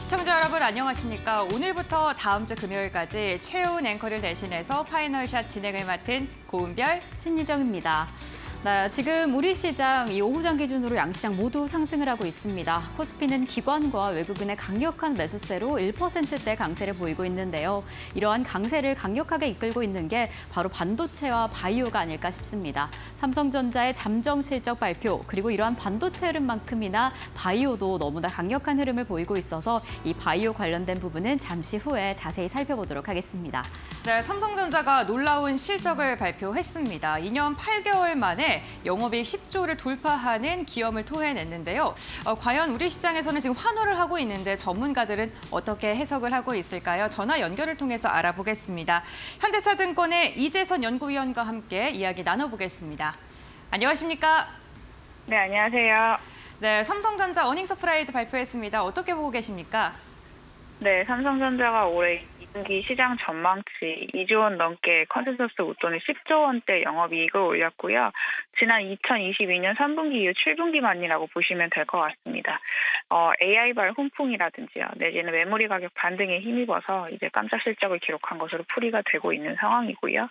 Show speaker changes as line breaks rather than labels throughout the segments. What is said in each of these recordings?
시청자 여러분 안녕하십니까? 오늘부터 다음 주 금요일까지 최훈 앵커를 대신해서 파이널샷 진행을 맡은 고은별,
신희정입니다. 네, 지금 우리 시장 이 오후장 기준으로 양시장 모두 상승을 하고 있습니다. 코스피는 기관과 외국인의 강력한 매수세로 1%대 강세를 보이고 있는데요. 이러한 강세를 강력하게 이끌고 있는 게 바로 반도체와 바이오가 아닐까 싶습니다. 삼성전자의 잠정 실적 발표, 그리고 이러한 반도체 흐름만큼이나 바이오도 너무나 강력한 흐름을 보이고 있어서 이 바이오 관련된 부분은 잠시 후에 자세히 살펴보도록 하겠습니다.
네, 삼성전자가 놀라운 실적을 발표했습니다. 2년 8개월 만에 영업이익 10조를 돌파하는 기염을 토해냈는데요. 과연 우리 시장에서는 지금 환호를 하고 있는데 전문가들은 어떻게 해석을 하고 있을까요? 전화 연결을 통해서 알아보겠습니다. 현대차증권의 이재선 연구위원과 함께 이야기 나눠보겠습니다. 안녕하십니까?
네, 안녕하세요.
네, 삼성전자 어닝 서프라이즈 발표했습니다. 어떻게 보고 계십니까?
네, 삼성전자가 올해 2분기 시장 전망치 2조 원 넘게 컨센서스 웃돈의 10조 원대 영업이익을 올렸고요. 지난 2022년 3분기 이후 7분기만이라고 보시면 될 것 같습니다. AI발 훈풍이라든지요, 내지는 메모리 가격 반등에 힘입어서 이제 깜짝 실적을 기록한 것으로 풀이가 되고 있는 상황이고요.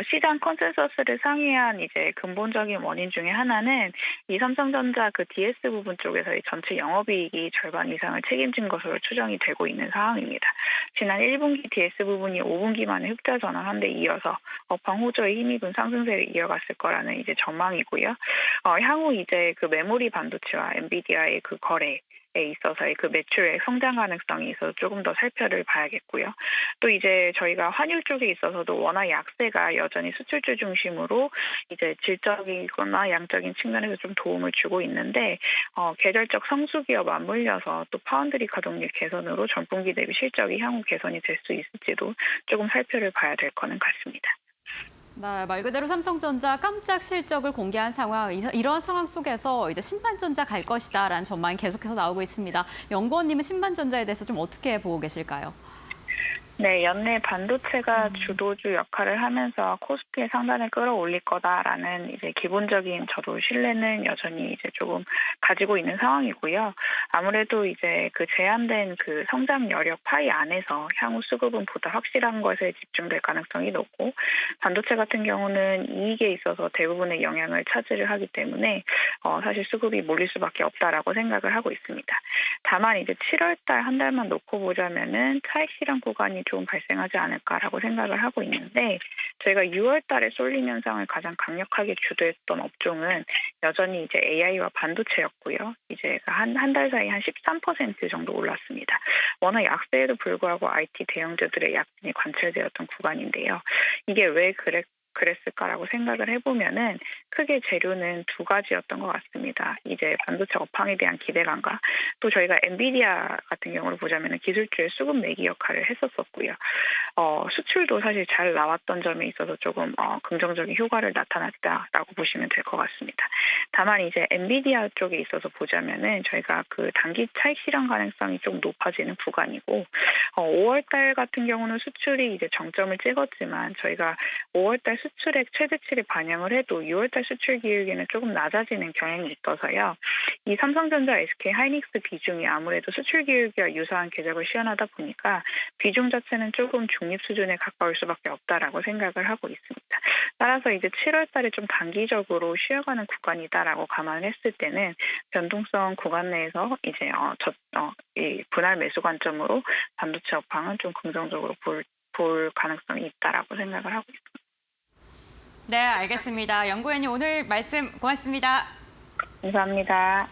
시장 컨센서스를 상회한 이제 근본적인 원인 중에 하나는 이 삼성전자 그 DS 부분 쪽에서 이 전체 영업이익이 절반 이상을 책임진 것으로 추정이 되고 있는 상황입니다. 지난 1분기 DS 부분이 5분기 만에 흑자 전환한 데 이어서 업황 호조에 힘입은 상승세를 이어갔을 거라는 이제 전망이고요. 향후 이제 그 메모리 반도체와 엔비디아의 그 거래에 있어서의 그 매출의 성장 가능성이 있어서 조금 더 살펴를 봐야겠고요. 또 이제 저희가 환율 쪽에 있어서도 워낙 약세가 여전히 수출주 중심으로 이제 질적이거나 양적인 측면에서 좀 도움을 주고 있는데 계절적 성수기와 맞물려서 또 파운드리 가동률 개선으로 전분기 대비 실적이 향후 개선이 될 수 있을지도 조금 살펴를 봐야 될 거는 같습니다.
네, 말 그대로 삼성전자 깜짝 실적을 공개한 상황, 이런 상황 속에서 이제 신반전자 갈 것이다라는 전망이 계속해서 나오고 있습니다. 연구원님은 신반전자에 대해서 좀 어떻게 보고 계실까요?
네, 연내 반도체가 주도주 역할을 하면서 코스피의 상단을 끌어올릴 거다라는 이제 기본적인 저도 신뢰는 여전히 이제 조금 가지고 있는 상황이고요. 아무래도 이제 그 제한된 그 성장 여력 파이 안에서 향후 수급은 보다 확실한 것에 집중될 가능성이 높고, 반도체 같은 경우는 이익에 있어서 대부분의 영향을 차지를 하기 때문에 사실 수급이 몰릴 수밖에 없다라고 생각을 하고 있습니다. 다만 이제 7월 달 한 달만 놓고 보자면은 차익 실현 구간이 좀 발생하지 않을까라고 생각을 하고 있는데, 저희가 6월 달에 쏠림 현상을 가장 강력하게 주도했던 업종은 여전히 이제 AI와 반도체였고요. 이제 한 달 사이 한 13% 정도 올랐습니다. 워낙 약세에도 불구하고 IT 대형주들의 약진이 관찰되었던 구간인데요. 이게 왜 그랬을까라고 생각을 해보면은 크게 재료는 두 가지였던 것 같습니다. 이제 반도체 업황에 대한 기대감과 또 저희가 엔비디아 같은 경우를 보자면은 기술주의 수급 매기 역할을 했었었고요. 수출도 사실 잘 나왔던 점에 있어서 조금 긍정적인 효과를 나타났다라고 보시면 될 것 같습니다. 다만 이제 엔비디아 쪽에 있어서 보자면은 저희가 그 단기 차익 실현 가능성이 좀 높아지는 구간이고, 5월 달 같은 경우는 수출이 이제 정점을 찍었지만 저희가 5월 달 수출액 최대치를 반영을 해도 6월 달 수출 기울기는 조금 낮아지는 경향이 있어서요. 이 삼성전자, SK 하이닉스 비중이 아무래도 수출 기울기와 유사한 궤적을 시현하다 보니까 비중 자체는 조금 중립 수준에 가까울 수밖에 없다라고 생각을 하고 있습니다. 따라서 이제 7월 달에 좀 단기적으로 쉬어가는 구간이다라고 감안했을 때는 변동성 구간 내에서 이제 이 분할 매수 관점으로 반도체 업황은 좀 긍정적으로 볼 가능성이 있다라고 생각을 하고 있습니다.
네, 알겠습니다. 연구위원님 오늘 말씀 고맙습니다.
감사합니다.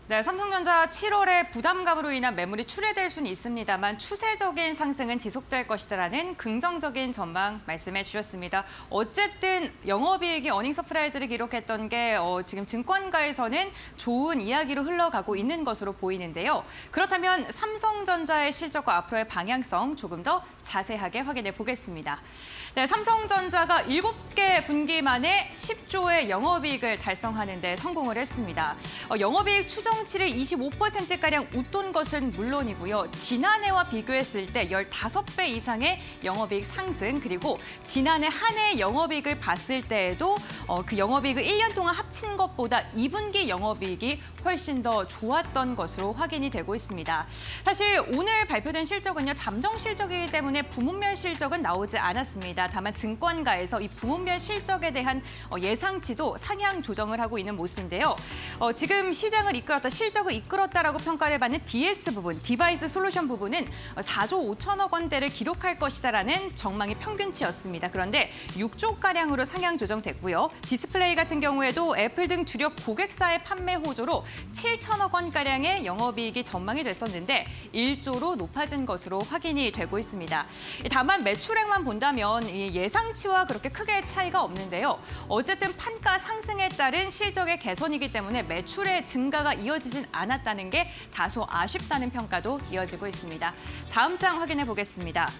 네, 삼성전자 7월에 부담감으로 인한 매물이 출회될 수는 있습니다만 추세적인 상승은 지속될 것이다라는 긍정적인 전망 말씀해 주셨습니다. 어쨌든 영업이익이 어닝 서프라이즈를 기록했던 게 지금 증권가에서는 좋은 이야기로 흘러가고 있는 것으로 보이는데요. 그렇다면 삼성전자의 실적과 앞으로의 방향성 조금 더 자세하게 확인해 보겠습니다. 네, 삼성전자가 7개 분기 만에 10조의 영업이익을 달성하는 데 성공을 했습니다. 영업이익 추정치를 25%가량 웃돈 것은 물론이고요. 지난해와 비교했을 때 15배 이상의 영업이익 상승, 그리고 지난해 한 해 영업이익을 봤을 때에도 그 영업이익을 1년 동안 합친 것보다 2분기 영업이익이 훨씬 더 좋았던 것으로 확인이 되고 있습니다. 사실 오늘 발표된 실적은요, 잠정 실적이기 때문에 부문별 실적은 나오지 않았습니다. 다만 증권가에서 이 부문별 실적에 대한 예상치도 상향 조정을 하고 있는 모습인데요. 지금 시장을 이끌었다, 실적을 이끌었다라고 평가를 받는 DS 부분, 디바이스 솔루션 부분은 4조 5천억 원대를 기록할 것이다라는 전망이 평균치였습니다. 그런데 6조가량으로 상향 조정됐고요. 디스플레이 같은 경우에도 애플 등 주력 고객사의 판매 호조로 7천억 원가량의 영업이익이 전망이 됐었는데 1조로 높아진 것으로 확인이 되고 있습니다. 다만 매출액만 본다면 예상치와 그렇게 크게 차이가 없는데요. 어쨌든 판가 상승에 따른 실적의 개선이기 때문에 매출의 증가가 이어지진 않았다는 게 다소 아쉽다는 평가도 이어지고 있습니다. 다음 장 확인해 보겠습니다.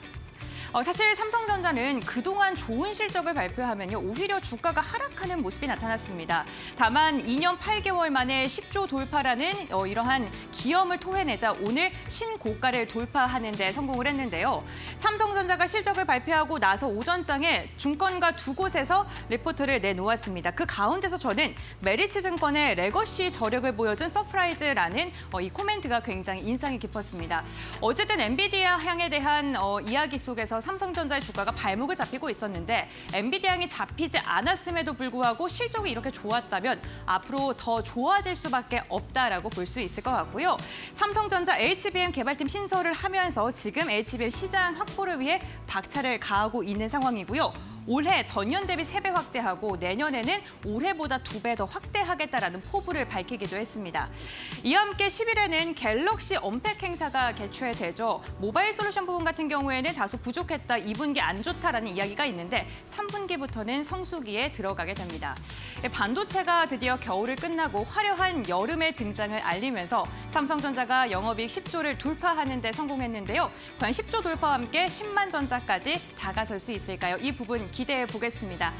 사실 삼성전자는 그동안 좋은 실적을 발표하면요, 오히려 주가가 하락하는 모습이 나타났습니다. 다만 2년 8개월 만에 10조 돌파라는 이러한 기염을 토해내자 오늘 신고가를 돌파하는 데 성공을 했는데요. 삼성전자가 실적을 발표하고 나서 오전장에 증권가 두 곳에서 리포트를 내놓았습니다. 그 가운데서 저는 메리츠증권의 레거시 저력을 보여준 서프라이즈라는 이 코멘트가 굉장히 인상이 깊었습니다. 어쨌든 엔비디아 향에 대한 이야기 속에서 삼성전자의 주가가 발목을 잡히고 있었는데 엔비디아 향이 잡히지 않았음에도 불구하고 실적이 이렇게 좋았다면 앞으로 더 좋아질 수밖에 없다라고 볼 수 있을 것 같고요. 삼성전자 HBM 개발팀 신설을 하면서 지금 HBM 시장 확보를 위해 박차를 가하고 있는 상황이고요. 올해 전년 대비 3배 확대하고 내년에는 올해보다 2배 더 확대하겠다라는 포부를 밝히기도 했습니다. 이와 함께 10일에는 갤럭시 언팩 행사가 개최되죠. 모바일 솔루션 부분 같은 경우에는 다소 부족했다, 2분기 안 좋다라는 이야기가 있는데 3분기부터는 성수기에 들어가게 됩니다. 반도체가 드디어 겨울을 끝나고 화려한 여름의 등장을 알리면서 삼성전자가 영업이익 10조를 돌파하는 데 성공했는데요. 과연 10조 돌파와 함께 10만 전자까지 다가설 수 있을까요? 이 부분 기대해 보겠습니다.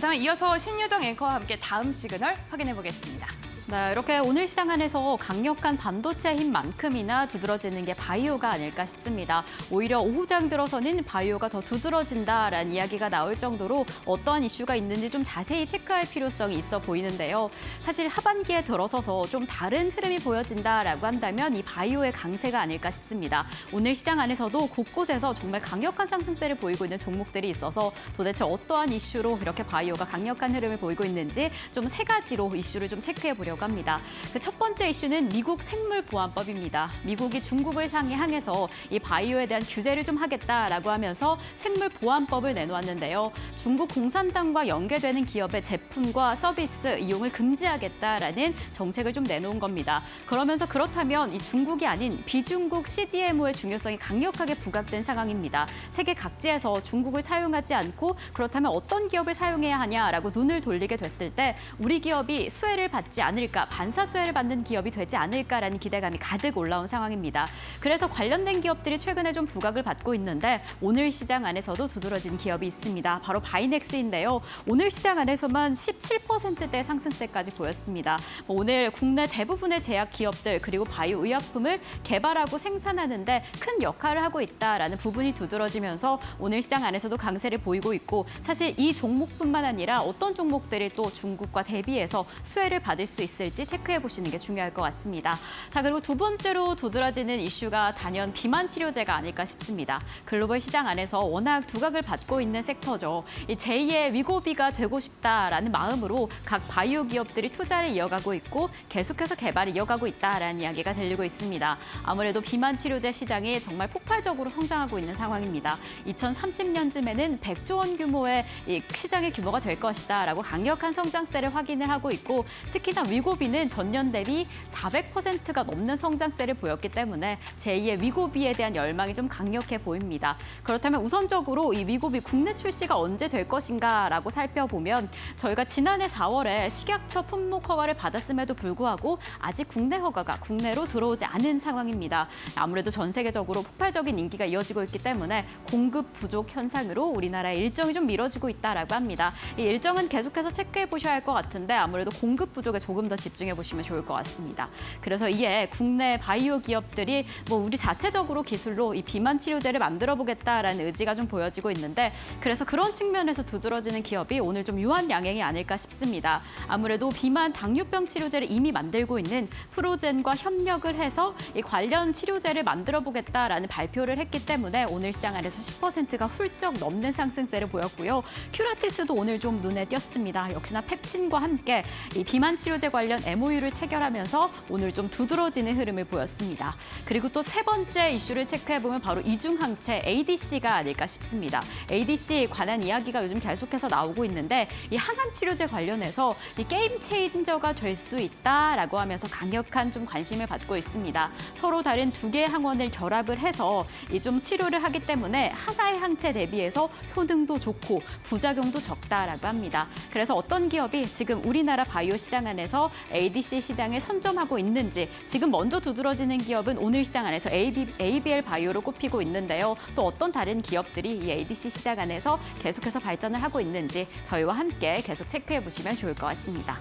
다음에 이어서 신유정 앵커와 함께 다음 시그널 확인해 보겠습니다.
네, 이렇게 오늘 시장 안에서 강력한 반도체 힘만큼이나 두드러지는 게 바이오가 아닐까 싶습니다. 오히려 오후장 들어서는 바이오가 더 두드러진다라는 이야기가 나올 정도로 어떠한 이슈가 있는지 좀 자세히 체크할 필요성이 있어 보이는데요. 사실 하반기에 들어서서 좀 다른 흐름이 보여진다라고 한다면 이 바이오의 강세가 아닐까 싶습니다. 오늘 시장 안에서도 곳곳에서 정말 강력한 상승세를 보이고 있는 종목들이 있어서 도대체 어떠한 이슈로 이렇게 바이오가 강력한 흐름을 보이고 있는지 좀 3가지로 이슈를 좀 체크해 보려고 합니다. 그 첫 번째 이슈는 미국 생물보안법입니다. 미국이 중국을 향해서 이 바이오에 대한 규제를 좀 하겠다라고 하면서 생물보안법을 내놓았는데요. 중국 공산당과 연계되는 기업의 제품과 서비스 이용을 금지하겠다라는 정책을 좀 내놓은 겁니다. 그러면서 그렇다면 이 중국이 아닌 비중국 CDMO의 중요성이 강력하게 부각된 상황입니다. 세계 각지에서 중국을 사용하지 않고 그렇다면 어떤 기업을 사용해야 하냐라고 눈을 돌리게 됐을 때 우리 기업이 수혜를 받지 않을까, 반사 수혜를 받는 기업이 되지 않을까라는 기대감이 가득 올라온 상황입니다. 그래서 관련된 기업들이 최근에 좀 부각을 받고 있는데 오늘 시장 안에서도 두드러진 기업이 있습니다. 바로 바이넥스인데요. 오늘 시장 안에서만 17%대 상승세까지 보였습니다. 오늘 국내 대부분의 제약 기업들 그리고 바이오 의약품을 개발하고 생산하는 데 큰 역할을 하고 있다라는 부분이 두드러지면서 오늘 시장 안에서도 강세를 보이고 있고 사실 이 종목뿐만 아니라 어떤 종목들이 또 중국과 대비해서 수혜를 받을 수 있을지 체크해 보시는 게 중요할 것 같습니다. 자, 그리고 두 번째로 두드러지는 이슈가 단연 비만 치료제가 아닐까 싶습니다. 글로벌 시장 안에서 워낙 두각을 받고 있는 섹터죠. 이 제2의 위고비가 되고 싶다라는 마음으로 각 바이오 기업들이 투자를 이어가고 있고 계속해서 개발을 이어가고 있다라는 이야기가 들리고 있습니다. 아무래도 비만 치료제 시장이 정말 폭발적으로 성장하고 있는 상황입니다. 2030년쯤에는 100조 원 규모의 이 시장의 규모가 될 것이다라고 강력한 성장세를 확인을 하고 있고 특히나 위고 위고비는 전년 대비 400%가 넘는 성장세를 보였기 때문에 제2의 위고비에 대한 열망이 좀 강력해 보입니다. 그렇다면 우선적으로 이 위고비 국내 출시가 언제 될 것인가라고 살펴보면 저희가 지난해 4월에 식약처 품목 허가를 받았음에도 불구하고 아직 국내로 들어오지 않은 상황입니다. 아무래도 전 세계적으로 폭발적인 인기가 이어지고 있기 때문에 공급 부족 현상으로 우리나라의 일정이 좀 미뤄지고 있다라고 합니다. 이 일정은 계속해서 체크해 보셔야 할 것 같은데 아무래도 공급 부족에 조금 더 집중해 보시면 좋을 것 같습니다. 그래서 이에 국내 바이오 기업들이 우리 자체적으로 기술로 이 비만 치료제를 만들어 보겠다라는 의지가 좀 보여지고 있는데 그래서 그런 측면에서 두드러지는 기업이 오늘 좀 유한 양행이 아닐까 싶습니다. 아무래도 비만 당뇨병 치료제를 이미 만들고 있는 프로젠과 협력을 해서 이 관련 치료제를 만들어 보겠다라는 발표를 했기 때문에 오늘 시장 안에서 10%가 훌쩍 넘는 상승세를 보였고요. 큐라티스도 오늘 좀 눈에 띄었습니다. 역시나 펩친과 함께 이 비만 치료제 관련 MOU를 체결하면서 오늘 좀 두드러지는 흐름을 보였습니다. 그리고 또 세 번째 이슈를 체크해보면 바로 이중항체 ADC가 아닐까 싶습니다. ADC 관한 이야기가 요즘 계속해서 나오고 있는데 이 항암 치료제 관련해서 이 게임 체인저가 될 수 있다라고 하면서 강력한 좀 관심을 받고 있습니다. 서로 다른 두 개의 항원을 결합을 해서 이 좀 치료를 하기 때문에 하나의 항체 대비해서 효능도 좋고 부작용도 적다라고 합니다. 그래서 어떤 기업이 지금 우리나라 바이오 시장 안에서 ADC 시장을 선점하고 있는지 지금 먼저 두드러지는 기업은 오늘 시장 안에서 ABL 바이오로 꼽히고 있는데요. 또 어떤 다른 기업들이 이 ADC 시장 안에서 계속해서 발전을 하고 있는지 저희와 함께 계속 체크해 보시면 좋을 것 같습니다.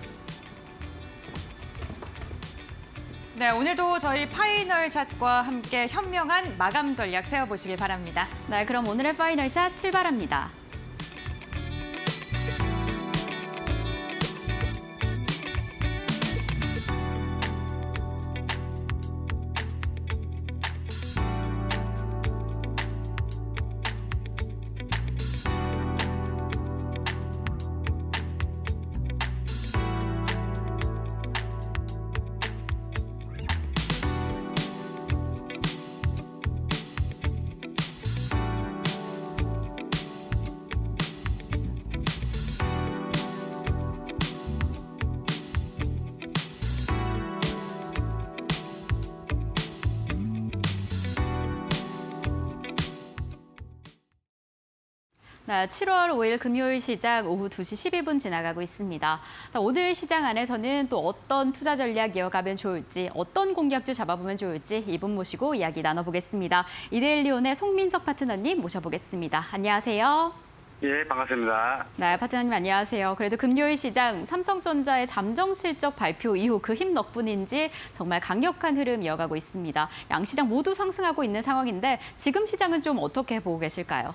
네, 오늘도 저희 파이널샷과 함께 현명한 마감 전략 세워보시길 바랍니다.
네, 그럼 오늘의 파이널샷 출발합니다. 네, 7월 5일 금요일 시장 오후 2시 12분 지나가고 있습니다. 오늘 시장 안에서는 또 어떤 투자 전략 이어가면 좋을지, 어떤 공략주 잡아보면 좋을지 이분 모시고 이야기 나눠보겠습니다. 이데일리온의 송민석 파트너님 모셔보겠습니다. 안녕하세요.
예, 반갑습니다.
네, 파트너님 안녕하세요. 그래도 금요일 시장 삼성전자의 잠정 실적 발표 이후 그 힘 덕분인지 정말 강력한 흐름 이어가고 있습니다. 양시장 모두 상승하고 있는 상황인데 지금 시장은 좀 어떻게 보고 계실까요?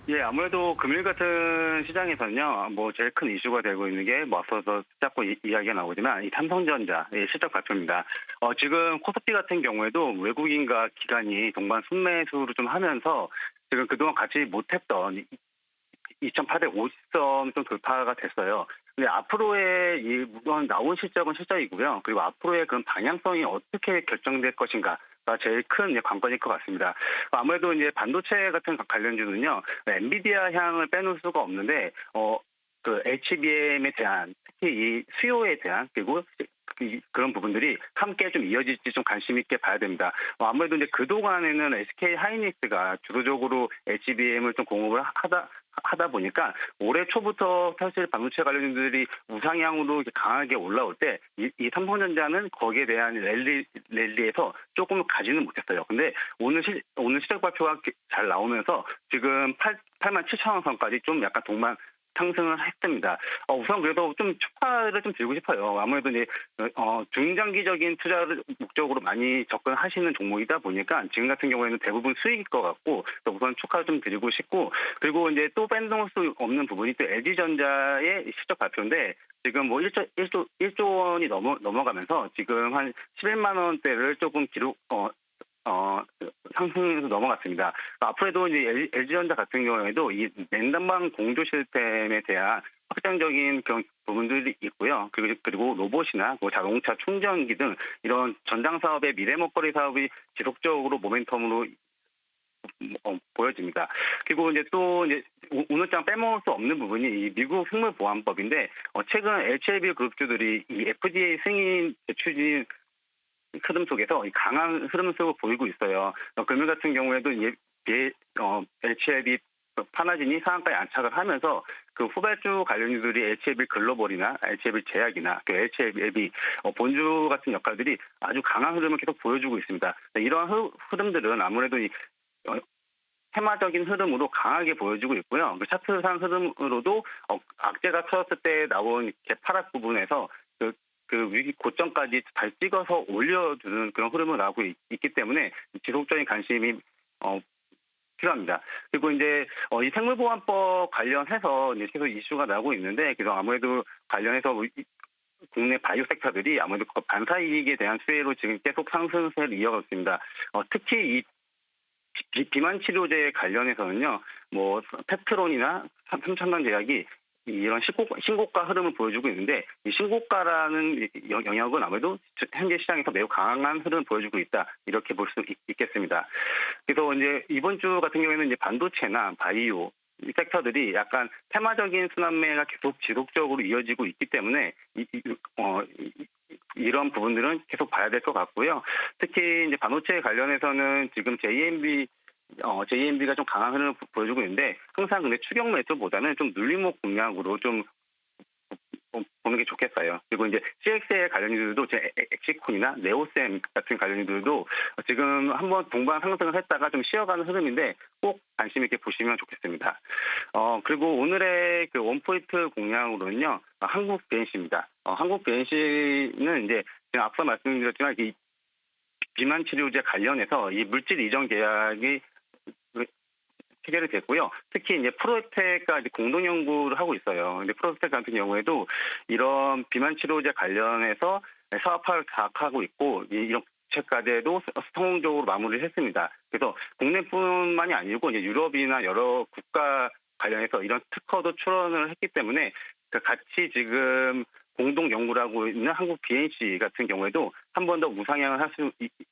예, 아무래도 금일 같은 시장에서는요, 제일 큰 이슈가 되고 있는 게 앞서서 자꾸 이야기가 나오지만 이 삼성전자의 실적 발표입니다. 지금 코스피 같은 경우에도 외국인과 기관이 동반 순매수를 좀 하면서 지금 그동안 같이 못했던 2,850선 좀 돌파가 됐어요. 근데 앞으로의 우선 나온 실적은 실적이고요. 그리고 앞으로의 그런 방향성이 어떻게 결정될 것인가. 가 제일 큰 관건일 것 같습니다. 아무래도 이제 반도체 같은 관련주는요, 엔비디아 향을 빼놓을 수가 없는데, 그 HBM에 대한 특히 이 수요에 대한 그리고 그런 부분들이 함께 좀 이어질지 좀 관심 있게 봐야 됩니다. 아무래도 이제 그 동안에는 SK 하이닉스가 주도적으로 HBM을 좀 공급을 하다 보니까 올해 초부터 사실 반도체 관련주들이 우상향으로 강하게 올라올 때 이 삼성전자는 거기에 대한 랠리에서 조금 가지는 못했어요. 근데 오늘 실적 발표가 잘 나오면서 지금 87,000원 선까지 좀 약간 동반 상승을 했습니다. 우선 그래도 좀 축하를 좀 드리고 싶어요. 아무래도 이제 중장기적인 투자를 목적으로 많이 접근하시는 종목이다 보니까 지금 같은 경우에는 대부분 수익일 것 같고 또 우선 축하를 좀 드리고 싶고 그리고 이제 또 빼놓을 수 없는 부분이 또 LG전자의 실적 발표인데 지금 1조 원이 넘어가면서 지금 한 11만 원대를 조금 상승해서 넘어갔습니다. 앞으로도 이제 LG전자 같은 경우에도 이 냉난방 공조 시스템에 대한 확장적인 그런 부분들이 있고요. 그리고 로봇이나 자동차 충전기 등 이런 전장 사업의 미래 먹거리 사업이 지속적으로 모멘텀으로 보여집니다. 그리고 이제 또 이제 오늘장 빼먹을 수 없는 부분이 이 미국 생물보안법인데 최근 HLB 그룹주들이 이 FDA 승인 추진 흐름 속에서 강한 흐름 속을 보이고 있어요. 금일 같은 경우에도 HLB 파나진이 상한가에 안착을 하면서 그 후발주 관련주들이 HLB 글로벌이나 HLB 제약이나 그 HLB 본주 같은 역할들이 아주 강한 흐름을 계속 보여주고 있습니다. 이러한 흐름들은 아무래도 이 테마적인 흐름으로 강하게 보여지고 있고요. 그 차트상 흐름으로도 악재가 터졌을 때 나온 개파락 부분에서 그 위기 고점까지 잘 찍어서 올려주는 그런 흐름을 나오고 있기 때문에 지속적인 관심이 필요합니다. 그리고 이제 이 생물보안법 관련해서 이제 계속 이슈가 나오고 있는데 그래서 아무래도 관련해서 국내 바이오 섹터들이 아무래도 반사이익에 대한 수혜로 지금 계속 상승세를 이어가고 있습니다. 특히 이 비만 치료제 관련해서는요, 뭐 페트론이나 삼천강 제약이 이런 신고가 흐름을 보여주고 있는데 이 신고가라는 영역은 아무래도 현재 시장에서 매우 강한 흐름을 보여주고 있다 이렇게 볼 수 있겠습니다. 그래서 이제 이번 주 같은 경우에는 이제 반도체나 바이오 이 섹터들이 약간 테마적인 순환매가 계속 지속적으로 이어지고 있기 때문에 이런 부분들은 계속 봐야 될 것 같고요. 특히 이제 반도체 관련해서는 지금 JMB가 좀 강한 흐름을 보여주고 있는데 항상 근데 추격 매수보다는 좀 눌림목 공략으로 좀 보는 게 좋겠어요. 그리고 이제 CXL 관련주들도 엑시콘이나 네오셈 같은 관련주들도 지금 한번 동반 상승을 했다가 좀 쉬어가는 흐름인데 꼭 관심 있게 보시면 좋겠습니다. 그리고 오늘의 그 원포인트 공략으로는요, 한국 BNC입니다. 한국 BNC는 이제 제가 앞서 말씀드렸지만 이 비만 치료제 관련해서 이 물질 이전 계약이 체결이 됐고요. 특히 이제 프로텍과 이제 공동 연구를 하고 있어요. 근데 프로텍 같은 경우에도 이런 비만 치료제 관련해서 사업화를 다하고 있고 이런 체까지도 성공적으로 마무리를 했습니다. 그래서 국내뿐만이 아니고 이제 유럽이나 여러 국가 관련해서 이런 특허도 출원을 했기 때문에 같이 지금 공동 연구를 하고 있는 한국 BNC 같은 경우에도 한 번 더 우상향을 할 수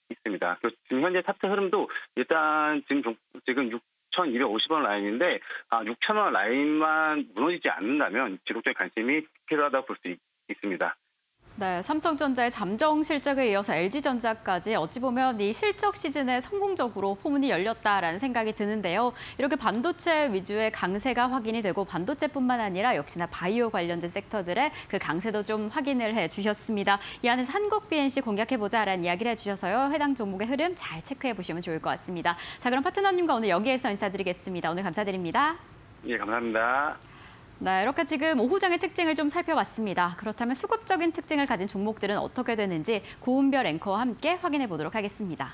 있습니다. 그래서 지금 현재 차트 흐름도 일단 지금 6,250원 라인인데 6,000원 라인만 무너지지 않는다면 지속적인 관심이 필요하다고 볼 수 있습니다.
네, 삼성전자의 잠정 실적에 이어서 LG전자까지 어찌 보면 이 실적 시즌에 성공적으로 포문이 열렸다라는 생각이 드는데요. 이렇게 반도체 위주의 강세가 확인이 되고 반도체뿐만 아니라 역시나 바이오 관련된 섹터들의 그 강세도 좀 확인을 해주셨습니다. 이 안에서 한국 BNC 공략해보자라는 이야기를 해주셔서요. 해당 종목의 흐름 잘 체크해보시면 좋을 것 같습니다. 자, 그럼 파트너님과 오늘 여기에서 인사드리겠습니다. 오늘 감사드립니다.
예, 감사합니다.
네, 이렇게 지금 오후장의 특징을 좀 살펴봤습니다. 그렇다면 수급적인 특징을 가진 종목들은 어떻게 되는지 고은별 앵커와 함께 확인해 보도록 하겠습니다.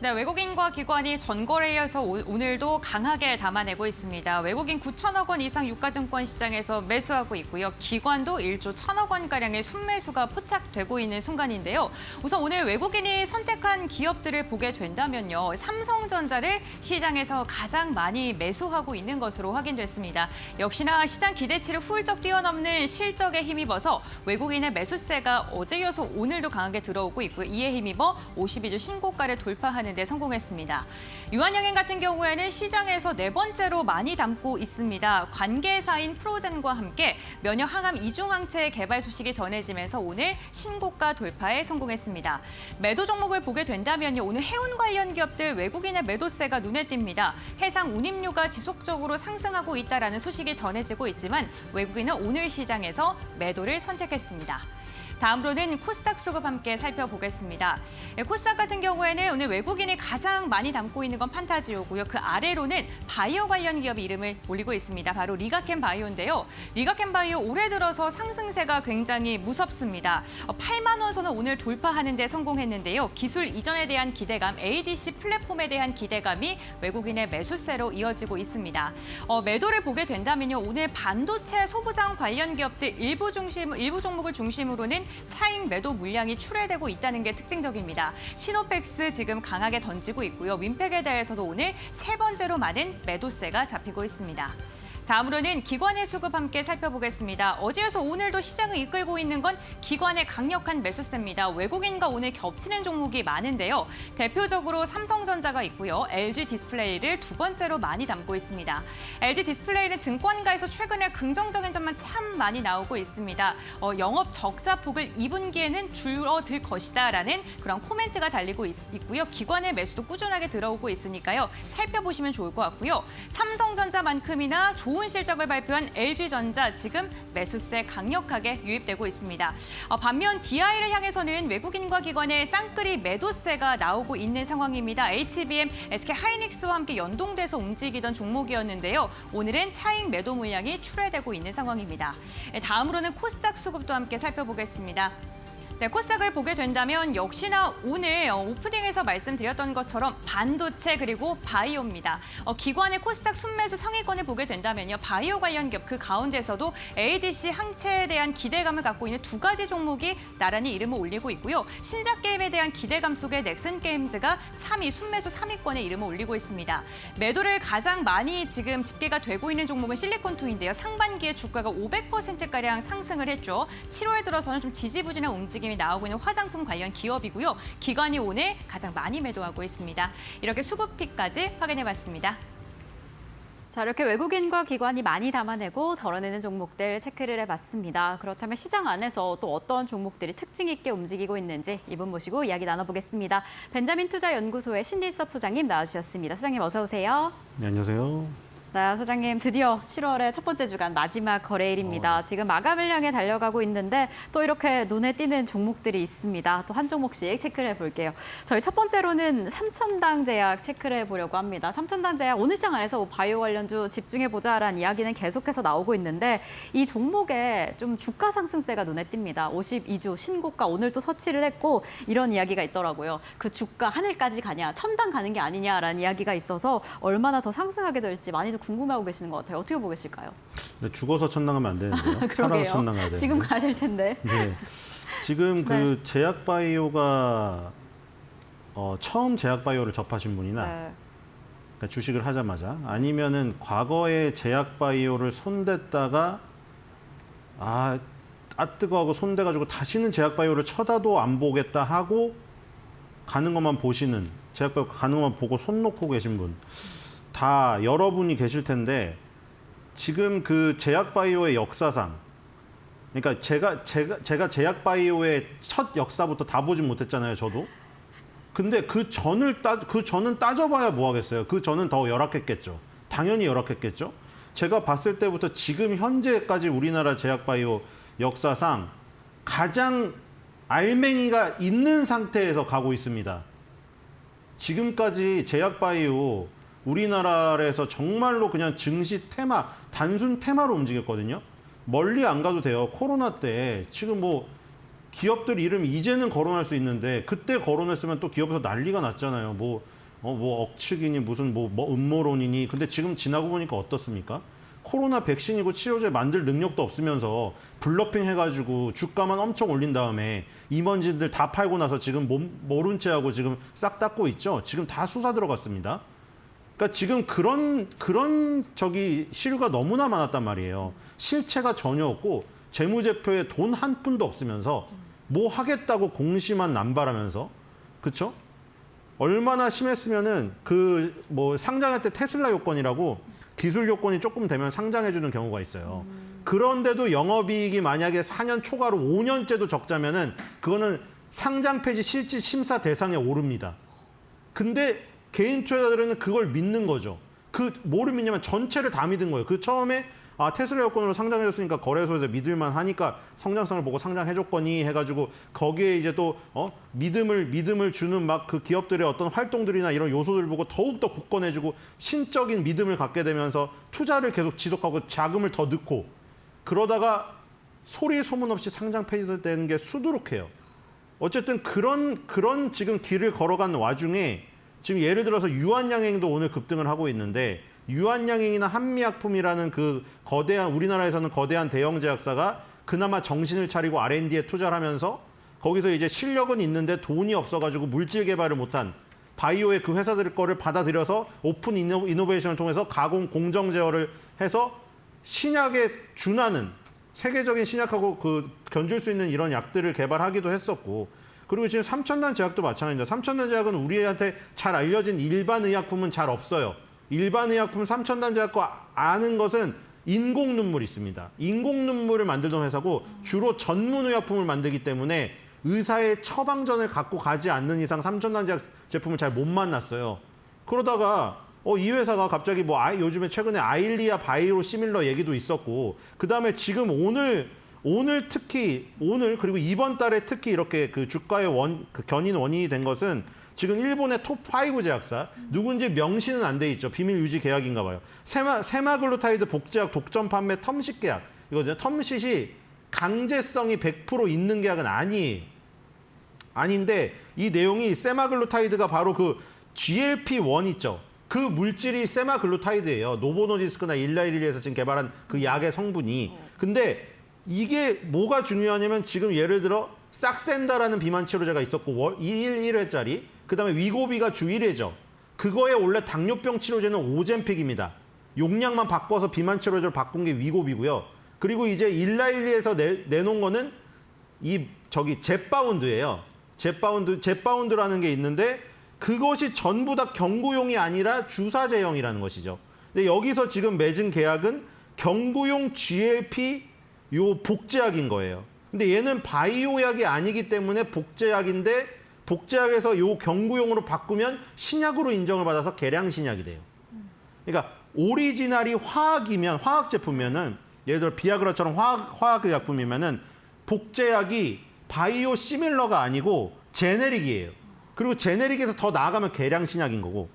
네, 외국인과 기관이 전거래에 이어서 오늘도 강하게 담아내고 있습니다. 외국인 9천억 원 이상 유가증권 시장에서 매수하고 있고요. 기관도 1조 1천억 원가량의 순매수가 포착되고 있는 순간인데요. 우선 오늘 외국인이 선택한 기업들을 보게 된다면요. 삼성전자를 시장에서 가장 많이 매수하고 있는 것으로 확인됐습니다. 역시나 시장 기대치를 훌쩍 뛰어넘는 실적에 힘입어서 외국인의 매수세가 어제 이어서 오늘도 강하게 들어오고 있고요. 이에 힘입어 52주 신고가를 돌파하는 데 성공했습니다. 유한양행 같은 경우에는 시장에서 네 번째로 많이 담고 있습니다. 관계사인 프로젠과 함께 면역 항암 이중항체 개발 소식이 전해지면서 오늘 신고가 돌파에 성공했습니다. 매도 종목을 보게 된다면요. 오늘 해운 관련 기업들 외국인의 매도세가 눈에 띕니다. 해상 운임료가 지속적으로 상승하고 있다는 소식이 전해지고 있지만 외국인은 오늘 시장에서 매도를 선택했습니다. 다음으로는 코스닥 수급 함께 살펴보겠습니다. 코스닥 같은 경우에는 오늘 외국인이 가장 많이 담고 있는 건 판타지오고요. 그 아래로는 바이오 관련 기업 이름을 올리고 있습니다. 바로 리가켄 바이오인데요. 리가켄 바이오 올해 들어서 상승세가 굉장히 무섭습니다. 8만 원 선을 오늘 돌파하는 데 성공했는데요. 기술 이전에 대한 기대감, ADC 플랫폼에 대한 기대감이 외국인의 매수세로 이어지고 있습니다. 매도를 보게 된다면요. 오늘 반도체 소부장 관련 기업들 일부 종목을 중심으로는 차익 매도 물량이 출회되고 있다는 게 특징적입니다. 시노펙스 지금 강하게 던지고 있고요. 윈팩에 대해서도 오늘 세 번째로 많은 매도세가 잡히고 있습니다. 다음으로는 기관의 수급 함께 살펴보겠습니다. 어제에서 오늘도 시장을 이끌고 있는 건 기관의 강력한 매수세입니다. 외국인과 오늘 겹치는 종목이 많은데요. 대표적으로 삼성전자가 있고요. LG 디스플레이를 두 번째로 많이 담고 있습니다. LG 디스플레이는 증권가에서 최근에 긍정적인 점만 참 많이 나오고 있습니다. 영업 적자 폭을 2분기에는 줄어들 것이다라는 그런 코멘트가 달리고 있고요. 기관의 매수도 꾸준하게 들어오고 있으니까요. 살펴보시면 좋을 것 같고요. 삼성전자만큼이나 좋은 실적을 발표한 LG전자 지금 매수세 강력하게 유입되고 있습니다. 반면 DI를 향해서는 외국인과 기관의 쌍끌이 매도세가 나오고 있는 상황입니다. HBM, SK하이닉스와 함께 연동돼서 움직이던 종목이었는데요. 오늘은 차익 매도 물량이 출회되고 있는 상황입니다. 다음으로는 코스닥 수급도 함께 살펴보겠습니다. 네, 코스닥을 보게 된다면 역시나 오늘 오프닝에서 말씀드렸던 것처럼 반도체 그리고 바이오입니다. 기관의 코스닥 순매수 상위권을 보게 된다면요. 바이오 관련 기업 그 가운데서도 ADC 항체에 대한 기대감을 갖고 있는 두 가지 종목이 나란히 이름을 올리고 있고요. 신작 게임에 대한 기대감 속에 넥슨 게임즈가 3위 순매수 3위권에 이름을 올리고 있습니다. 매도를 가장 많이 지금 집계가 되고 있는 종목은 실리콘2인데요. 상반기에 주가가 500%가량 상승을 했죠. 7월 들어서는 좀 지지부진한 움직임이 나오고 있는 화장품 관련 기업이고요. 기관이 오늘 가장 많이 매도하고 있습니다. 이렇게 수급픽까지 확인해봤습니다.
자, 이렇게 외국인과 기관이 많이 담아내고 덜어내는 종목들 체크를 해봤습니다. 그렇다면 시장 안에서 또 어떤 종목들이 특징 있게 움직이고 있는지 이분 모시고 이야기 나눠보겠습니다. 벤자민 투자연구소의 신리섭 소장님 나와주셨습니다. 소장님 어서 오세요.
네, 안녕하세요.
네, 소장님 드디어 7월의 첫 번째 주간 마지막 거래일입니다. 지금 마감을 향해 달려가고 있는데 또 이렇게 눈에 띄는 종목들이 있습니다. 또 한 종목씩 체크를 해볼게요. 저희 첫 번째로는 삼천당 제약 체크를 해보려고 합니다. 삼천당 제약 오늘 시장 안에서 바이오 관련주 집중해보자라는 이야기는 계속해서 나오고 있는데 이 종목에 좀 주가 상승세가 눈에 띕니다. 52주 신고가 오늘 또 터치를 했고 이런 이야기가 있더라고요. 그 주가 하늘까지 가냐, 천당 가는 게 아니냐라는 이야기가 있어서 얼마나 더 상승하게 될지 많이들 궁금해하고 계시는 것 같아요. 어떻게 보겠을까요?
죽어서 천당하면 안 되는데요. 살아서 천당 가야 되는데.
지금 가야 될 텐데.
네. 지금 그 제약바이오가 처음 제약바이오를 접하신 분이나
네.
그러니까 주식을 하자마자 아니면은 과거에 제약바이오를 손댔다가 뜨거워하고 손대가지고 다시는 제약바이오를 쳐다도 안 보겠다 하고 가는 것만 보시는 제약바이오 가는 것만 보고 손 놓고 계신 분. 다 여러분이 계실 텐데 지금 그 제약바이오의 역사상 그러니까 제가 제약바이오의 첫 역사부터 다 보진 못했잖아요, 저도. 근데 그 전은 따져봐야 뭐 하겠어요. 그 전은 더 열악했겠죠. 당연히 열악했겠죠. 제가 봤을 때부터 지금 현재까지 우리나라 제약바이오 역사상 가장 알맹이가 있는 상태에서 가고 있습니다. 지금까지 제약바이오 우리나라에서 정말로 그냥 증시 테마, 단순 테마로 움직였거든요. 멀리 안 가도 돼요. 코로나 때 지금 뭐 기업들 이름 이제는 거론할 수 있는데 그때 거론했으면 또 기업에서 난리가 났잖아요. 뭐 억측이니 무슨 뭐 음모론이니. 근데 지금 지나고 보니까 어떻습니까? 코로나 백신이고 치료제 만들 능력도 없으면서 블러핑 해가지고 주가만 엄청 올린 다음에 임원진들 다 팔고 나서 지금 모른 채 하고 지금 싹 닦고 있죠. 지금 다 수사 들어갔습니다. 그러니까 지금 그런 시류가 너무나 많았단 말이에요. 실체가 전혀 없고 재무제표에 돈 한 푼도 없으면서 뭐 하겠다고 공시만 남발하면서 그렇죠? 얼마나 심했으면은 그 뭐 상장할 때 테슬라 요건이라고 기술 요건이 조금 되면 상장해주는 경우가 있어요. 그런데도 영업이익이 만약에 4년 초과로 5년째도 적자면은 그거는 상장 폐지 실질 심사 대상에 오릅니다. 근데 개인 투자자들은 그걸 믿는 거죠. 뭐를 믿냐면 전체를 다 믿은 거예요. 그 처음에 테슬라 여건으로 상장해줬으니까 거래소에서 믿을만 하니까 성장성을 보고 상장해줬거니 해가지고 거기에 이제 또 믿음을 주는 막 그 기업들의 어떤 활동들이나 이런 요소들을 보고 더욱더 굳건해지고 신적인 믿음을 갖게 되면서 투자를 계속 지속하고 자금을 더 넣고 그러다가 소리 소문 없이 상장 폐지되는 게 수두룩해요. 어쨌든 그런 지금 길을 걸어간 와중에 지금 예를 들어서 유한양행도 오늘 급등을 하고 있는데 유한양행이나 한미약품이라는 그 우리나라에서는 거대한 대형 제약사가 그나마 정신을 차리고 R&D에 투자를 하면서 거기서 이제 실력은 있는데 돈이 없어가지고 물질 개발을 못한 바이오의 그 회사들 거를 받아들여서 오픈 이노베이션을 통해서 가공 공정 제어를 해서 신약에 준하는 세계적인 신약하고 그 견줄 수 있는 이런 약들을 개발하기도 했었고, 그리고 지금 삼천단 제약도 마찬가지입니다. 삼천단 제약은 우리한테 잘 알려진 일반 의약품은 잘 없어요. 일반 의약품 삼천단 제약과 아는 것은 인공 눈물이 있습니다. 인공 눈물을 만들던 회사고 주로 전문 의약품을 만들기 때문에 의사의 처방전을 갖고 가지 않는 이상 삼천단 제약 제품을 잘 못 만났어요. 그러다가 이 회사가 갑자기 뭐 요즘에 최근에 아일리아 바이오 시밀러 얘기도 있었고, 그다음에 지금 오늘 특히 오늘 그리고 이번 달에 특히 이렇게 그 주가의 견인 원인이 된 것은 지금 일본의 톱5 제약사, 누군지 명시는 안 돼 있죠. 비밀 유지 계약인가 봐요. 세마글루타이드 복제약 독점 판매 텀식 계약. 이거죠. 텀식이 강제성이 100% 있는 계약은 아닌데 이 내용이 세마글루타이드가 바로 그 GLP-1 있죠. 그 물질이 세마글루타이드예요. 노보노디스크나 일라이릴리에서 지금 개발한 그 약의 성분이. 근데 이게 뭐가 중요하냐면 지금 예를 들어 싹센다라는 비만 치료제가 있었고 1회짜리, 그다음에 위고비가 주 1회죠. 그거에 원래 당뇨병 치료제는 오젬픽입니다. 용량만 바꿔서 비만 치료제로 바꾼 게 위고비고요. 그리고 이제 일라일리에서 내놓은 거는 젯바운드예요. 젯바운드라는 게 있는데 그것이 전부 다 경구용이 아니라 주사제형이라는 것이죠. 근데 여기서 지금 맺은 계약은 경구용 GLP 요 복제약인 거예요. 근데 얘는 바이오약이 아니기 때문에 복제약인데 복제약에서 요 경구용으로 바꾸면 신약으로 인정을 받아서 계량 신약이 돼요. 그러니까 오리지널이 화학 제품이면은 예를 들어 비아그라처럼 화학 약품이면은 복제약이 바이오 시밀러가 아니고 제네릭이에요. 그리고 제네릭에서 더 나아가면 계량 신약인 거고,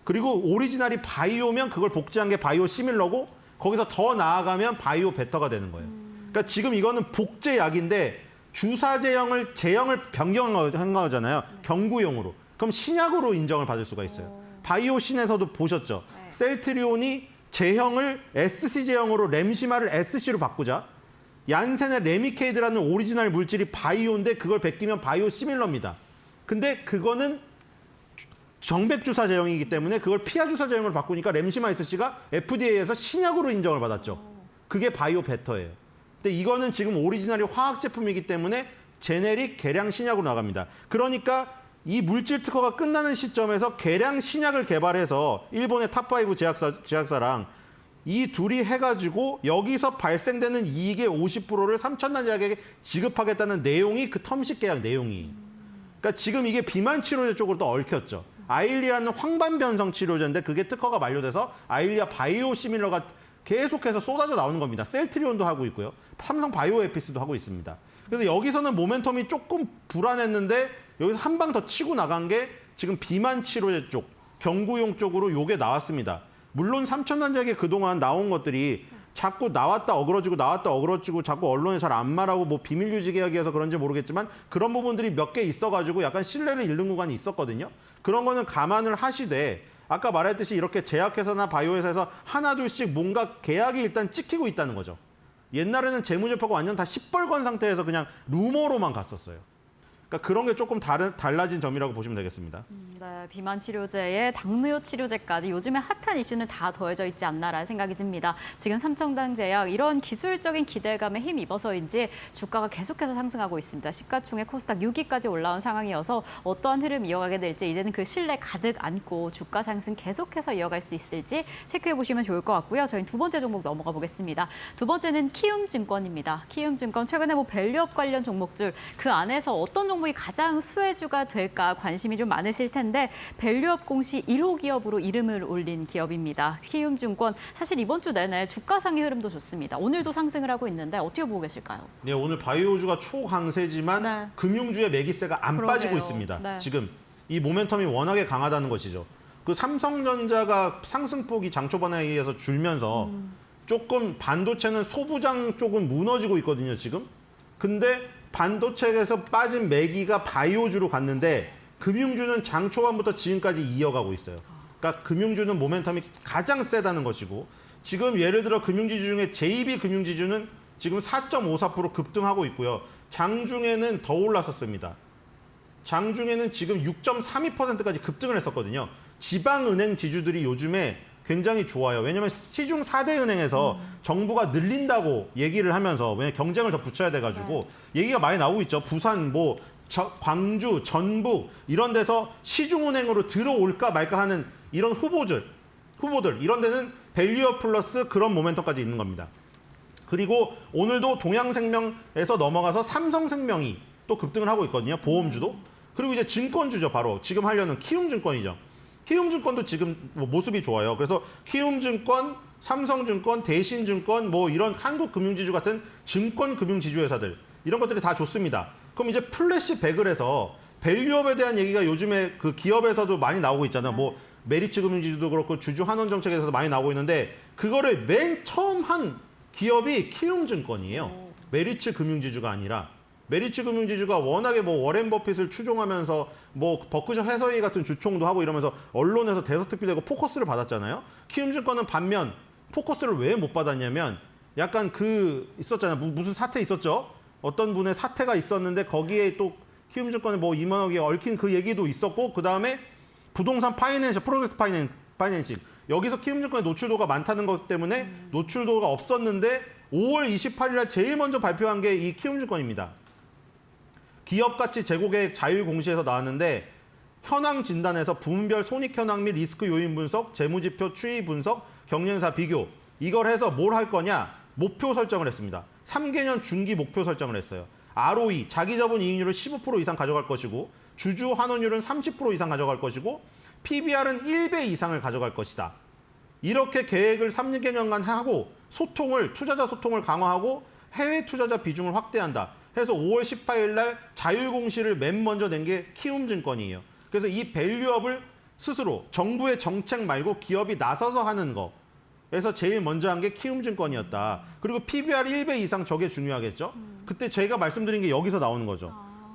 그리고 오리지널이 바이오면 그걸 복제한 게 바이오 시밀러고, 거기서 더 나아가면 바이오 베터가 되는 거예요. 그러니까 지금 이거는 복제약인데 제형을 변경한 거잖아요. 경구용으로. 그럼 신약으로 인정을 받을 수가 있어요. 바이오신에서도 보셨죠. 셀트리온이 제형을 SC 제형으로 렘시마를 SC로 바꾸자. 얀센의 레미케이드라는 오리지널 물질이 바이오인데 그걸 베끼면 바이오 시밀러입니다. 근데 그거는 정백 주사 제형이기 때문에 그걸 피하 주사 제형으로 바꾸니까 렘시마 SC가 FDA에서 신약으로 인정을 받았죠. 그게 바이오 베터예요. 근데 이거는 지금 오리지널이 화학 제품이기 때문에 제네릭 계량 신약으로 나갑니다. 그러니까 이 물질 특허가 끝나는 시점에서 계량 신약을 개발해서 일본의 탑5 제약사랑 이 둘이 해가지고 여기서 발생되는 이익의 50%를 삼천단 제약에게 지급하겠다는 내용이 그 텀식 계약 내용이. 그러니까 지금 이게 비만 치료제 쪽으로 또 얽혔죠. 아일리아는 황반 변성 치료제인데 그게 특허가 만료돼서 아일리아 바이오 시밀러가 계속해서 쏟아져 나오는 겁니다. 셀트리온도 하고 있고요. 삼성 바이오에피스도 하고 있습니다. 그래서 여기서는 모멘텀이 조금 불안했는데 여기서 한 방 더 치고 나간 게 지금 비만 치료제 쪽, 경구용 쪽으로 요게 나왔습니다. 물론 삼천단 제약에 그동안 나온 것들이 자꾸 나왔다 어그러지고 자꾸 언론에 잘 안 말하고 뭐 비밀 유지 계약이어서 그런지 모르겠지만 그런 부분들이 몇 개 있어가지고 약간 신뢰를 잃는 구간이 있었거든요. 그런 거는 감안을 하시되 아까 말했듯이 이렇게 제약회사나 바이오회사에서 하나둘씩 뭔가 계약이 일단 찍히고 있다는 거죠. 옛날에는 재무제표가 완전 다 시뻘건 상태에서 그냥 루머로만 갔었어요. 그러니까 그런 게 조금 달라진 점이라고 보시면 되겠습니다.
네, 비만 치료제에 당뇨 치료제까지 요즘에 핫한 이슈는 다 더해져 있지 않나라는 생각이 듭니다. 지금 삼천단 제약 이런 기술적인 기대감에 힘입어서인지 주가가 계속해서 상승하고 있습니다. 시가총액 코스닥 6위까지 올라온 상황이어서 어떠한 흐름 이어가게 될지 이제는 그 신뢰 가득 안고 주가 상승 계속해서 이어갈 수 있을지 체크해 보시면 좋을 것 같고요. 저희는 두 번째 종목 넘어가 보겠습니다. 두 번째는 키움증권입니다. 키움증권 최근에 밸류업 관련 종목들 그 안에서 어떤 종목이 가장 수혜주가 될까 관심이 좀 많으실 텐데 밸류업 공시 1호 기업으로 이름을 올린 기업입니다. 키움증권 사실 이번 주 내내 주가 상의 흐름도 좋습니다. 오늘도 상승을 하고 있는데 어떻게 보고 계실까요?
네, 오늘 바이오주가 초강세지만
네.
금융주의 매기세가 안
그러게요.
빠지고 있습니다.
네.
지금 이 모멘텀이 워낙에 강하다는 것이죠. 그 삼성전자가 상승폭이 장 초반에 의해서 줄면서 조금 반도체는 소부장 쪽은 무너지고 있거든요, 지금. 근데 반도체에서 빠진 매기가 바이오주로 갔는데 금융주는 장 초반부터 지금까지 이어가고 있어요. 그러니까 금융주는 모멘텀이 가장 세다는 것이고 지금 예를 들어 금융지주 중에 JB금융지주는 지금 4.54% 급등하고 있고요. 장중에는 더 올랐었습니다. 장중에는 지금 6.32%까지 급등을 했었거든요. 지방은행 지주들이 요즘에 굉장히 좋아요. 왜냐하면 시중 4대 은행에서 정부가 늘린다고 얘기를 하면서 왜냐면 경쟁을 더 붙여야 돼가지고 얘기가 많이 나오고 있죠. 부산, 광주, 전북 이런 데서 시중은행으로 들어올까 말까 하는 이런 후보들 이런 데는 밸류업 플러스 그런 모멘텀까지 있는 겁니다. 그리고 오늘도 동양생명에서 넘어가서 삼성생명이 또 급등을 하고 있거든요. 보험주도. 그리고 이제 증권주죠. 바로 지금 하려는 키움증권이죠. 키움증권도 지금 모습이 좋아요. 그래서 키움증권, 삼성증권, 대신증권 이런 한국금융지주 같은 증권금융지주 회사들 이런 것들이 다 좋습니다. 그럼 이제 플래시백을 해서 밸류업에 대한 얘기가 요즘에 그 기업에서도 많이 나오고 있잖아요. 메리츠 금융지주도 그렇고 주주환원정책에서도 많이 나오고 있는데 그거를 맨 처음 한 기업이 키움증권이에요. 메리츠 금융지주가 아니라 메리츠 금융지주가 워낙에 워렌 버핏을 추종하면서 버크셔 해서웨이 같은 주총도 하고 이러면서 언론에서 대서특필되고 포커스를 받았잖아요. 키움증권은 반면 포커스를 왜 못 받았냐면 약간 있었잖아요. 무슨 사태 있었죠. 어떤 분의 사태가 있었는데 거기에 또 키움증권에 2만억이 얽힌 그 얘기도 있었고 그다음에 부동산 파이낸셜, 프로젝트 파이낸싱 여기서 키움증권의 노출도가 많다는 것 때문에 노출도가 없었는데 5월 28일 날 제일 먼저 발표한 게 이 키움증권입니다. 기업가치 재고계획 자율공시에서 나왔는데 현황 진단에서 부문별 손익 현황 및 리스크 요인 분석, 재무지표 추이 분석, 경영사 비교 이걸 해서 뭘 할 거냐 목표 설정을 했습니다. 3개년 중기 목표 설정을 했어요. ROE, 자기자본 이익률을 15% 이상 가져갈 것이고 주주 환원율은 30% 이상 가져갈 것이고 PBR은 1배 이상을 가져갈 것이다. 이렇게 계획을 3개년간 하고 투자자 소통을 강화하고 해외 투자자 비중을 확대한다. 해서 5월 18일 날 자율공시를 맨 먼저 낸 게 키움증권이에요. 그래서 이 밸류업을 스스로 정부의 정책 말고 기업이 나서서 하는 거. 그래서 제일 먼저 한 게 키움증권이었다. 그리고 PBR이 1배 이상 저게 중요하겠죠. 그때 제가 말씀드린 게 여기서 나오는 거죠.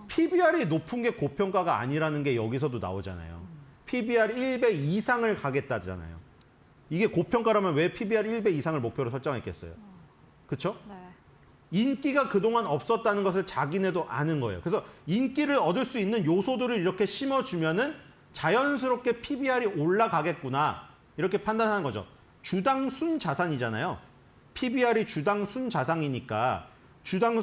PBR이 높은 게 고평가가 아니라는 게 여기서도 나오잖아요. PBR 1배 이상을 가겠다잖아요. 이게 고평가라면 왜 PBR 1배 이상을 목표로 설정했겠어요? 그렇죠?
네.
인기가 그동안 없었다는 것을 자기네도 아는 거예요. 그래서 인기를 얻을 수 있는 요소들을 이렇게 심어주면은 자연스럽게 PBR이 올라가겠구나 이렇게 판단하는 거죠. 주당 순자산이잖아요. PBR이 주당 순자산이니까 주당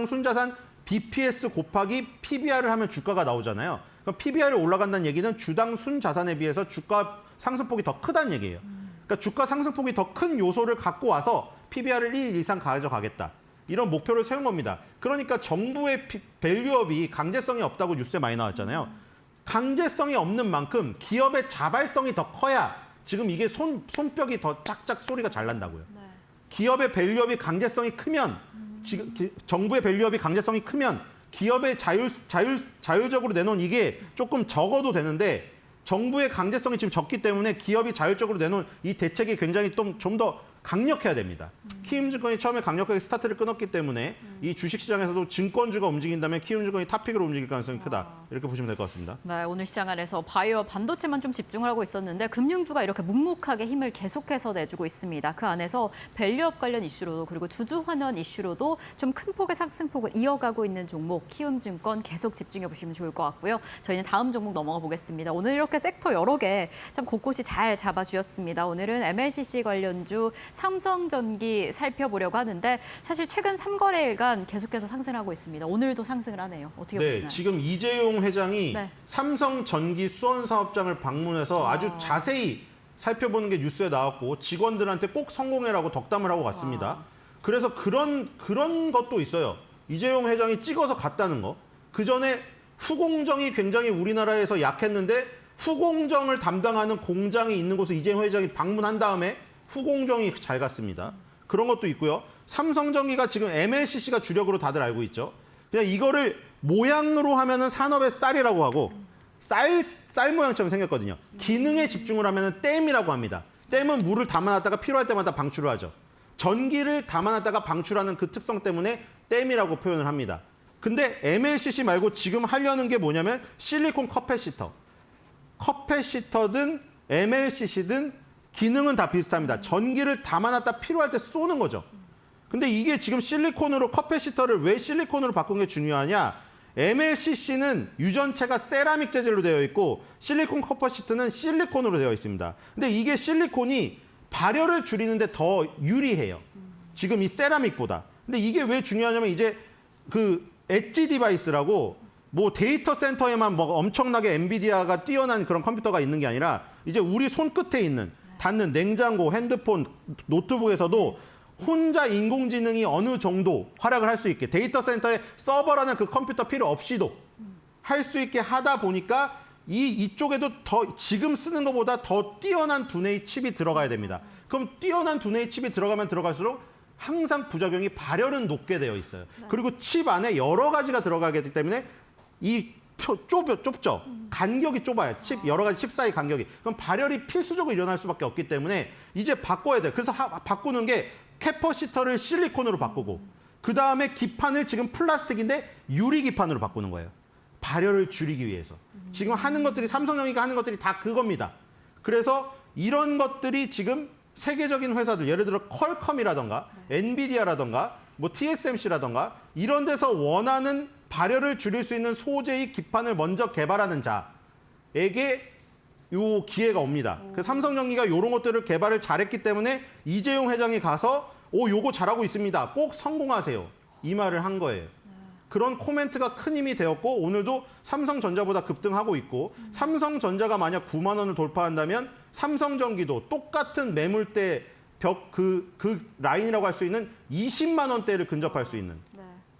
순자산 BPS 곱하기 PBR을 하면 주가가 나오잖아요. 그럼 PBR이 올라간다는 얘기는 주당 순자산에 비해서 주가 상승폭이 더 크다는 얘기예요. 그러니까 주가 상승폭이 더 큰 요소를 갖고 와서 PBR을 1 이상 가져가겠다. 이런 목표를 세운 겁니다. 그러니까 정부의 밸류업이 강제성이 없다고 뉴스에 많이 나왔잖아요. 강제성이 없는 만큼 기업의 자발성이 더 커야 지금 이게 손뼉이 더 짝짝 소리가 잘 난다고요.
네.
기업의 밸류업이 강제성이 크면 정부의 밸류업이 강제성이 크면 기업의 자율적으로 내놓은 이게 조금 적어도 되는데 정부의 강제성이 지금 적기 때문에 기업이 자율적으로 내놓은 이 대책이 굉장히 좀 더 강력해야 됩니다. 키움증권이 처음에 강력하게 스타트를 끊었기 때문에 이 주식시장에서도 증권주가 움직인다면 키움증권이 탑픽으로 움직일 가능성이 크다. 이렇게 보시면 될 것 같습니다.
네, 오늘 시장 안에서 바이오 반도체만 좀 집중을 하고 있었는데 금융주가 이렇게 묵묵하게 힘을 계속해서 내주고 있습니다. 그 안에서 밸류업 관련 이슈로도 그리고 주주 환원 이슈로도 좀 큰 폭의 상승폭을 이어가고 있는 종목 키움증권 계속 집중해 보시면 좋을 것 같고요. 저희는 다음 종목 넘어가 보겠습니다. 오늘 이렇게 섹터 여러 개 참 곳곳이 잘 잡아주셨습니다. 오늘은 MLCC 관련주 삼성전기 살펴보려고 하는데 사실 최근 3거래일간 계속해서 상승하고 있습니다. 오늘도 상승을 하네요. 어떻게 보시나요?
지금 이재용 회장이
네.
삼성전기 수원사업장을 방문해서 아주 자세히 살펴보는 게 뉴스에 나왔고 직원들한테 꼭 성공해라고 덕담을 하고 갔습니다. 그래서 그런 것도 있어요. 이재용 회장이 찍어서 갔다는 거. 그전에 후공정이 굉장히 우리나라에서 약했는데 후공정을 담당하는 공장이 있는 곳을 이재용 회장이 방문한 다음에 후공정이 잘 갔습니다. 그런 것도 있고요. 삼성전기가 지금 MLCC가 주력으로 다들 알고 있죠. 그냥 이거를 모양으로 하면은 산업의 쌀이라고 하고 쌀 모양처럼 생겼거든요. 기능에 집중을 하면은 댐이라고 합니다. 댐은 물을 담아놨다가 필요할 때마다 방출을 하죠. 전기를 담아놨다가 방출하는 그 특성 때문에 댐이라고 표현을 합니다. 근데 MLCC 말고 지금 하려는 게 뭐냐면 실리콘 커패시터. 커패시터든 MLCC든 기능은 다 비슷합니다. 전기를 담아놨다 필요할 때 쏘는 거죠. 근데 이게 지금 실리콘으로 커패시터를 왜 실리콘으로 바꾼 게 중요하냐? MLCC는 유전체가 세라믹 재질로 되어 있고 실리콘 커버 시트는 실리콘으로 되어 있습니다. 근데 이게 실리콘이 발열을 줄이는데 더 유리해요. 지금 이 세라믹보다. 근데 이게 왜 중요하냐면 이제 그 엣지 디바이스라고 뭐 데이터 센터에만 뭐 엄청나게 엔비디아가 뛰어난 그런 컴퓨터가 있는 게 아니라 이제 우리 손끝에 있는 닿는 냉장고, 핸드폰, 노트북에서도 혼자 인공지능이 어느 정도 활약을 할 수 있게 데이터 센터에 서버라는 그 컴퓨터 필요 없이도 할 수 있게 하다 보니까 이쪽에도 더 지금 쓰는 것보다 더 뛰어난 두뇌의 칩이 들어가야 됩니다. 그럼 뛰어난 두뇌의 칩이 들어가면 들어갈수록 항상 부작용이 발열은 높게 되어 있어요. 그리고 칩 안에 여러 가지가 들어가기 때문에 이 좁죠. 간격이 좁아요. 여러 가지 칩 사이 간격이. 그럼 발열이 필수적으로 일어날 수밖에 없기 때문에 이제 바꿔야 돼요. 그래서 바꾸는 게 캐퍼시터를 실리콘으로 바꾸고 그다음에 기판을 지금 플라스틱인데 유리 기판으로 바꾸는 거예요. 발열을 줄이기 위해서. 지금 하는 것들이 삼성전기가 하는 것들이 다 그겁니다. 그래서 이런 것들이 지금 세계적인 회사들 예를 들어 퀄컴이라던가 엔비디아라던가 뭐 TSMC라던가 이런 데서 원하는 발열을 줄일 수 있는 소재의 기판을 먼저 개발하는 자에게 요 기회가 옵니다. 그 삼성전기가 이런 것들을 개발을 잘했기 때문에 이재용 회장이 가서 요거 잘하고 있습니다. 꼭 성공하세요. 이 말을 한 거예요. 그런 코멘트가 큰 힘이 되었고 오늘도 삼성전자보다 급등하고 있고 삼성전자가 만약 9만 원을 돌파한다면 삼성전기도 똑같은 매물대 그 라인이라고 할 수 있는 20만 원대를 근접할 수 있는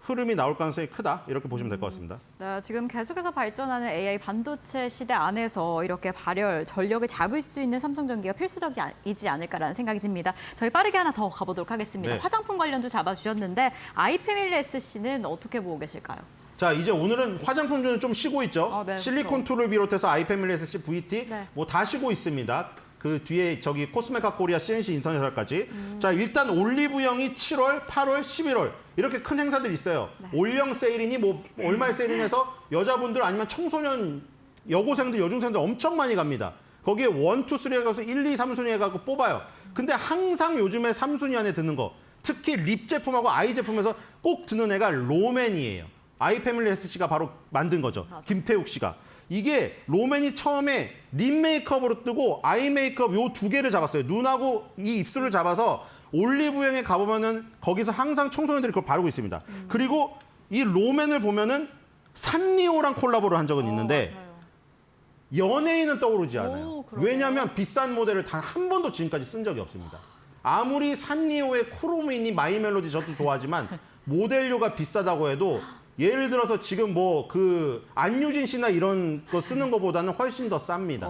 흐름이 나올 가능성이 크다. 이렇게 보시면 될 것 같습니다.
네, 지금 계속해서 발전하는 AI 반도체 시대 안에서 이렇게 발열, 전력을 잡을 수 있는 삼성전기가 필수적이지 않을까라는 생각이 듭니다. 저희 빠르게 하나 더 가보도록 하겠습니다.
네.
화장품 관련주 잡아주셨는데 아이패밀리 SC는 어떻게 보고 계실까요?
자, 이제 오늘은 화장품주는 좀 쉬고 있죠.
네,
실리콘 툴을 비롯해서 아이패밀리 SC, VT
네.
뭐 다 쉬고 있습니다. 그 뒤에 저기 코스메카 코리아, CNC 인터내셔널까지. 자, 일단 올리브영이 7월, 8월, 11월 이렇게 큰 행사들이 있어요. 올영 세일이니 뭐 얼마의 세일이해서 여자분들 아니면 청소년 여고생들, 여중생들 엄청 많이 갑니다. 거기에 1, 2, 3에 가서 1, 2, 3순위 해가지고 뽑아요. 근데 항상 요즘에 3순위 안에 드는 거 특히 립 제품하고 아이 제품에서 꼭 드는 애가 로맨이에요. 아이패밀리 SC가 바로 만든 거죠.
맞아.
김태욱 씨가. 이게 로맨이 처음에 립 메이크업으로 뜨고 아이 메이크업 요 두 개를 잡았어요. 눈하고 이 입술을 잡아서 올리브영에 가보면은 거기서 항상 청소년들이 그걸 바르고 있습니다. 그리고 이 로맨을 보면은 산리오랑 콜라보를 한 적은 있는데
맞아요.
연예인은 떠오르지 않아요.
그러네요.
왜냐하면 비싼 모델을 단 한 번도 지금까지 쓴 적이 없습니다. 아무리 산리오의 쿠로미니 마이멜로디 저도 좋아하지만 모델료가 비싸다고 해도 예를 들어서 지금 뭐 그 안유진 씨나 이런 거 쓰는 것보다는 훨씬 더 쌉니다.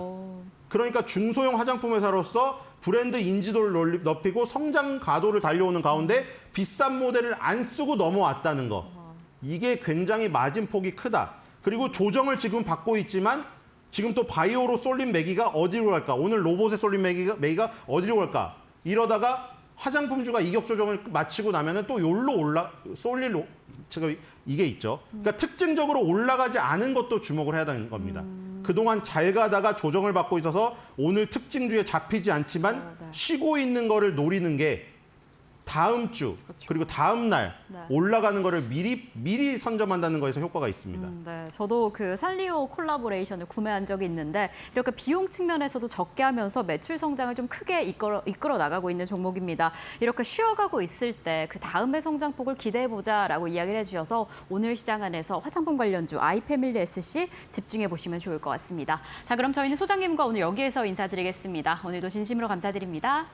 그러니까 중소형 화장품 회사로서 브랜드 인지도를 높이고 성장 가도를 달려오는 가운데 비싼 모델을 안 쓰고 넘어왔다는 거. 이게 굉장히 마진폭이 크다. 그리고 조정을 지금 받고 있지만 지금 또 바이오로 쏠린 매기가 어디로 갈까? 오늘 로봇에 쏠린 매기가 어디로 갈까? 이러다가 화장품주가 이격 조정을 마치고 나면은 또 욜로 쏠릴 지금 이게 있죠. 그러니까 특징적으로 올라가지 않은 것도 주목을 해야 되는 겁니다. 그동안 잘 가다가 조정을 받고 있어서 오늘 특징주에 잡히지 않지만
네.
쉬고 있는 거를 노리는 게 다음 주 그리고 다음 날
네.
올라가는 거를 미리 선점한다는 거에서 효과가 있습니다.
네, 저도 그 산리오 콜라보레이션을 구매한 적이 있는데 이렇게 비용 측면에서도 적게 하면서 매출 성장을 좀 크게 이끌어 나가고 있는 종목입니다. 이렇게 쉬어가고 있을 때 그 다음의 성장폭을 기대해보자라고 이야기를 해주셔서 오늘 시장 안에서 화장품 관련주 아이패밀리 SC 집중해 보시면 좋을 것 같습니다. 자, 그럼 저희는 소장님과 오늘 여기에서 인사드리겠습니다. 오늘도 진심으로 감사드립니다.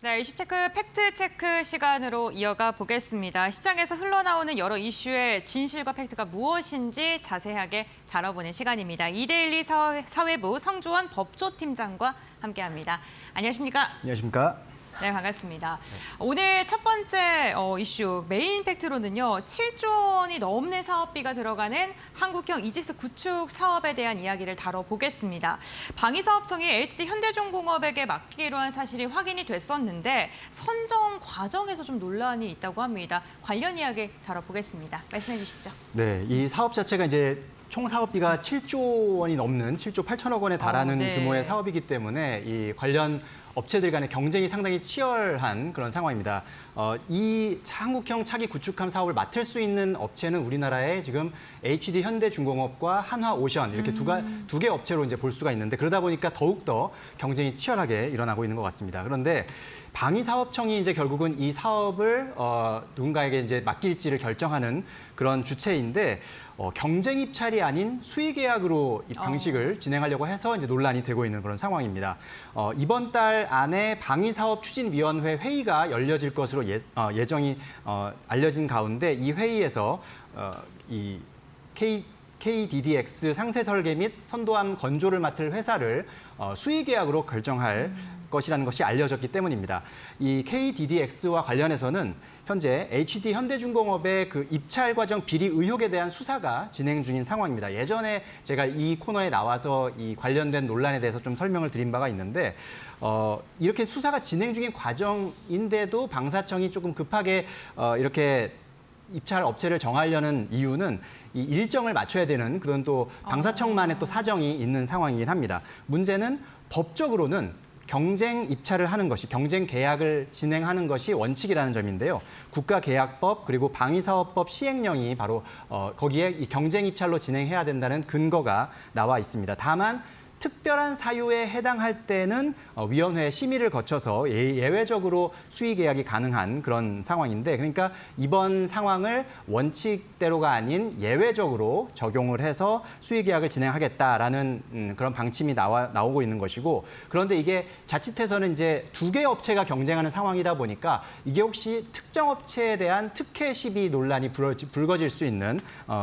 네, 이슈체크 팩트체크 시간으로 이어가 보겠습니다. 시장에서 흘러나오는 여러 이슈의 진실과 팩트가 무엇인지 자세하게 다뤄보는 시간입니다. 이데일리 사회부 성주원 법조팀장과 함께합니다. 안녕하십니까?
안녕하십니까?
네, 반갑습니다. 오늘 첫 번째 이슈 메인 팩트로는요. 7조 원이 넘는 사업비가 들어가는 한국형 이지스 구축 사업에 대한 이야기를 다뤄보겠습니다. 방위사업청이 HD 현대중공업에게 맡기로 한 사실이 확인이 됐었는데 선정 과정에서 좀 논란이 있다고 합니다. 관련 이야기 다뤄보겠습니다. 말씀해 주시죠.
네, 이 사업 자체가 이제 총 사업비가 7조 원이 넘는 7조 8천억 원에 달하는
네.
규모의 사업이기 때문에 이 관련 업체들 간의 경쟁이 상당히 치열한 그런 상황입니다. 이 한국형 차기 구축함 사업을 맡을 수 있는 업체는 우리나라에 지금 HD 현대중공업과 한화오션 이렇게 두 개 업체로 이제 볼 수가 있는데 그러다 보니까 더욱더 경쟁이 치열하게 일어나고 있는 것 같습니다. 그런데 방위사업청이 이제 결국은 이 사업을 누군가에게 이제 맡길지를 결정하는 그런 주체인데 경쟁 입찰이 아닌 수의 계약으로 이 방식을 진행하려고 해서 이제 논란이 되고 있는 그런 상황입니다. 이번 달 안에 방위사업추진위원회 회의가 열려질 것으로 예정이 알려진 가운데 이 회의에서 이 KDDX 상세 설계 및 선도함 건조를 맡을 회사를 수의 계약으로 결정할 것이라는 것이 알려졌기 때문입니다. 이 KDDX와 관련해서는 현재 HD 현대중공업의 그 입찰 과정 비리 의혹에 대한 수사가 진행 중인 상황입니다. 예전에 제가 이 코너에 나와서 이 관련된 논란에 대해서 좀 설명을 드린 바가 있는데 이렇게 수사가 진행 중인 과정인데도 방사청이 조금 급하게 이렇게 입찰 업체를 정하려는 이유는 이 일정을 맞춰야 되는 그런 또 방사청만의 또 사정이 있는 상황이긴 합니다. 문제는 법적으로는 경쟁 입찰을 하는 것이, 경쟁 계약을 진행하는 것이 원칙이라는 점인데요. 국가계약법 그리고 방위사업법 시행령이 바로 거기에 이 경쟁 입찰로 진행해야 된다는 근거가 나와 있습니다. 다만 특별한 사유에 해당할 때는 위원회 심의를 거쳐서 예외적으로 수의 계약이 가능한 그런 상황인데 그러니까 이번 상황을 원칙대로가 아닌 예외적으로 적용을 해서 수의 계약을 진행하겠다라는 그런 방침이 나오고 있는 것이고 그런데 이게 자칫해서는 이제 두 개 업체가 경쟁하는 상황이다 보니까 이게 혹시 특정 업체에 대한 특혜 시비 논란이 불거질 수 있는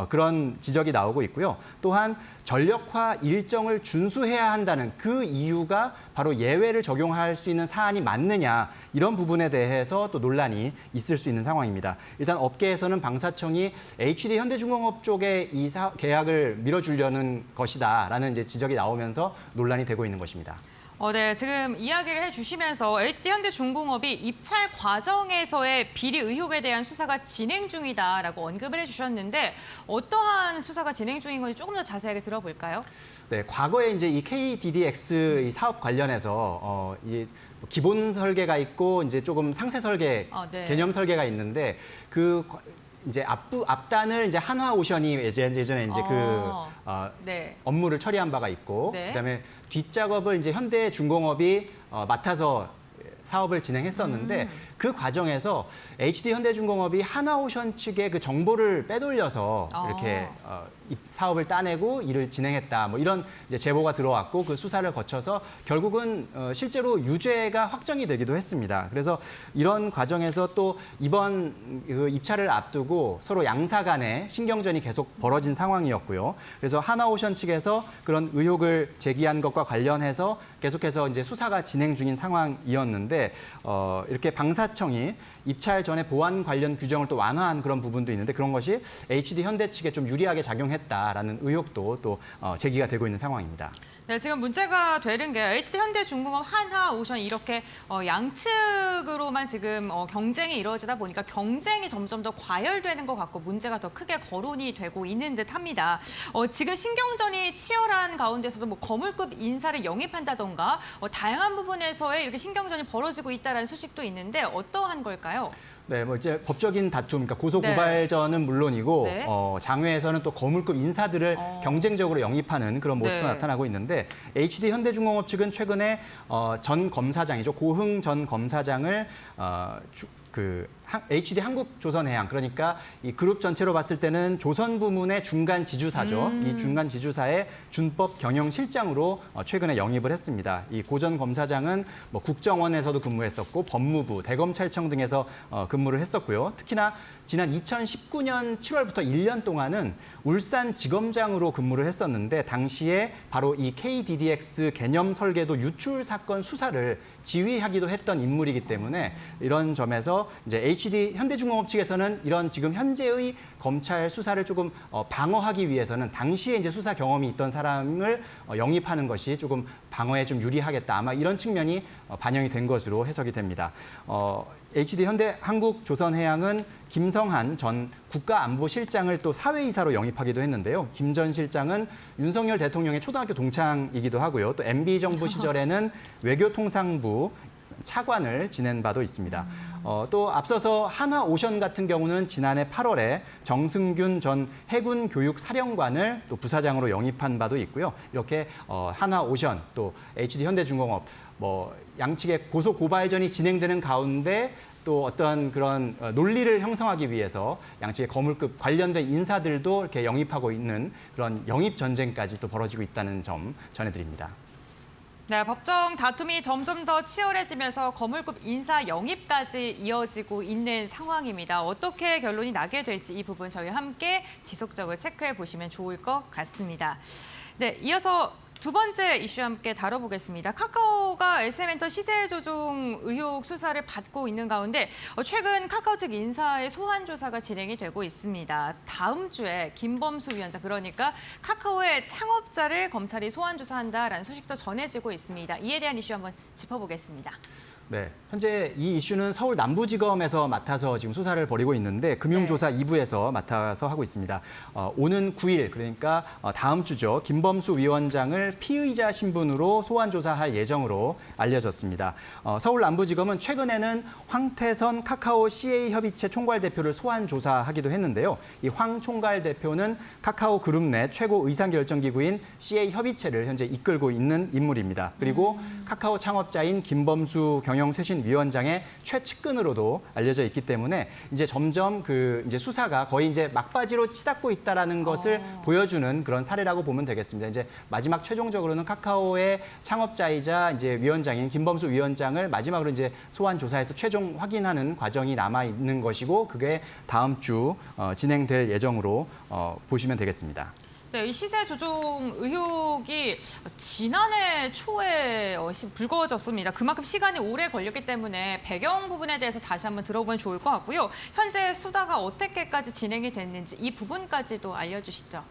그런 지적이 나오고 있고요. 또한 전력화 일정을 준수해야 한다는 그 이유가 바로 예외를 적용할 수 있는 사안이 맞느냐 이런 부분에 대해서 또 논란이 있을 수 있는 상황입니다. 일단 업계에서는 방사청이 HD 현대중공업 쪽에 이 계약을 밀어주려는 것이다라는 이제 지적이 나오면서 논란이 되고 있는 것입니다.
네, 지금 이야기를 해주시면서 HD 현대중공업이 입찰 과정에서의 비리 의혹에 대한 수사가 진행 중이다라고 언급을 해주셨는데 어떠한 수사가 진행 중인 건지 조금 더 자세하게 들어볼까요?
네, 과거에 이제 이 KDDX 이 사업 관련해서 이 기본 설계가 있고 이제 조금 상세 설계,
네.
개념 설계가 있는데 그 이제 앞단을 이제 한화오션이 예전에 이제
네.
업무를 처리한 바가 있고
네.
그다음에 뒷작업을 이제 현대중공업이 맡아서 사업을 진행했었는데 그 과정에서 HD 현대중공업이 한화오션 측의 그 정보를 빼돌려서 이렇게 사업을 따내고 일을 진행했다. 뭐 이런 이제 제보가 들어왔고 그 수사를 거쳐서 결국은 실제로 유죄가 확정이 되기도 했습니다. 그래서 이런 과정에서 또 이번 그 입찰을 앞두고 서로 양사 간의 신경전이 계속 벌어진 상황이었고요. 그래서 한화오션 측에서 그런 의혹을 제기한 것과 관련해서 계속해서 이제 수사가 진행 중인 상황이었는데 이렇게 방사청이 입찰 전에 보안 관련 규정을 또 완화한 그런 부분도 있는데 그런 것이 HD 현대 측에 좀 유리하게 작용했다라는 의혹도 또 제기가 되고 있는 상황입니다.
네, 지금 문제가 되는 게 HD 현대중공업, 한화오션 이렇게 양측으로만 지금 경쟁이 이루어지다 보니까 경쟁이 점점 더 과열되는 것 같고 문제가 더 크게 거론이 되고 있는 듯합니다. 지금 신경전이 치열한 가운데서도 뭐 거물급 인사를 영입한다던가 다양한 부분에서의 이렇게 신경전이 벌어지고 있다는 소식도 있는데 어떠한 걸까요?
네, 뭐 이제 법적인 다툼, 그러니까 고소 고발전은 물론이고
네.
장외에서는 또 거물급 인사들을 경쟁적으로 영입하는 그런 모습도
네.
나타나고 있는데 HD 현대중공업 측은 최근에 전 검사장이죠 고흥 전 검사장을 그 HD 한국조선해양, 그러니까 이 그룹 전체로 봤을 때는 조선 부문의 중간 지주사죠. 이 중간 지주사의 준법 경영실장으로 최근에 영입을 했습니다. 이 고 전 검사장은 뭐 국정원에서도 근무했었고 법무부, 대검찰청 등에서 근무를 했었고요. 특히나 지난 2019년 7월부터 1년 동안은 울산지검장으로 근무를 했었는데 당시에 바로 이 KDDX 개념 설계도 유출 사건 수사를 지휘하기도 했던 인물이기 때문에 이런 점에서 이제 HD 현대중공업 측에서는 이런 지금 현재의 검찰 수사를 조금 방어하기 위해서는 당시에 이제 수사 경험이 있던 사람을 영입하는 것이 조금 방어에 좀 유리하겠다. 아마 이런 측면이 반영이 된 것으로 해석이 됩니다. HD 현대 한국조선해양은 김성한 전 국가안보실장을 또 사회이사로 영입하기도 했는데요. 김 전 실장은 윤석열 대통령의 초등학교 동창이기도 하고요. 또 MB 정부 시절에는 외교통상부 차관을 지낸 바도 있습니다. 또 앞서서 한화오션 같은 경우는 지난해 8월에 정승균 전 해군교육사령관을 또 부사장으로 영입한 바도 있고요. 이렇게 한화오션 또 HD 현대중공업 뭐 양측의 고소 고발전이 진행되는 가운데 또 어떤 그런 논리를 형성하기 위해서 양측의 거물급 관련된 인사들도 이렇게 영입하고 있는 그런 영입 전쟁까지 또 벌어지고 있다는 점 전해드립니다.
네, 법정 다툼이 점점 더 치열해지면서 거물급 인사 영입까지 이어지고 있는 상황입니다. 어떻게 결론이 나게 될지 이 부분 저희 함께 지속적으로 체크해 보시면 좋을 것 같습니다. 네, 이어서 두 번째 이슈 함께 다뤄보겠습니다. 카카오가 SM엔터 시세 조종 의혹 수사를 받고 있는 가운데 최근 카카오 측 인사의 소환 조사가 진행이 되고 있습니다. 다음 주에 김범수 위원장, 그러니까 카카오의 창업자를 검찰이 소환 조사한다라는 소식도 전해지고 있습니다. 이에 대한 이슈 한번 짚어보겠습니다.
네, 현재 이 이슈는 서울 남부지검에서 맡아서 지금 수사를 벌이고 있는데 금융조사 2부에서 맡아서 하고 있습니다. 오는 9일, 그러니까 다음 주죠. 김범수 위원장을 피의자 신분으로 소환 조사할 예정으로 알려졌습니다. 서울 남부지검은 최근에는 황태선 카카오 CA협의체 총괄 대표를 소환 조사하기도 했는데요. 이 황 총괄 대표는 카카오 그룹 내 최고 의사결정기구인 CA협의체를 현재 이끌고 있는 인물입니다. 그리고 카카오 창업자인 김범수 경영쇄신위원장의 최측근으로도 알려져 있기 때문에 이제 점점 이제 수사가 거의 이제 막바지로 치닫고 있다라는 것을 보여주는 그런 사례라고 보면 되겠습니다. 이제 마지막 최종적으로는 카카오의 창업자이자 이제 위원장인 김범수 위원장을 마지막으로 이제 소환 조사해서 최종 확인하는 과정이 남아 있는 것이고 그게 다음 주 진행될 예정으로 보시면 되겠습니다.
네, 이 시세 조종 의혹이 지난해 초에 불거졌습니다. 그만큼 시간이 오래 걸렸기 때문에 배경 부분에 대해서 다시 한번 들어보면 좋을 것 같고요. 현재 수사가 어떻게까지 진행이 됐는지 이 부분까지도 알려주시죠.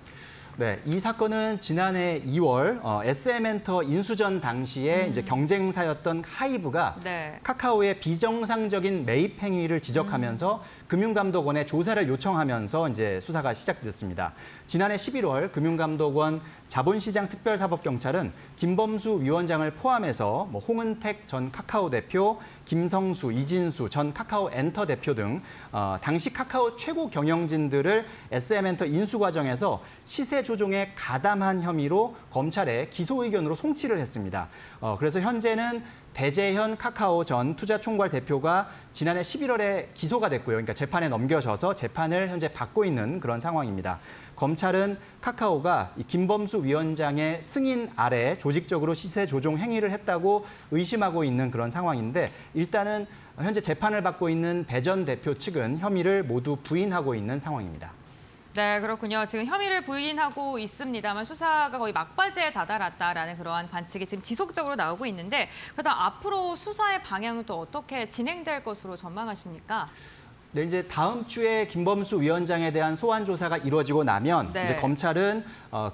네, 이 사건은 지난해 2월 SM엔터 인수전 당시에 이제 경쟁사였던 하이브가 카카오의 비정상적인 매입 행위를 지적하면서 금융감독원에 조사를 요청하면서 이제 수사가 시작됐습니다. 지난해 11월 금융감독원 자본시장 특별사법경찰은 김범수 위원장을 포함해서 홍은택 전 카카오 대표, 김성수, 이진수 전 카카오 엔터 대표 등 당시 카카오 최고 경영진들을 SM엔터 인수 과정에서 시세 조종에 가담한 혐의로 검찰에 기소 의견으로 송치를 했습니다. 그래서 현재는 배재현 카카오 전 투자총괄 대표가 지난해 11월에 기소가 됐고요. 그러니까 재판에 넘겨져서 재판을 현재 받고 있는 그런 상황입니다. 검찰은 카카오가 이 김범수 위원장의 승인 아래 조직적으로 시세 조종 행위를 했다고 의심하고 있는 그런 상황인데 일단은 현재 재판을 받고 있는 배 전 대표 측은 혐의를 모두 부인하고 있는 상황입니다.
네, 그렇군요. 지금 혐의를 부인하고 있습니다만 수사가 거의 막바지에 다다랐다라는 그러한 관측이 지금 지속적으로 나오고 있는데 그렇다면 앞으로 수사의 방향은 또 어떻게 진행될 것으로 전망하십니까?
네, 이제 다음 주에 김범수 위원장에 대한 소환 조사가 이루어지고 나면 이제 검찰은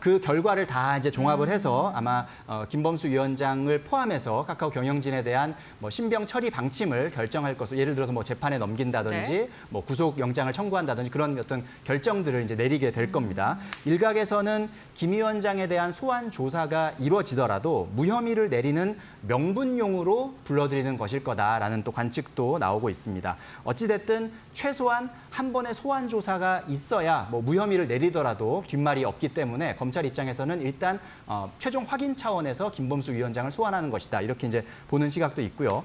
그 결과를 다 이제 종합을 해서 아마 김범수 위원장을 포함해서 카카오 경영진에 대한 신병 처리 방침을 결정할 것으로 예를 들어서 재판에 넘긴다든지 구속 영장을 청구한다든지 그런 어떤 결정들을 이제 내리게 될 겁니다. 일각에서는 김 위원장에 대한 소환 조사가 이루어지더라도 무혐의를 내리는 명분용으로 불러들이는 것일 거다라는 또 관측도 나오고 있습니다. 어찌됐든 최소한 한 번의 소환 조사가 있어야 뭐 무혐의를 내리더라도 뒷말이 없기 때문에 검찰 입장에서는 일단 최종 확인 차원에서 김범수 위원장을 소환하는 것이다. 이렇게 이제 보는 시각도 있고요.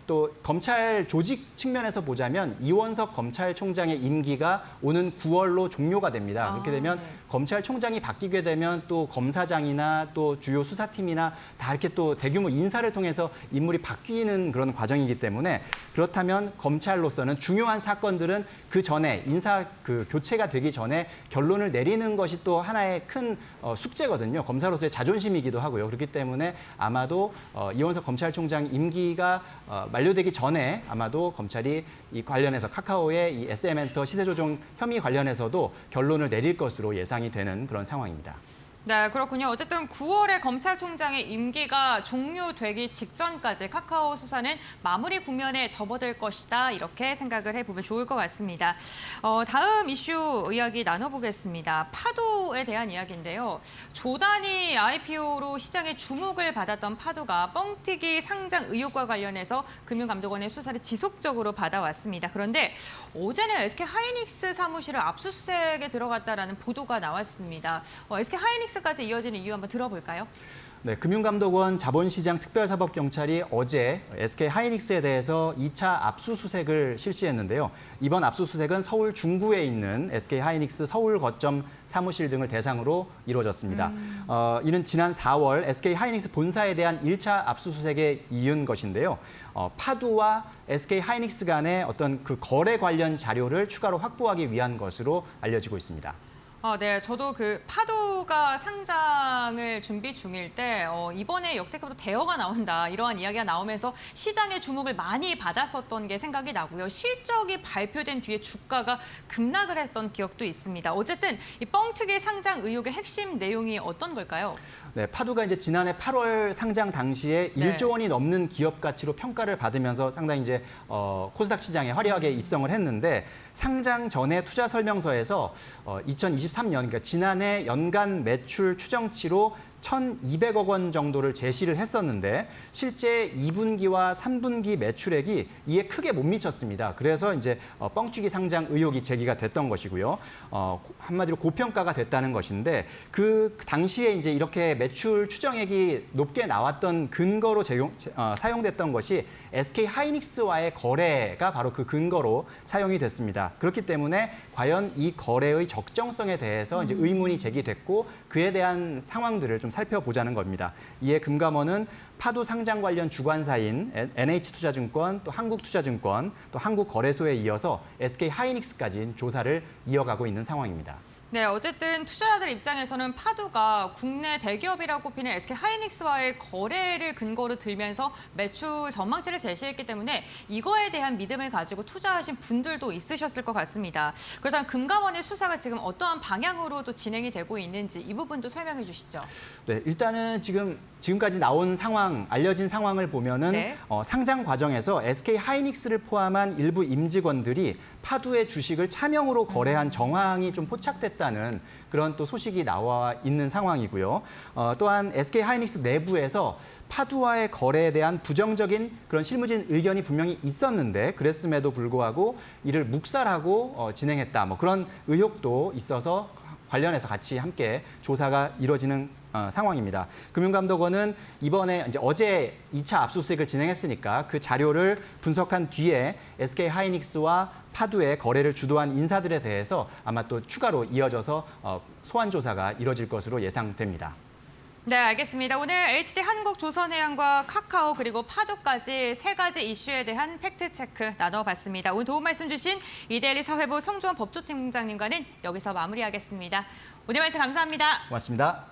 또 검찰 조직 측면에서 보자면 이원석 검찰총장의 임기가 오는 9월로 종료가 됩니다. 그렇게 되면 검찰총장이 바뀌게 되면 또 검사장이나 또 주요 수사팀이나 다 이렇게 또 대규모 인사를 통해서 인물이 바뀌는 그런 과정이기 때문에 그렇다면 검찰로서는 중요한 사건들은 그 전에 인사 그 교체가 되기 전에 결론을 내리는 것이 또 하나의 큰 숙제거든요. 검사로서의 자존심이기도 하고요. 그렇기 때문에 아마도 이원석 검찰총장 임기가 만료되기 전에 아마도 검찰이 이 관련해서 카카오의 이 SM엔터 시세조정 혐의 관련해서도 결론을 내릴 것으로 예상이 되는 그런 상황입니다.
네, 그렇군요. 어쨌든 9월에 검찰총장의 임기가 종료되기 직전까지 카카오 수사는 마무리 국면에 접어들 것이다. 이렇게 생각을 해보면 좋을 것 같습니다. 다음 이슈 이야기 나눠보겠습니다. 파도에 대한 이야기인데요. 조단위 IPO로 시장의 주목을 받았던 파도가 뻥튀기 상장 의혹과 관련해서 금융감독원의 수사를 지속적으로 받아왔습니다. 그런데 어제는 SK하이닉스 사무실을 압수수색에 들어갔다라는 보도가 나왔습니다. SK하이닉스까지 이어지는 이유 한번 들어볼까요?
네, 금융감독원 자본시장특별사법경찰이 어제 SK하이닉스에 대해서 2차 압수수색을 실시했는데요. 이번 압수수색은 서울 중구에 있는 SK하이닉스 서울 거점 사무실 등을 대상으로 이루어졌습니다. 이는 지난 4월 SK하이닉스 본사에 대한 1차 압수수색에 이은 것인데요. 파두와 SK하이닉스 간의 어떤 그 거래 관련 자료를 추가로 확보하기 위한 것으로 알려지고 있습니다.
네, 저도 그 파도가 상장을 준비 중일 때 이번에 역대급으로 대여가 나온다 이러한 이야기가 나오면서 시장의 주목을 많이 받았었던 게 생각이 나고요. 실적이 발표된 뒤에 주가가 급락을 했던 기억도 있습니다. 어쨌든 이 뻥튀기 상장 의혹의 핵심 내용이 어떤 걸까요?
네, 파두가 이제 지난해 8월 상장 당시에
네.
1조 원이 넘는 기업 가치로 평가를 받으면서 상당히 이제 코스닥 시장에 화려하게 입성을 했는데 상장 전에 투자 설명서에서 2023년 그러니까 지난해 연간 매출 추정치로 1,200억 원 정도를 제시를 했었는데 실제 2분기와 3분기 매출액이 이에 크게 못 미쳤습니다. 그래서 이제 뻥튀기 상장 의혹이 제기가 됐던 것이고요. 한마디로 고평가가 됐다는 것인데 그 당시에 이제 이렇게 매출 추정액이 높게 나왔던 근거로 사용됐던 것이 SK하이닉스와의 거래가 바로 그 근거로 사용이 됐습니다. 그렇기 때문에 과연 이 거래의 적정성에 대해서 이제 의문이 제기됐고 그에 대한 상황들을 좀 살펴보자는 겁니다. 이에 금감원은 파두 상장 관련 주관사인 NH투자증권, 또 한국투자증권, 또 한국거래소에 이어서 SK하이닉스까지 조사를 이어가고 있는 상황입니다.
네, 어쨌든 투자자들 입장에서는 파두가 국내 대기업이라고 꼽히는 SK하이닉스와의 거래를 근거로 들면서 매출 전망치를 제시했기 때문에 이거에 대한 믿음을 가지고 투자하신 분들도 있으셨을 것 같습니다. 그렇다면 금감원의 수사가 지금 어떠한 방향으로 또 진행이 되고 있는지 이 부분도 설명해 주시죠.
네, 일단은 지금까지 나온 상황, 알려진 상황을 보면은
네.
상장 과정에서 SK하이닉스를 포함한 일부 임직원들이 파두의 주식을 차명으로 거래한 정황이 좀 포착됐다는 그런 또 소식이 나와 있는 상황이고요. 또한 SK하이닉스 내부에서 파두와의 거래에 대한 부정적인 그런 실무진 의견이 분명히 있었는데 그랬음에도 불구하고 이를 묵살하고 진행했다. 뭐 그런 의혹도 있어서 관련해서 같이 함께 조사가 이루어지는 상황입니다. 금융감독원은 이번에 이제 어제 2차 압수수색을 진행했으니까 그 자료를 분석한 뒤에 SK하이닉스와 파두의 거래를 주도한 인사들에 대해서 아마 또 추가로 이어져서 소환 조사가 이뤄질 것으로 예상됩니다.
네, 알겠습니다. 오늘 HD 한국조선해양과 카카오 그리고 파도까지 세 가지 이슈에 대한 팩트체크 나눠봤습니다. 오늘 도움 말씀 주신 이데일리 사회부 성주원 법조팀장님과는 여기서 마무리하겠습니다. 오늘 말씀 감사합니다.
고맙습니다.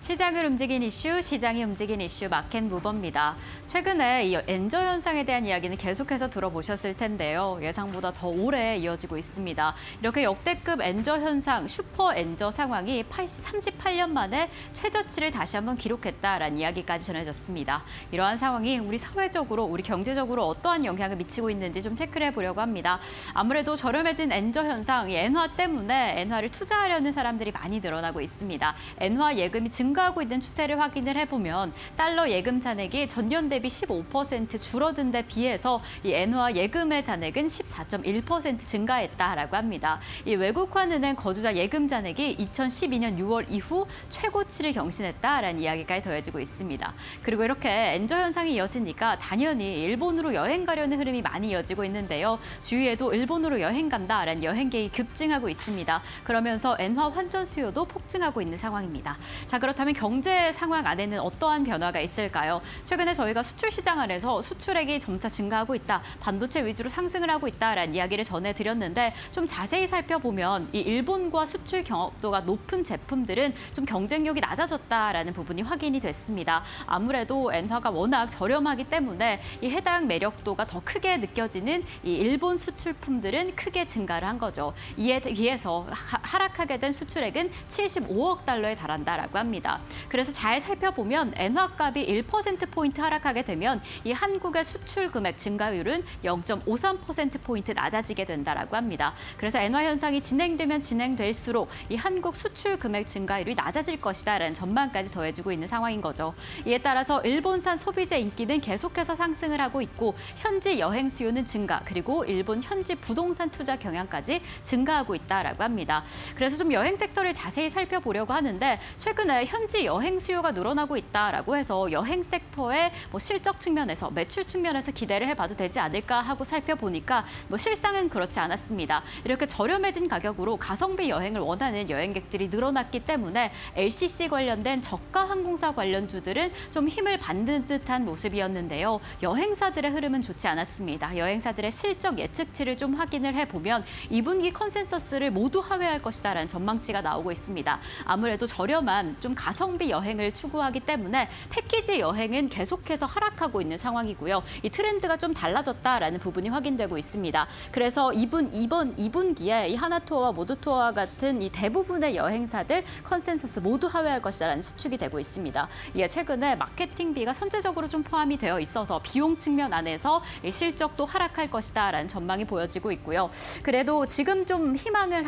시장을 움직인 이슈, 시장이 움직인 이슈 마켓무버입니다. 최근에 이 엔저 현상에 대한 이야기는 계속해서 들어보셨을 텐데요. 예상보다 더 오래 이어지고 있습니다. 이렇게 역대급 엔저 현상, 슈퍼 엔저 상황이 38년 만에 최저치를 다시 한번 기록했다라는 이야기까지 전해졌습니다. 이러한 상황이 우리 사회적으로, 우리 경제적으로 어떠한 영향을 미치고 있는지 좀 체크를 해보려고 합니다. 아무래도 저렴해진 엔저 현상, 이 엔화 때문에 엔화를 투자하려는 사람들이 많이 늘어나고 있습니다. 엔화 예금이 증가하고 있는 추세를 확인을 해보면 달러 예금 잔액이 전년 대비 15% 줄어든 데 비해서 이 엔화 예금의 잔액은 14.1% 증가했다라고 합니다. 이 외국환은행 거주자 예금 잔액이 2012년 6월 이후 최고치를 경신했다라는 이야기까지 더해지고 있습니다. 그리고 이렇게 엔저 현상이 이어지니까 당연히 일본으로 여행 가려는 흐름이 많이 이어지고 있는데요. 주위에도 일본으로 여행 간다라는 여행 계획이 급증하고 있습니다. 그러면서 엔화 환전 수요도 폭증하고 있는 상황입니다. 자, 그렇다면 경제 상황 안에는 어떠한 변화가 있을까요? 최근에 저희가 수출 시장 안에서 수출액이 점차 증가하고 있다, 반도체 위주로 상승을 하고 있다라는 이야기를 전해드렸는데 좀 자세히 살펴보면 이 일본과 수출 경합도가 높은 제품들은 좀 경쟁력이 낮아졌다라는 부분이 확인이 됐습니다. 아무래도 엔화가 워낙 저렴하기 때문에 이 해당 매력도가 더 크게 느껴지는 이 일본 수출품들은 크게 증가를 한 거죠. 이에 비해서 하락하게 된 수출액은 75억 달러에 달한다라고 합니다. 그래서 잘 살펴보면 엔화값이 1%포인트 하락하게 되면 이 한국의 수출 금액 증가율은 0.53%포인트 낮아지게 된다라고 합니다. 그래서 엔화 현상이 진행되면 진행될수록 이 한국 수출 금액 증가율이 낮아질 것이다라는 전망까지 더해지고 있는 상황인 거죠. 이에 따라서 일본산 소비재 인기는 계속해서 상승을 하고 있고 현지 여행 수요는 증가, 그리고 일본 현지 부동산 투자 경향까지 증가하고 있다라고 합니다. 그래서 좀 여행 섹터를 자세히 살펴보려고 하는데 최근에 현지 여행 수요가 늘어나고 있다라고 해서 여행 섹터의 실적 측면에서, 매출 측면에서 기대를 해봐도 되지 않을까 하고 살펴보니까 실상은 그렇지 않았습니다. 이렇게 저렴해진 가격으로 가성비 여행을 원하는 여행객들이 늘어났기 때문에 LCC 관련된 저가 항공사 관련주들은 좀 힘을 받는 듯한 모습이었는데요. 여행사들의 흐름은 좋지 않았습니다. 여행사들의 실적 예측치를 좀 확인을 해보면 2분기 컨센서스를 모두 하회할 것이다라는 전망치가 나오고 있습니다. 아무래도 저렴한 좀 가성비 여행을 추구하기 때문에 패키지 여행은 계속해서 하락하고 있는 상황이고요. 이 트렌드가 좀 달라졌다라는 부분이 확인되고 있습니다. 그래서 이번 2분기에 이 하나투어와 모두투어와 같은 이 대부분의 여행사들 컨센서스 모두 하회할 것이라는 추측이 되고 있습니다. 이에 최근에 마케팅비가 선제적으로 좀 포함이 되어 있어서 비용 측면 안에서 이 실적도 하락할 것이다라는 전망이 보여지고 있고요. 그래도 지금 좀 희망을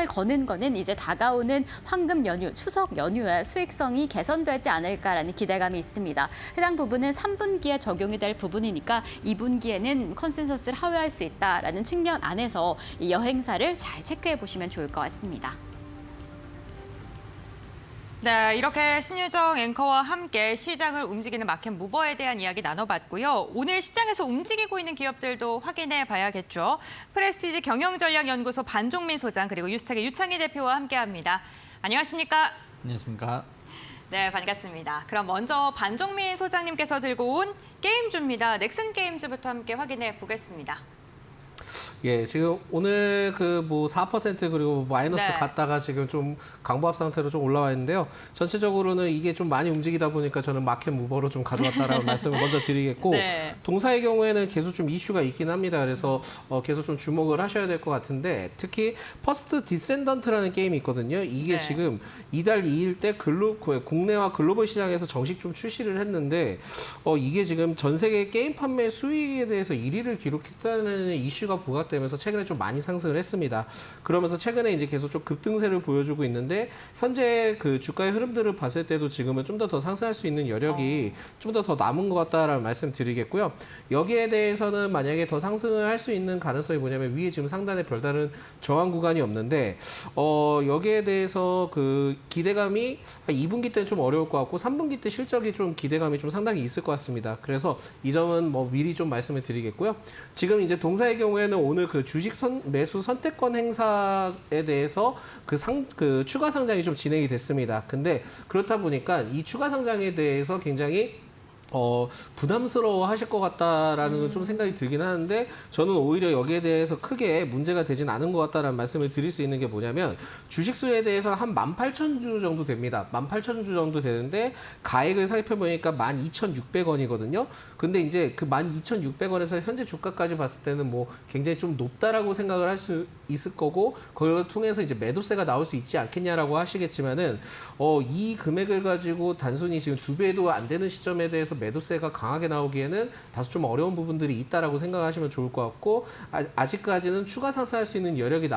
거는 거는 이제 다가오는 황금 연휴, 추석 연휴에 수익성이 개선되지 않을까라는 기대감이 있습니다. 해당 부분은 3분기에 적용이 될 부분이니까 2분기에는 컨센서스를 하회할 수 있다라는 측면 안에서 이 여행사를 잘 체크해 보시면 좋을 것 같습니다.
네, 이렇게 신유정 앵커와 함께 시장을 움직이는 마켓 무버에 대한 이야기 나눠봤고요. 오늘 시장에서 움직이고 있는 기업들도 확인해 봐야겠죠. 프레스티지 경영전략연구소 반종민 소장, 그리고 유스텍의 유창희 대표와 함께합니다. 안녕하십니까?
안녕하십니까?
네, 반갑습니다. 그럼 먼저 반종민 소장님께서 들고 온 게임주입니다. 넥슨 게임즈부터 함께 확인해 보겠습니다.
예, 지금 오늘 그 4% 그리고 마이너스
네.
갔다가 지금 좀 강보합 상태로 좀 올라와 있는데요. 전체적으로는 이게 좀 많이 움직이다 보니까 저는 마켓 무버로 좀 가져왔다라는 말씀을 먼저 드리겠고,
네.
동사의 경우에는 계속 좀 이슈가 있긴 합니다. 그래서 계속 좀 주목을 하셔야 될 것 같은데, 특히 퍼스트 디센던트라는 게임이 있거든요. 이게
네.
지금 이달 2일 때 국내와 글로벌 시장에서 정식 좀 출시를 했는데, 이게 지금 전 세계 게임 판매 수익에 대해서 1위를 기록했다는 이슈가 부각되면서 최근에 좀 많이 상승을 했습니다. 그러면서 최근에 이제 계속 좀 급등세를 보여주고 있는데, 현재 그 주가의 흐름들을 봤을 때도 지금은 좀 더 상승할 수 있는 여력이 좀 더 남은 것 같다라는 말씀 드리겠고요. 여기에 대해서는 만약에 더 상승을 할 수 있는 가능성이 뭐냐면, 위에 지금 상단에 별다른 저항 구간이 없는데, 여기에 대해서 그 기대감이 2분기 때는 좀 어려울 것 같고 3분기 때 실적이 좀 기대감이 좀 상당히 있을 것 같습니다. 그래서 이 점은 미리 좀 말씀을 드리겠고요. 지금 이제 동사의 경우에는 오늘 그 주식 매수 선택권 행사에 대해서 그 추가 상장이 좀 진행이 됐습니다. 근데 그렇다 보니까 이 추가 상장에 대해서 굉장히 부담스러워 하실 것 같다라는 좀 생각이 들긴 하는데 저는 오히려 여기에 대해서 크게 문제가 되진 않은 것 같다라는 말씀을 드릴 수 있는 게 뭐냐면 주식수에 대해서 한 18,000주 정도 됩니다. 18,000주 정도 되는데 가액을 살펴보니까 12,600원이거든요. 근데 이제 그 12,600원에서 현재 주가까지 봤을 때는 뭐 굉장히 좀 높다라고 생각을 할 수 있을 거고 그걸 통해서 이제 매도세가 나올 수 있지 않겠냐라고 하시겠지만은 이 금액을 가지고 단순히 지금 2배도 안 되는 시점에 대해서 매도세가 강하게 나오기에는 다소 좀 어려운 부분들이 있다라고 생각하시면 좋을 것 같고 아직까지는 추가 상승할 수 있는 여력이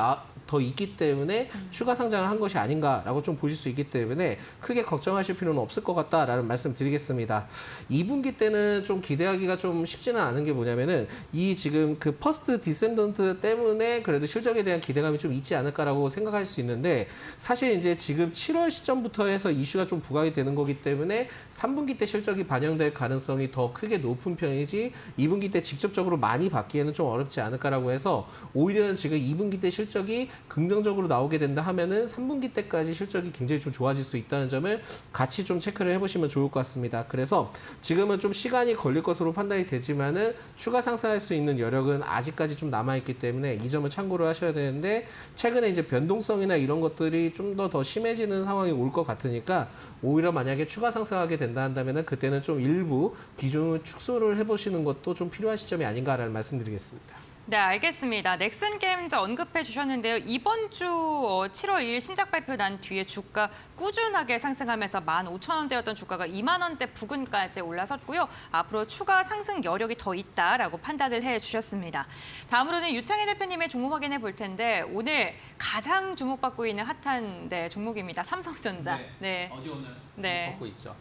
더 있기 때문에 추가 상장을 한 것이 아닌가라고 좀 보실 수 있기 때문에 크게 걱정하실 필요는 없을 것 같다라는 말씀 드리겠습니다. 2분기 때는 좀 기대하기가 좀 쉽지는 않은 게 뭐냐면은 이 지금 그 퍼스트 디센던트 때문에 그래도 실적에 대한 기대감이 좀 있지 않을까라고 생각할 수 있는데 사실 이제 지금 7월 시점부터 해서 이슈가 좀 부각이 되는 거기 때문에 3분기 때 실적이 반영될 가능성이 더 크게 높은 편이지 2분기 때 직접적으로 많이 받기에는 좀 어렵지 않을까라고 해서 오히려 지금 2분기 때 실적이 긍정적으로 나오게 된다 하면은 3분기 때까지 실적이 굉장히 좀 좋아질 수 있다는 점을 같이 좀 체크를 해보시면 좋을 것 같습니다. 그래서 지금은 좀 시간이 걸릴 것으로 판단이 되지만은 추가 상승할 수 있는 여력은 아직까지 좀 남아있기 때문에 이 점을 참고를 하셔야 되는데 최근에 이제 변동성이나 이런 것들이 좀 더 심해지는 상황이 올 것 같으니까 오히려 만약에 추가 상승하게 된다 한다면은 그때는 좀 일부 비중을 축소를 해보시는 것도 좀 필요한 시점이 아닌가라는 말씀드리겠습니다.
네, 알겠습니다. 넥슨게임즈 언급해 주셨는데요. 이번 주 7월 2일 신작 발표 난 뒤에 주가 꾸준하게 상승하면서 15,000원대였던 주가가 2만 원대 부근까지 올라섰고요. 앞으로 추가 상승 여력이 더 있다라고 판단을 해 주셨습니다. 다음으로는 유창희 대표님의 종목 확인해 볼 텐데 오늘 가장 주목받고 있는 핫한 종목입니다. 삼성전자.
네. 어제 오늘
네.
받고 있죠.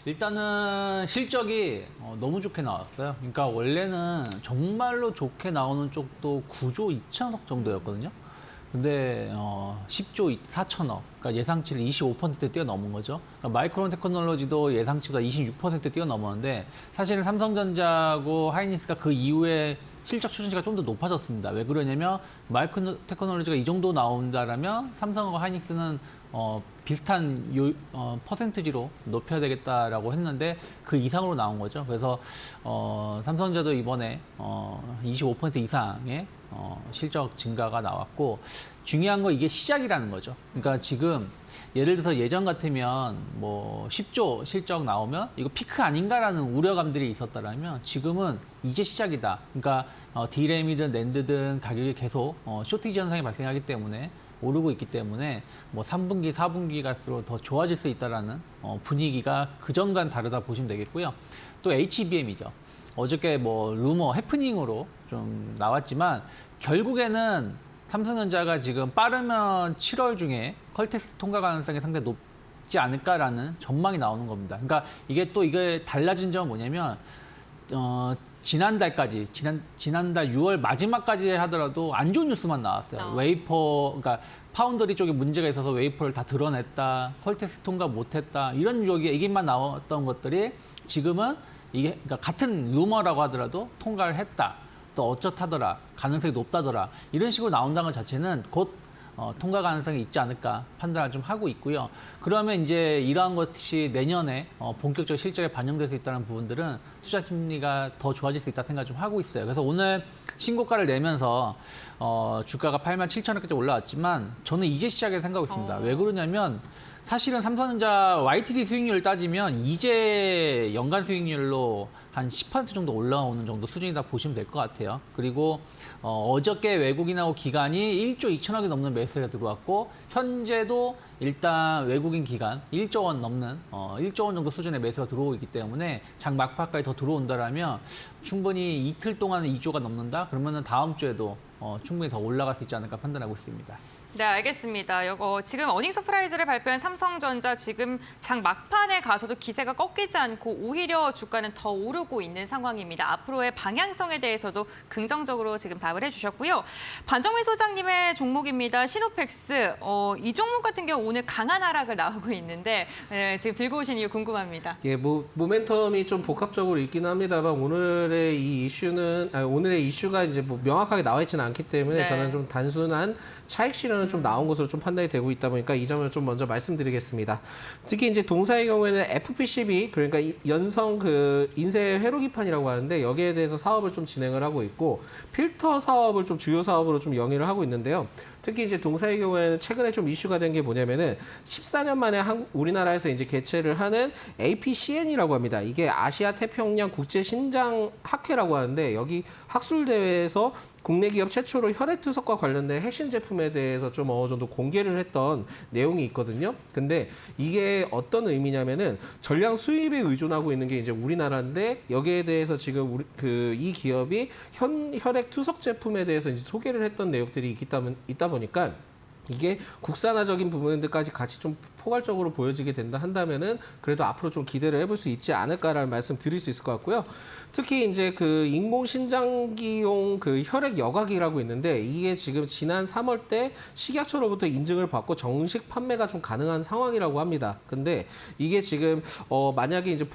일단은 실적이 너무 좋게 나왔어요. 그러니까 원래는 정말로 좋게 나오는 쪽도 9조 2천억 정도였거든요. 근데 10조 4천억, 그러니까 예상치를 25% 뛰어넘은 거죠. 그러니까 마이크론 테크놀로지도 예상치가 26% 뛰어넘었는데 사실은 삼성전자하고 하이닉스가 그 이후에 실적 추진치가 좀 더 높아졌습니다. 왜 그러냐면 마이크론 테크놀로지가 이 정도 나온다라면 삼성하고 하이닉스는 비슷한 퍼센트지로 높여야 되겠다라고 했는데 그 이상으로 나온 거죠. 그래서 삼성전자도 이번에 25% 이상의 실적 증가가 나왔고 중요한 건 이게 시작이라는 거죠. 그러니까 지금 예를 들어서 예전 같으면 뭐 10조 실적 나오면 이거 피크 아닌가라는 우려감들이 있었다라면 지금은 이제 시작이다. 그러니까 D램이든 낸드든 가격이 계속 쇼티지 현상이 발생하기 때문에 오르고 있기 때문에 뭐 3분기, 4분기 갈수록 더 좋아질 수 있다라는 분위기가 그전과는 다르다 보시면 되겠고요. 또 HBM이죠. 어저께 뭐 루머, 해프닝으로 좀 나왔지만 결국에는 삼성전자가 지금 빠르면 7월 중에 퀄테스트 통과 가능성이 상당히 높지 않을까라는 전망이 나오는 겁니다. 그러니까 이게 달라진 점은 뭐냐면 지난달 6월 마지막까지 하더라도 안 좋은 뉴스만 나왔어요. 그러니까 파운더리 쪽에 문제가 있어서 웨이퍼를 다 드러냈다, 퀄테스트 통과 못했다 이런 쪽의 얘기만 나왔던 것들이 지금은 이게 그러니까 같은 루머라고 하더라도 통과를 했다, 또 어쩌다더라, 가능성이 높다더라 이런 식으로 나온다는 것 자체는 곧 통과 가능성이 있지 않을까 판단을 좀 하고 있고요. 그러면 이제 이러한 것이 내년에 본격적으로 실적에 반영될 수 있다는 부분들은 투자 심리가 더 좋아질 수 있다 생각 좀 하고 있어요. 그래서 오늘 신고가를 내면서 주가가 87,000원까지 올라왔지만 저는 이제 시작을 생각하고 있습니다. 왜 그러냐면 사실은 삼성전자 YTD 수익률을 따지면 이제 연간 수익률로 한 10% 정도 올라오는 정도 수준이다 보시면 될 것 같아요. 그리고 어저께 외국인하고 기관이 1조 2천억이 넘는 매수세가 들어왔고 현재도 일단 외국인 기관 1조 원 넘는 1조 원 정도 수준의 매수가 들어오고 있기 때문에 장 막판까지 더 들어온다라면 충분히 이틀 동안 2조가 넘는다? 그러면은 다음 주에도 충분히 더 올라갈 수 있지 않을까 판단하고 있습니다.
네, 알겠습니다. 지금 어닝 서프라이즈를 발표한 삼성전자 지금 장 막판에 가서도 기세가 꺾이지 않고 오히려 주가는 더 오르고 있는 상황입니다. 앞으로의 방향성에 대해서도 긍정적으로 지금 답을 해주셨고요. 반정민 소장님의 종목입니다. 시노펙스. 이 종목 같은 경우 오늘 강한 하락을 나오고 있는데 지금 들고 오신 이유 궁금합니다.
예, 뭐 모멘텀이 좀 복합적으로 있긴 합니다만 오늘의 이슈가 이제 뭐 명확하게 나와 있지는 않기 때문에
네.
저는 좀 단순한 차익 실현을 시간은 좀 나온 것으로 좀 판단이 되고 있다 보니까 이 점을 좀 먼저 말씀드리겠습니다. 특히 이제 동사의 경우에는 FPCB, 그러니까 연성 그 인쇄 회로기판이라고 하는데 여기에 대해서 사업을 좀 진행을 하고 있고 필터 사업을 좀 주요 사업으로 좀 영위를 하고 있는데요. 특히 이제 동사의 경우에는 최근에 좀 이슈가 된 게 뭐냐면은 14년 만에 우리나라에서 이제 개최를 하는 APCN이라고 합니다. 이게 아시아 태평양 국제 신장 학회라고 하는데 여기 학술 대회에서 국내 기업 최초로 혈액 투석과 관련된 핵심 제품에 대해서 좀 어느 정도 공개를 했던 내용이 있거든요. 근데 이게 어떤 의미냐면은 전량 수입에 의존하고 있는 게 이제 우리나라인데 여기에 대해서 지금 이 기업이 혈액 투석 제품에 대해서 이제 소개를 했던 내용들이 있다 보니까 이게 국산화적인 부분들까지 같이 좀 포괄적으로 보여지게 된다 한다면은 그래도 앞으로 좀 기대를 해볼 수 있지 않을까라는 말씀 드릴 수 있을 것 같고요. 특히 이제 그 인공신장기용 그 혈액 여과기라고 있는데 이게 지금 지난 3월 때 식약처로부터 인증을 받고 정식 판매가 좀 가능한 상황이라고 합니다. 근데 이게 지금 만약에 이제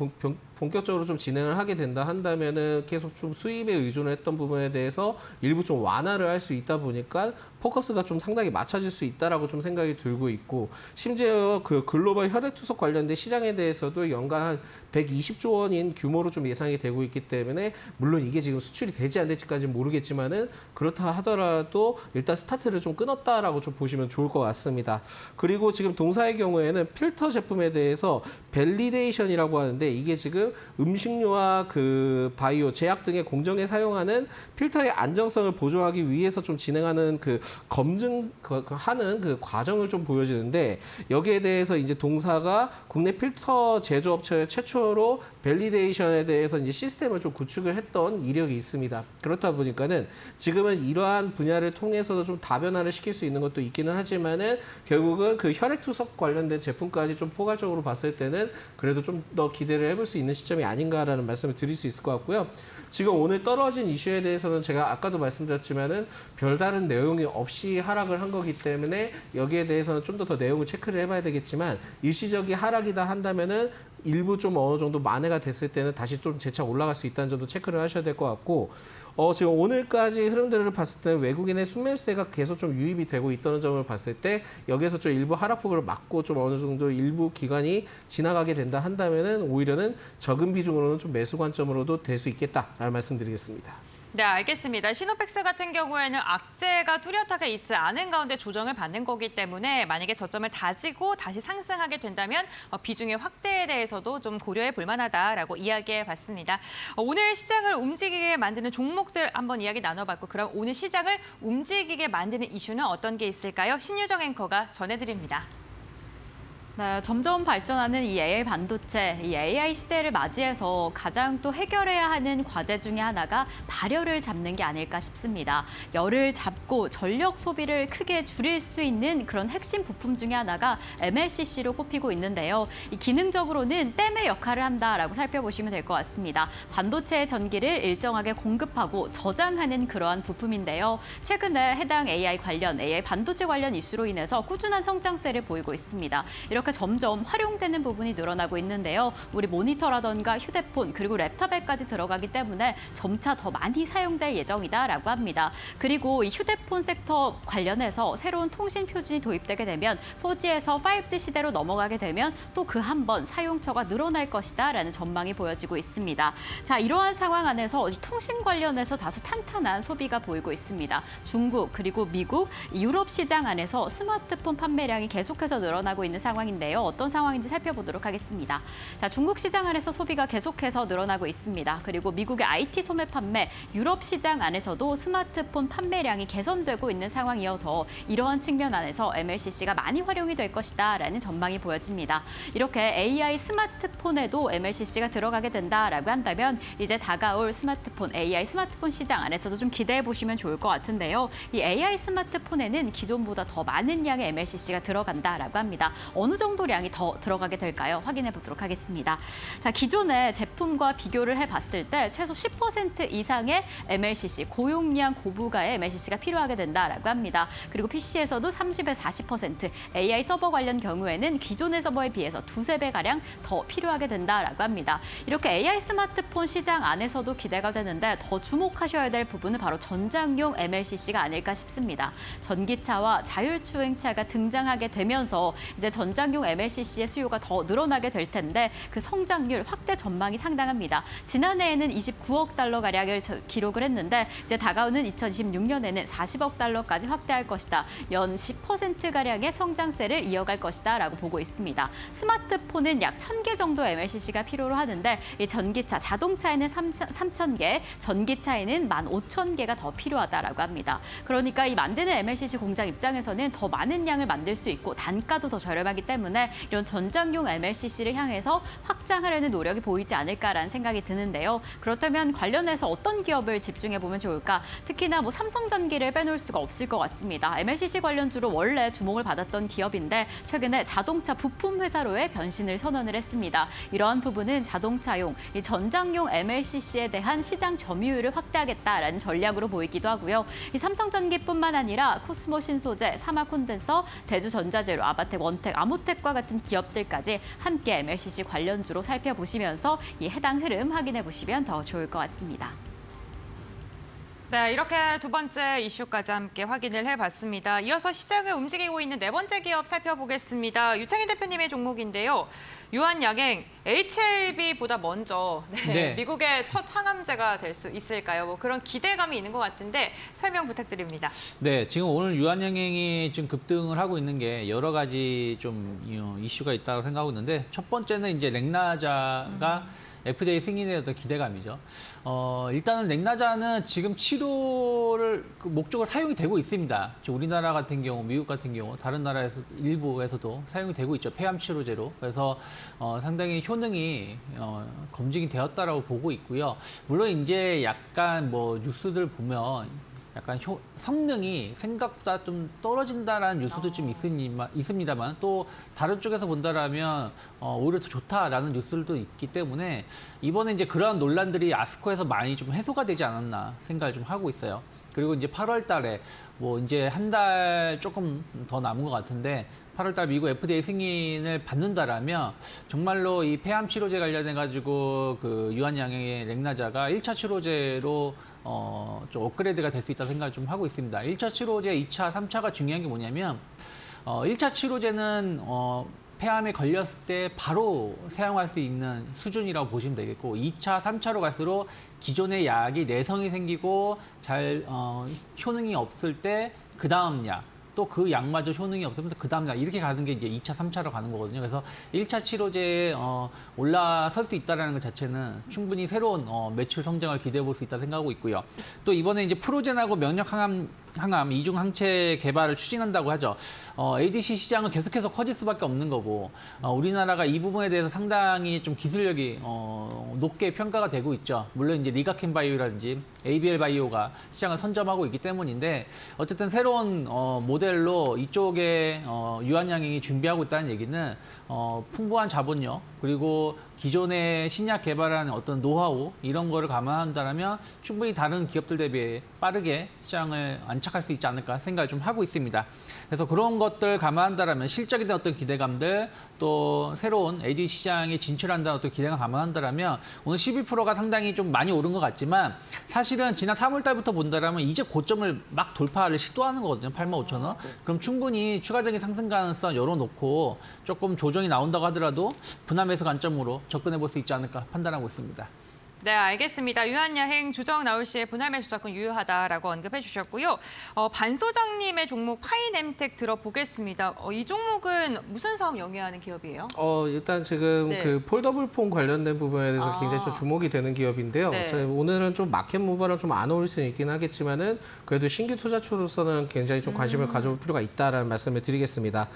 본격적으로 좀 진행을 하게 된다 한다면은 계속 좀 수입에 의존을 했던 부분에 대해서 일부 좀 완화를 할 수 있다 보니까 포커스가 좀 상당히 맞춰질 수 있다라고 좀 생각이 들고 있고 심지어 그 글로벌 혈액 투석 관련된 시장에 대해서도 연간 한 120조 원인 규모로 좀 예상이 되고 있기 때문에 물론 이게 지금 수출이 되지 안 될지까지는 모르겠지만은 그렇다 하더라도 일단 스타트를 좀 끊었다라고 좀 보시면 좋을 것 같습니다. 그리고 지금 동사의 경우에는 필터 제품에 대해서 밸리데이션이라고 하는데 이게 지금 음식료와 그 바이오, 제약 등의 공정에 사용하는 필터의 안정성을 보존하기 위해서 좀 진행하는 그 검증하는 그 과정을 좀 보여지는데 여기에 대해서 이제 동사가 국내 필터 제조업체 최초로 밸리데이션에 대해서 이제 시스템을 좀 구축을 했던 이력이 있습니다. 그렇다 보니까는 지금은 이러한 분야를 통해서도 좀 다변화를 시킬 수 있는 것도 있기는 하지만은 결국은 그 혈액 투석 관련된 제품까지 좀 포괄적으로 봤을 때는 그래도 좀 더 기대를 해볼 수 있는 시점이 아닌가라는 말씀을 드릴 수 있을 것 같고요. 지금 오늘 떨어진 이슈에 대해서는 제가 아까도 말씀드렸지만은 별다른 내용이 없이 하락을 한 거기 때문에 여기에 대해서는 좀 더 내용을 체크를 해봐야 되겠지만 일시적인 하락이다 한다면은 일부 좀 어느 정도 만회가 됐을 때는 다시 좀 재차 올라갈 수 있다는 점도 체크를 하셔야 될 것 같고 지금 오늘까지 흐름들을 봤을 때 외국인의 순매수세가 계속 좀 유입이 되고 있다는 점을 봤을 때 여기에서 좀 일부 하락폭을 막고 좀 어느 정도 일부 기간이 지나가게 된다 한다면은 오히려는 적은 비중으로는 좀 매수 관점으로도 될 수 있겠다라는 말씀드리겠습니다.
네, 알겠습니다. 시노팩스 같은 경우에는 악재가 뚜렷하게 있지 않은 가운데 조정을 받는 거기 때문에 만약에 저점을 다지고 다시 상승하게 된다면 비중의 확대에 대해서도 좀 고려해 볼 만하다라고 이야기해 봤습니다. 오늘 시장을 움직이게 만드는 종목들 한번 이야기 나눠봤고 그럼 오늘 시장을 움직이게 만드는 이슈는 어떤 게 있을까요? 신유정 앵커가 전해드립니다.
네, 점점 발전하는 이 AI 반도체, 이 AI 시대를 맞이해서 가장 또 해결해야 하는 과제 중에 하나가 발열을 잡는 게 아닐까 싶습니다. 열을 잡고 전력 소비를 크게 줄일 수 있는 그런 핵심 부품 중에 하나가 MLCC로 꼽히고 있는데요. 이 기능적으로는 댐의 역할을 한다라고 살펴보시면 될 것 같습니다. 반도체의 전기를 일정하게 공급하고 저장하는 그러한 부품인데요. 최근에 해당 AI 반도체 관련 이슈로 인해서 꾸준한 성장세를 보이고 있습니다. 이렇게 점점 활용되는 부분이 늘어나고 있는데요. 우리 모니터라던가 휴대폰 그리고 랩탑에까지 들어가기 때문에 점차 더 많이 사용될 예정이다라고 합니다. 그리고 이 휴대폰 섹터 관련해서 새로운 통신 표준이 도입되게 되면 4G에서 5G 시대로 넘어가게 되면 또 그 한 번 사용처가 늘어날 것이다라는 전망이 보여지고 있습니다. 자, 이러한 상황 안에서 통신 관련해서 다소 탄탄한 소비가 보이고 있습니다. 중국 그리고 미국, 유럽 시장 안에서 스마트폰 판매량이 계속해서 늘어나고 있는 상황인데요. 어떤 상황인지 살펴보도록 하겠습니다. 자, 중국 시장 안에서 소비가 계속해서 늘어나고 있습니다. 그리고 미국의 IT 소매 판매, 유럽 시장 안에서도 스마트폰 판매량이 개선되고 있는 상황이어서 이러한 측면 안에서 MLCC가 많이 활용이 될 것이다라는 전망이 보여집니다. 이렇게 AI 스마트폰에도 MLCC가 들어가게 된다라고 한다면 이제 다가올 스마트폰, AI 스마트폰 시장 안에서도 좀 기대해 보시면 좋을 것 같은데요. 이 AI 스마트폰에는 기존보다 더 많은 양의 MLCC가 들어간다라고 합니다. 어느 정도량이 더 들어가게 될까요? 확인해 보도록 하겠습니다. 자, 기존의 제품과 비교를 해봤을 때 최소 10% 이상의 MLCC, 고용량 고부가의 MLCC가 필요하게 된다라고 합니다. 그리고 PC에서도 30에서 40%, AI 서버 관련 경우에는 기존의 서버에 비해서 2~3배가량 더 필요하게 된다라고 합니다. 이렇게 AI 스마트폰 시장 안에서도 기대가 되는데 더 주목하셔야 될 부분은 바로 전장용 MLCC가 아닐까 싶습니다. 전기차와 자율주행차가 등장하게 되면서 이제 전장용 MLCC의 수요가 더 늘어나게 될 텐데 그 성장률 확대 전망이 상당합니다. 지난해에는 29억 달러 가량을 기록을 했는데 이제 다가오는 2026년에는 40억 달러까지 확대할 것이다. 연 10%가량의 성장세를 이어갈 것이다라고 보고 있습니다. 스마트폰은 약 1,000개 정도 MLCC가 필요로 하는데 이 전기차, 자동차에는 3,000개, 전기차에는 15,000개가 더 필요하다라고 합니다. 그러니까 이 만드는 MLCC 공장 입장에서는 더 많은 양을 만들 수 있고 단가도 더 저렴하기 때문에 이런 전장용 MLCC를 향해서 확장하려는 노력이 보이지 않을까라는 생각이 드는데요. 그렇다면 관련해서 어떤 기업을 집중해 보면 좋을까? 특히나 뭐 삼성전기를 빼놓을 수가 없을 것 같습니다. MLCC 관련주로 원래 주목을 받았던 기업인데 최근에 자동차 부품 회사로의 변신을 선언을 했습니다. 이러한 부분은 자동차용, 이 전장용 MLCC에 대한 시장 점유율을 확대하겠다라는 전략으로 보이기도 하고요. 이 삼성전기뿐만 아니라 코스모 신소재, 사마콘덴서, 대주전자재료, 아바텍, 원텍, 아모텍과 같은 기업들까지 함께 MLCC 관련주로 살펴보시면서 이 해당 흐름 확인해 보시면 더 좋을 것 같습니다.
네, 이렇게 두 번째 이슈까지 함께 확인을 해봤습니다. 이어서 시장을 움직이고 있는 네 번째 기업 살펴보겠습니다. 유창인 대표님의 종목인데요. 유한양행, HLB보다 먼저
네.
미국의 첫 항암제가 될 수 있을까요? 뭐 그런 기대감이 있는 것 같은데 설명 부탁드립니다.
네, 지금 오늘 유한양행이 지금 급등을 하고 있는 게 여러 가지 좀 이슈가 있다고 생각하고 있는데 첫 번째는 이제 렉나자가 FDA 승인에 어떤 기대감이죠. 일단은 렉나자는 지금 치료를 목적으로 사용이 되고 있습니다. 우리나라 같은 경우, 미국 같은 경우, 다른 나라에서 일부에서도 사용이 되고 있죠. 폐암 치료제로. 그래서 상당히 효능이 검증이 되었다라고 보고 있고요. 물론 이제 약간 뭐 뉴스들 보면 약간 성능이 생각보다 좀 떨어진다라는 뉴스도 좀 있습니다만 또 다른 쪽에서 본다라면 오히려 더 좋다라는 뉴스들도 있기 때문에 이번에 이제 그러한 논란들이 아스코에서 많이 좀 해소가 되지 않았나 생각을 좀 하고 있어요. 그리고 이제 8월 달에 뭐 이제 한 달 조금 더 남은 것 같은데 8월 달 미국 FDA 승인을 받는다라면 정말로 이 폐암 치료제 관련해 가지고 그 유한양행의 렉나자가 1차 치료제로 좀 업그레이드가 될 수 있다 생각을 좀 하고 있습니다. 1차 치료제, 2차, 3차가 중요한 게 뭐냐면 1차 치료제는 폐암에 걸렸을 때 바로 사용할 수 있는 수준이라고 보시면 되겠고 2차, 3차로 갈수록 기존의 약이 내성이 생기고 잘 효능이 없을 때 그 다음 약, 또 그 약마저 효능이 없으면 그 다음 약 이렇게 가는 게 이제 2차, 3차로 가는 거거든요. 그래서 1차 치료제에 올라설 수 있다는 것 자체는 충분히 새로운 매출 성장을 기대해 볼 수 있다 생각하고 있고요. 또 이번에 이제 프로젠하고 면역 항암 이중 항체 개발을 추진한다고 하죠. ADC 시장은 계속해서 커질 수밖에 없는 거고 우리나라가 이 부분에 대해서 상당히 좀 기술력이 높게 평가가 되고 있죠. 물론 이제 리가켄 바이오라든지 ABL 바이오가 시장을 선점하고 있기 때문인데 어쨌든 새로운 모델로 이쪽에 유한양행이 준비하고 있다는 얘기는 풍부한 자본력 그리고 기존의 신약 개발하는 어떤 노하우 이런 거를 감안한다면 충분히 다른 기업들 대비 빠르게 시장을 안착할 수 있지 않을까 생각을 좀 하고 있습니다. 그래서 그런 것들 감안한다면 실적에 대한 어떤 기대감들 또 새로운 AD 시장에 진출한다는 어떤 기대감 감안한다면 오늘 12%가 상당히 좀 많이 오른 것 같지만 사실은 지난 3월 달부터 본다면 이제 고점을 막 돌파를 시도하는 거거든요. 85,000원. 그럼 충분히 추가적인 상승 가능성 열어놓고 조금 조정이 나온다고 하더라도 분할 매수 관점으로 접근해 볼 수 있지 않을까 판단하고 있습니다.
네, 알겠습니다. 유한양행 조정 나올 시에 분할 매수 접근 유효하다라고 언급해 주셨고요. 반 소장님의 종목 파이nem텍 들어보겠습니다. 이 종목은 무슨 사업 영위하는 기업이에요?
일단 지금
네.
그 폴더블 폰 관련된 부분에 대해서 굉장히 좀 주목이 되는 기업인데요.
네.
오늘은 좀 마켓 무버랑 좀 안 어울릴 수는 있긴 하겠지만은 그래도 신규 투자처로서는 굉장히 좀 관심을 가져볼 필요가 있다라는 말씀을 드리겠습니다.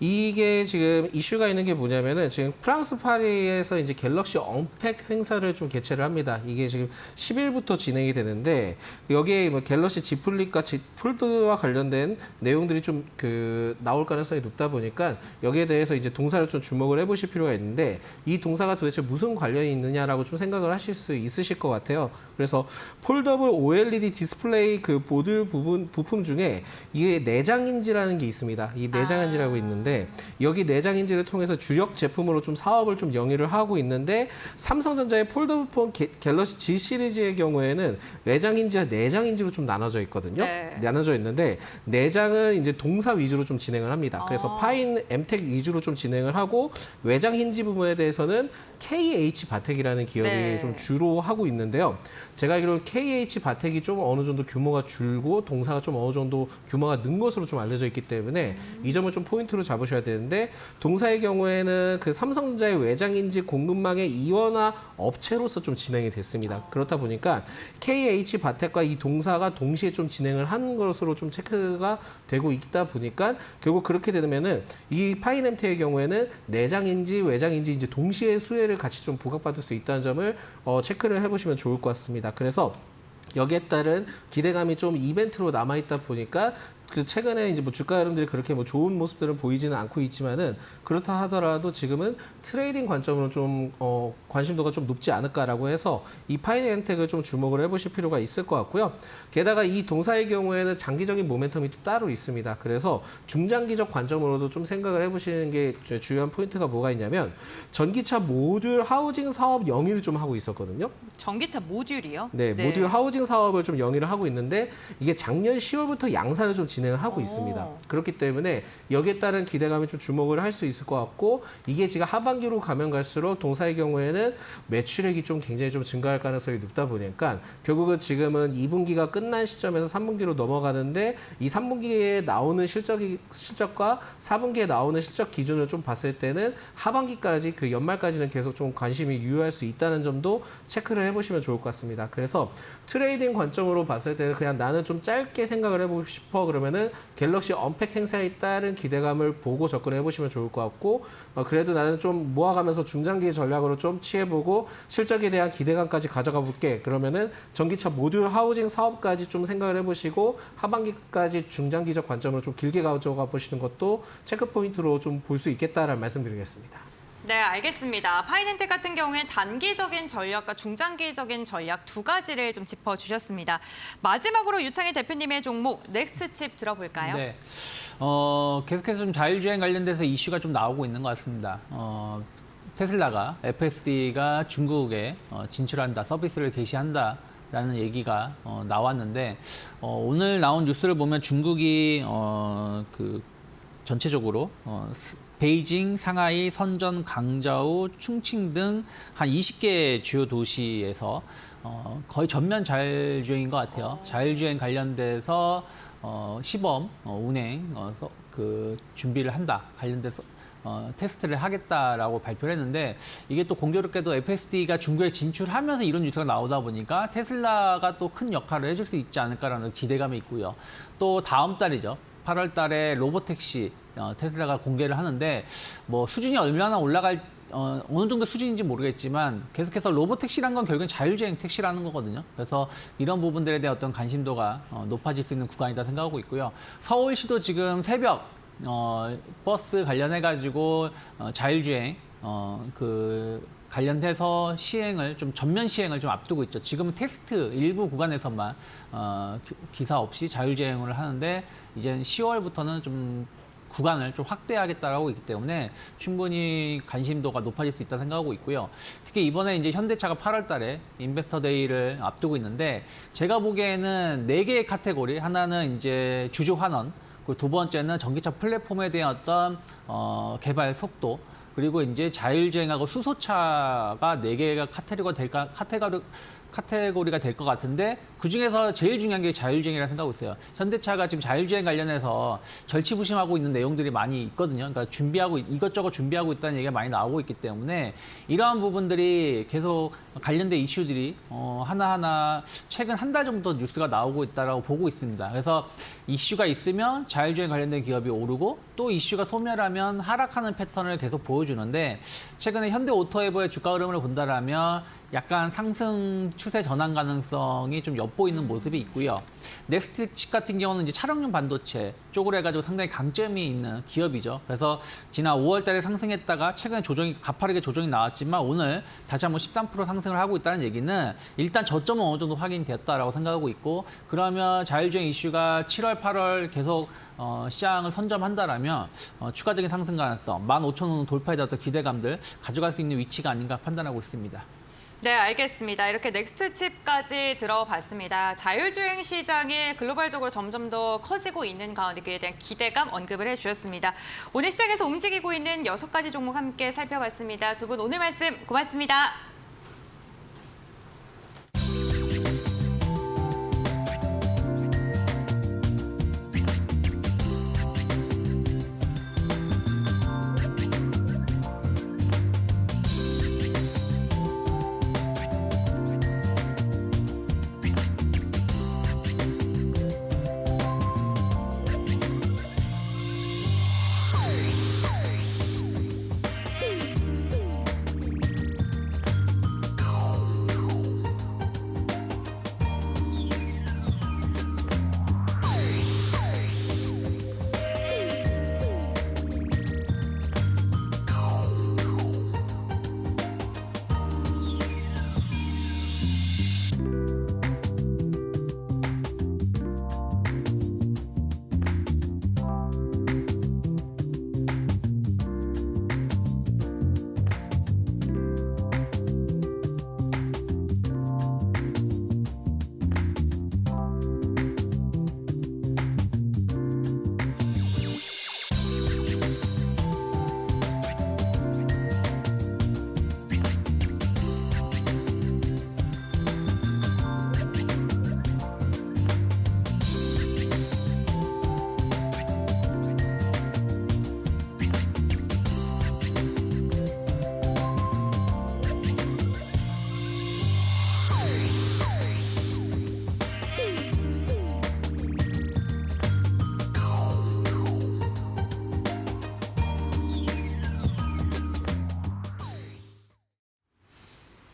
이게 지금 이슈가 있는 게 뭐냐면은 지금 프랑스 파리에서 이제 갤럭시 언팩 행사를 좀 개최를 합니다. 이게 지금 10일부터 진행이 되는데 여기에 뭐 갤럭시 Z 플립과 Z 폴드와 관련된 내용들이 좀 나올 가능성이 높다 보니까 여기에 대해서 이제 동사를 좀 주목을 해보실 필요가 있는데 이 동사가 도대체 무슨 관련이 있느냐라고 좀 생각을 하실 수 있으실 것 같아요. 그래서 폴더블 OLED 디스플레이 그 보드 부품 중에 이게 내장인지라는 게 있습니다. 이 내장인지라고 있는데 여기 내장인지를 통해서 주력 제품으로 좀 사업을 좀 영위를 하고 있는데 삼성전자의 폴더블 폰 갤럭시 G 시리즈의 경우에는 외장인지와 내장인지로 좀 나눠져 있거든요.
네.
나눠져 있는데 내장은 이제 동사 위주로 좀 진행을 합니다. 그래서 파인 엠텍 위주로 좀 진행을 하고 외장 힌지 부분에 대해서는 KH 바텍이라는 기업이
네.
좀 주로 하고 있는데요. 제가 알기로는 KH 바텍이 좀 어느 정도 규모가 줄고 동사가 좀 어느 정도 규모가 는 것으로 좀 알려져 있기 때문에 이 점을 좀 포인트로 잡으셔야 되는데 동사의 경우에는 그 삼성전자의 외장인지 공급망의 이원화 업체로서 좀 진행이 됐습니다. 그렇다 보니까 KH 바텍과 이 동사가 동시에 좀 진행을 한 것으로 좀 체크가 되고 있다 보니까 결국 그렇게 되면은 이 파이넴텍의 경우에는 내장인지 외장인지 이제 동시에 수혜를 같이 좀 부각받을 수 있다는 점을 체크를 해보시면 좋을 것 같습니다. 그래서 여기에 따른 기대감이 좀 이벤트로 남아있다 보니까 그 최근에 이제 뭐 주가 흐름들이 그렇게 뭐 좋은 모습들은 보이지는 않고 있지만은 그렇다 하더라도 지금은 트레이딩 관점으로 좀 관심도가 좀 높지 않을까라고 해서 이 파이낸텍을 좀 주목을 해보실 필요가 있을 것 같고요. 게다가 이 동사의 경우에는 장기적인 모멘텀이 또 따로 있습니다. 그래서 중장기적 관점으로도 좀 생각을 해보시는 게 주요한 포인트가 뭐가 있냐면 전기차 모듈 하우징 사업 영위를 좀 하고 있었거든요.
전기차 모듈이요?
네, 모듈 하우징 사업을 좀 영위를 하고 있는데 이게 작년 10월부터 양산을 좀 진행을 하고 있습니다. 그렇기 때문에 여기에 따른 기대감이 좀 주목을 할 수 있을 것 같고 이게 지금 하반기로 가면 갈수록 동사의 경우에는 매출액이 좀 굉장히 좀 증가할 가능성이 높다 보니까 결국은 지금은 2분기가 끝난 시점에서 3분기로 넘어가는데 이 3분기에 나오는 실적과 4분기에 나오는 실적 기준을 좀 봤을 때는 하반기까지 그 연말까지는 계속 좀 관심이 유효할 수 있다는 점도 체크를 해보시면 좋을 것 같습니다. 그래서 트레이딩 관점으로 봤을 때는 그냥 나는 좀 짧게 생각을 해보고 싶어 그러면은 갤럭시 언팩 행사에 따른 기대감을 보고 접근해 보시면 좋을 것 같고 그래도 나는 좀 모아가면서 중장기 전략으로 좀 취해보고 실적에 대한 기대감까지 가져가 볼게. 그러면은 전기차 모듈 하우징 사업까지 좀 생각을 해보시고 하반기까지 중장기적 관점으로 좀 길게 가져가 보시는 것도 체크 포인트로 좀 볼 수 있겠다라는 말씀드리겠습니다.
네, 알겠습니다. 파이낸텍 같은 경우엔 단기적인 전략과 중장기적인 전략 두 가지를 좀 짚어주셨습니다. 마지막으로 유창희 대표님의 종목 넥스트칩 들어볼까요?
네. 계속해서 좀 자율주행 관련돼서 이슈가 좀 나오고 있는 것 같습니다. 테슬라가 FSD가 중국에 진출한다, 서비스를 개시한다라는 얘기가 나왔는데 오늘 나온 뉴스를 보면 중국이 전체적으로 베이징, 상하이, 선전, 강자우, 충칭 등 한 20개 주요 도시에서 거의 전면 자율주행인 것 같아요. 자율주행 관련돼서 시범 운행 준비를 한다. 관련돼서 테스트를 하겠다라고 발표를 했는데 이게 또 공교롭게도 FSD가 중국에 진출하면서 이런 뉴스가 나오다 보니까 테슬라가 또 큰 역할을 해줄 수 있지 않을까라는 기대감이 있고요. 또 다음 달이죠. 8월 달에 로보택시 테슬라가 공개를 하는데 뭐 수준이 얼마나 올라갈 어느 정도 수준인지 모르겠지만 계속해서 로보택시라는 건 결국엔 자율주행 택시라는 거거든요. 그래서 이런 부분들에 대한 어떤 관심도가 높아질 수 있는 구간이다 생각하고 있고요. 서울시도 지금 새벽 버스 관련해가지고 자율주행 관련돼서 전면 시행을 좀 앞두고 있죠. 지금은 테스트 일부 구간에서만 기사 없이 자율주행을 하는데 이제 10월부터는 좀 구간을 좀 확대하겠다라고 있기 때문에 충분히 관심도가 높아질 수 있다 생각하고 있고요. 특히 이번에 이제 현대차가 8월 달에 인베스터 데이를 앞두고 있는데 제가 보기에는 4개의 카테고리, 하나는 이제 주주 환원, 그리고 두 번째는 전기차 플랫폼에 대한 어떤 개발 속도, 그리고 이제 자율주행하고 수소차가 4개가 카테고리가 될 것 같은데 그중에서 제일 중요한 게 자율주행이라고 생각하고 있어요. 현대차가 지금 자율주행 관련해서 절치부심하고 있는 내용들이 많이 있거든요. 그러니까 이것저것 준비하고 있다는 얘기가 많이 나오고 있기 때문에 이러한 부분들이 계속 관련된 이슈들이 하나하나 최근 한 달 정도 뉴스가 나오고 있다라고 보고 있습니다. 그래서 이슈가 있으면 자율주행 관련된 기업이 오르고 또 이슈가 소멸하면 하락하는 패턴을 계속 보여주는데 최근에 현대오토에버의 주가 흐름을 본다라면 약간 상승 추세 전환 가능성이 좀 엿보이는 모습이 있고요. 넥스트칩 같은 경우는 이제 차량용 반도체 쪽으로 해가지고 상당히 강점이 있는 기업이죠. 그래서 지난 5월 달에 상승했다가 최근에 가파르게 조정이 나왔지만 오늘 다시 한번 13% 상승을 하고 있다는 얘기는 일단 저점은 어느 정도 확인됐다라고 생각하고 있고 그러면 자율주행 이슈가 7월, 8월 계속 시장을 선점한다라면 추가적인 상승 가능성, 15,000원 돌파에 어떤 기대감들 가져갈 수 있는 위치가 아닌가 판단하고 있습니다.
네, 알겠습니다. 이렇게 넥스트칩까지 들어봤습니다. 자율주행 시장이 글로벌적으로 점점 더 커지고 있는 가운데 그에 대한 기대감 언급을 해주셨습니다. 오늘 시장에서 움직이고 있는 6가지 종목 함께 살펴봤습니다. 두 분 오늘 말씀 고맙습니다.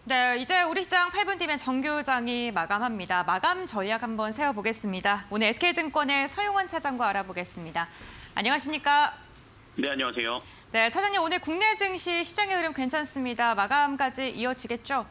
네, 이제 우리 시장 8분 뒤면 정규장이 마감합니다. 마감 전략 한번 세워보겠습니다. 오늘 SK증권의 서용원 차장과 알아보겠습니다. 안녕하십니까?
네, 안녕하세요.
네, 차장님 오늘 국내 증시 시장의 흐름 괜찮습니다. 마감까지 이어지겠죠?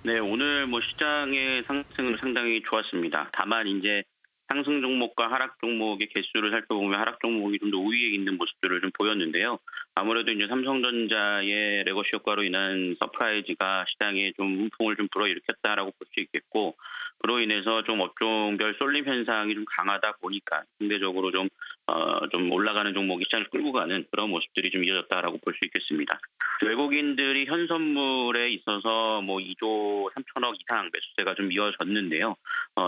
네, 오늘 시장의 상승은 상당히 좋았습니다. 다만 이제 상승 종목과 하락 종목의 개수를 살펴보면 하락 종목이 좀 더 우위에 있는 모습들을 좀 보였는데요. 아무래도 이제 삼성전자의 레거시 효과로 인한 서프라이즈가 시장에 좀 훈풍을 좀 불어일으켰다라고 볼 수 있겠고, 그로 인해서 좀 업종별 쏠림 현상이 좀 강하다 보니까 상대적으로 좀 올라가는 종목이 시장을 끌고 가는 그런 모습들이 좀 이어졌다라고 볼 수 있겠습니다. 외국인들이 현선물에 있어서 2조 3천억 이상 매수세가 좀 이어졌는데요.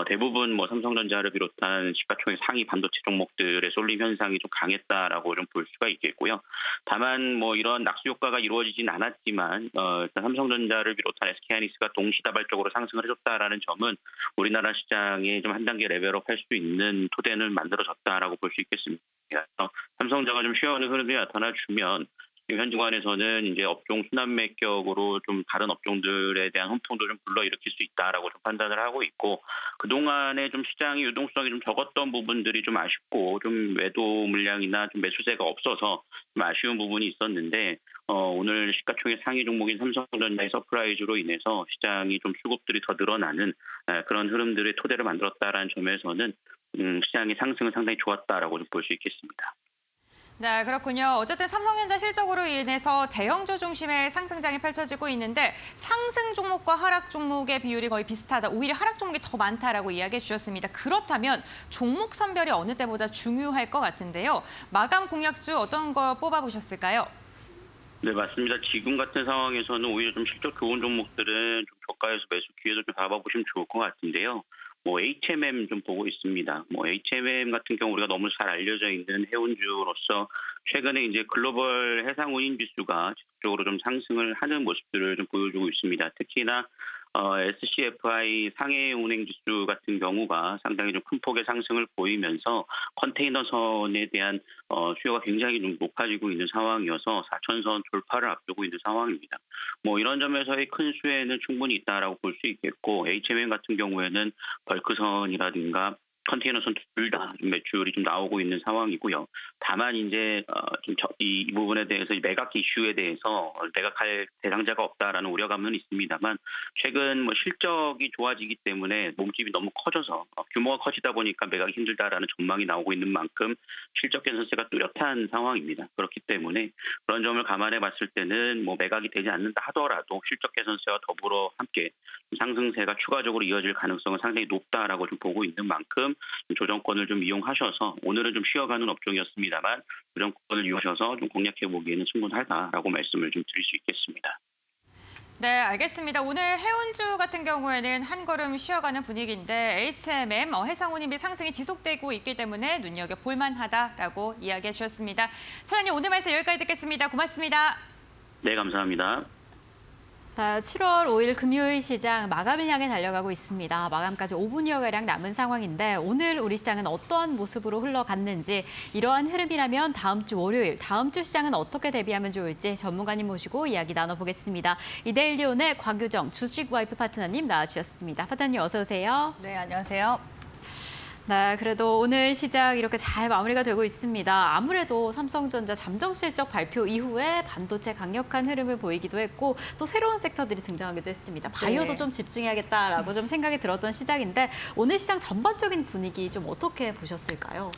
대부분 삼성전자를 비롯한 시가총액 상위 반도체 종목들의 쏠림 현상이 좀 강했다라고 좀 볼 수가 있겠고요. 다만 이런 낙수 효과가 이루어지진 않았지만 일단 삼성전자를 비롯한 SK하이닉스가 동시다발적으로 상승을 해줬다라는 점은 우리나라 시장에 좀 한 단계 레벨업할 수 있는 토대를 만들어졌다라고 볼 수 있겠습니다. 삼성전자가 좀 쉬어가는 흐름이 나타나주면 현지관에서는 이제 업종 순환매격으로 좀 다른 업종들에 대한 훈풍도 좀 불러일으킬 수 있다라고 좀 판단을 하고 있고, 그동안에 좀 시장의 유동성이 좀 적었던 부분들이 좀 아쉽고 좀 매도 물량이나 좀 매수세가 없어서 좀 아쉬운 부분이 있었는데 오늘 시가총액 상위 종목인 삼성전자의 서프라이즈로 인해서 시장이 좀 수급들이 더 늘어나는 그런 흐름들의 토대를 만들었다라는 점에서는 시장의 상승은 상당히 좋았다라고 좀 볼 수 있겠습니다.
네, 그렇군요. 어쨌든 삼성전자 실적으로 인해서 대형주 중심의 상승장이 펼쳐지고 있는데 상승 종목과 하락 종목의 비율이 거의 비슷하다. 오히려 하락 종목이 더 많다라고 이야기해 주셨습니다. 그렇다면 종목 선별이 어느 때보다 중요할 것 같은데요. 마감 공략주 어떤 걸 뽑아보셨을까요?
네, 맞습니다. 지금 같은 상황에서는 오히려 좀 실적 좋은 종목들은 좀 저가에서 매수 기회도 좀 잡아보시면 좋을 것 같은데요. HMM 좀 보고 있습니다. HMM 같은 경우 우리가 너무 잘 알려져 있는 해운주로서 최근에 이제 글로벌 해상 운임 지수가 지속적으로 좀 상승을 하는 모습들을 좀 보여주고 있습니다. 특히나 SCFI 상해 운행 지수 같은 경우가 상당히 좀 큰 폭의 상승을 보이면서 컨테이너선에 대한 수요가 굉장히 좀 높아지고 있는 상황이어서 4천선 돌파를 앞두고 있는 상황입니다. 이런 점에서의 큰 수혜는 충분히 있다라고 볼 수 있겠고, HMM 같은 경우에는 벌크선이라든가 컨테이너선 둘 다 매출이 좀 나오고 있는 상황이고요. 다만 이제 이 부분에 대해서 매각 이슈에 대해서 매각할 대상자가 없다라는 우려감은 있습니다만, 최근 실적이 좋아지기 때문에 몸집이 너무 커져서 규모가 커지다 보니까 매각이 힘들다라는 전망이 나오고 있는 만큼 실적 개선세가 뚜렷한 상황입니다. 그렇기 때문에 그런 점을 감안해 봤을 때는 매각이 되지 않는다 하더라도 실적 개선세와 더불어 함께 상승세가 추가적으로 이어질 가능성은 상당히 높다라고 좀 보고 있는 만큼 조정권을 좀 이용하셔서, 오늘은 좀 쉬어가는 업종이었습니다만 조정권을 이용하셔서 좀 공략해 보기에는 충분하다라고 말씀을 좀 드릴 수 있겠습니다.
네, 알겠습니다. 오늘 해운주 같은 경우에는 한 걸음 쉬어가는 분위기인데 HMM 해상운임비 상승이 지속되고 있기 때문에 눈여겨볼 만하다라고 이야기해 주셨습니다. 차장님, 오늘 말씀 여기까지 듣겠습니다. 고맙습니다.
네, 감사합니다.
7월 5일 금요일 시장 마감을 향해 달려가고 있습니다. 마감까지 5분여가량 남은 상황인데 오늘 우리 시장은 어떠한 모습으로 흘러갔는지, 이러한 흐름이라면 다음 주 월요일, 다음 주 시장은 어떻게 대비하면 좋을지 전문가님 모시고 이야기 나눠보겠습니다. 이데일리온의 곽유정 주식와이프 파트너님 나와주셨습니다. 파트너님 어서 오세요.
네, 안녕하세요.
네, 그래도 오늘 시장 이렇게 잘 마무리가 되고 있습니다. 아무래도 삼성전자 잠정 실적 발표 이후에 반도체 강력한 흐름을 보이기도 했고, 또 새로운 섹터들이 등장하기도 했습니다. 바이오도
네.
좀 집중해야겠다라고 좀 생각이 들었던 시장인데, 오늘 시장 전반적인 분위기 좀 어떻게 보셨을까요?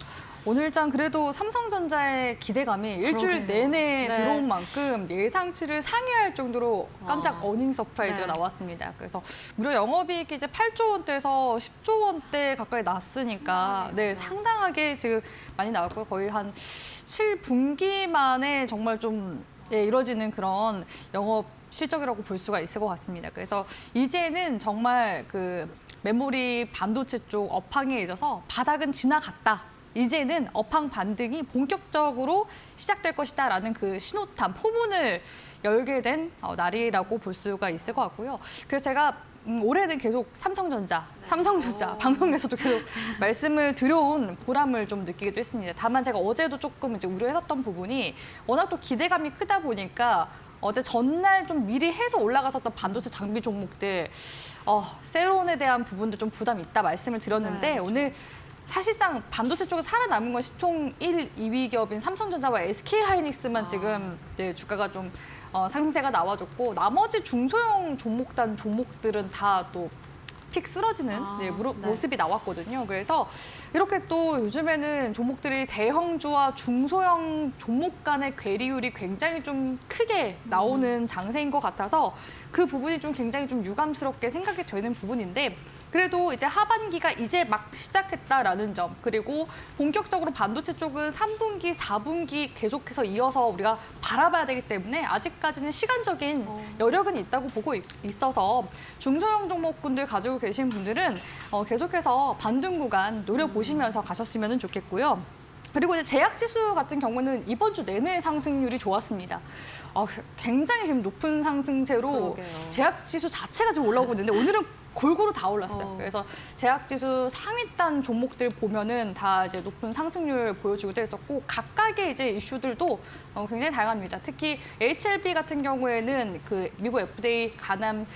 오늘 장 그래도 삼성전자의 기대감이 일주일
그러게요.
내내
네.
들어온 만큼 예상치를 상회할 정도로 깜짝 어닝 서프라이즈가
네.
나왔습니다. 그래서 무려 영업이익이 이제 8조 원대에서 10조 원대 가까이 났으니까 네, 상당하게 지금 많이 나왔고요. 거의 한 7분기 만에 정말 좀 이뤄지는 그런 영업 실적이라고 볼 수가 있을 것 같습니다. 그래서 이제는 정말 그 메모리 반도체 쪽 업황에 있어서 바닥은 지나갔다. 이제는 업황 반등이 본격적으로 시작될 것이다라는 그 신호탄, 포문을 열게 된 날이라고 볼 수가 있을 것 같고요. 그래서 제가 올해는 계속 삼성전자 방송에서도 계속 말씀을 드려온 보람을 좀 느끼기도 했습니다. 다만 제가 어제도 조금 이제 우려했었던 부분이 워낙 또 기대감이 크다 보니까 어제 전날 좀 미리 해서 올라갔었던 반도체 장비 종목들, 세론에 대한 부분도 좀 부담이 있다 말씀을 드렸는데,
네, 그렇죠.
오늘 사실상 반도체 쪽에 살아남은 건 시총 1, 2위 기업인 삼성전자와 SK하이닉스만 지금 주가가 좀 상승세가 나와줬고, 나머지 중소형 종목들은 다 또 픽 쓰러지는 모습이 나왔거든요. 그래서 이렇게 또 요즘에는 종목들이 대형주와 중소형 종목 간의 괴리율이 굉장히 좀 크게 나오는 장세인 것 같아서 그 부분이 좀 굉장히 좀 유감스럽게 생각이 되는 부분인데, 그래도 이제 하반기가 이제 막 시작했다라는 점, 그리고 본격적으로 반도체 쪽은 3분기, 4분기 계속해서 이어서 우리가 바라봐야 되기 때문에 아직까지는 시간적인 여력은 있다고 보고 있어서 중소형 종목군들 가지고 계신 분들은 계속해서 반등 구간 노려보시면서 가셨으면 좋겠고요. 그리고 이제 제약지수 같은 경우는 이번 주 내내 상승률이 좋았습니다. 굉장히 지금 높은 상승세로
그러게요.
제약지수 자체가 지금 올라오고 있는데 오늘은 골고루 다 올랐어요. 그래서 제약지수 상위단 종목들 보면은 다 이제 높은 상승률 보여주기도 했었고, 각각의 이제 이슈들도 굉장히 다양합니다. 특히 HLB 같은 경우에는 그 미국 FDA 간암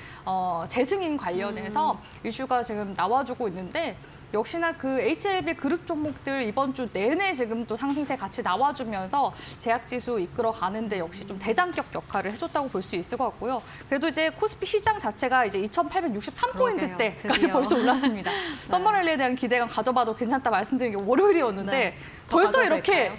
재승인 관련해서 이슈가 지금 나와주고 있는데, 역시나 그 HLB 그룹 종목들 이번 주 내내 지금 또 상승세 같이 나와주면서 제약지수 이끌어가는데 역시 좀 대장격 역할을 해줬다고 볼 수 있을 것 같고요. 그래도 이제 코스피 시장 자체가 이제 2,863포인트대까지 벌써 올랐습니다. 썸머랠리에 대한 기대감 가져봐도 괜찮다 말씀드린 게 월요일이었는데 벌써 이렇게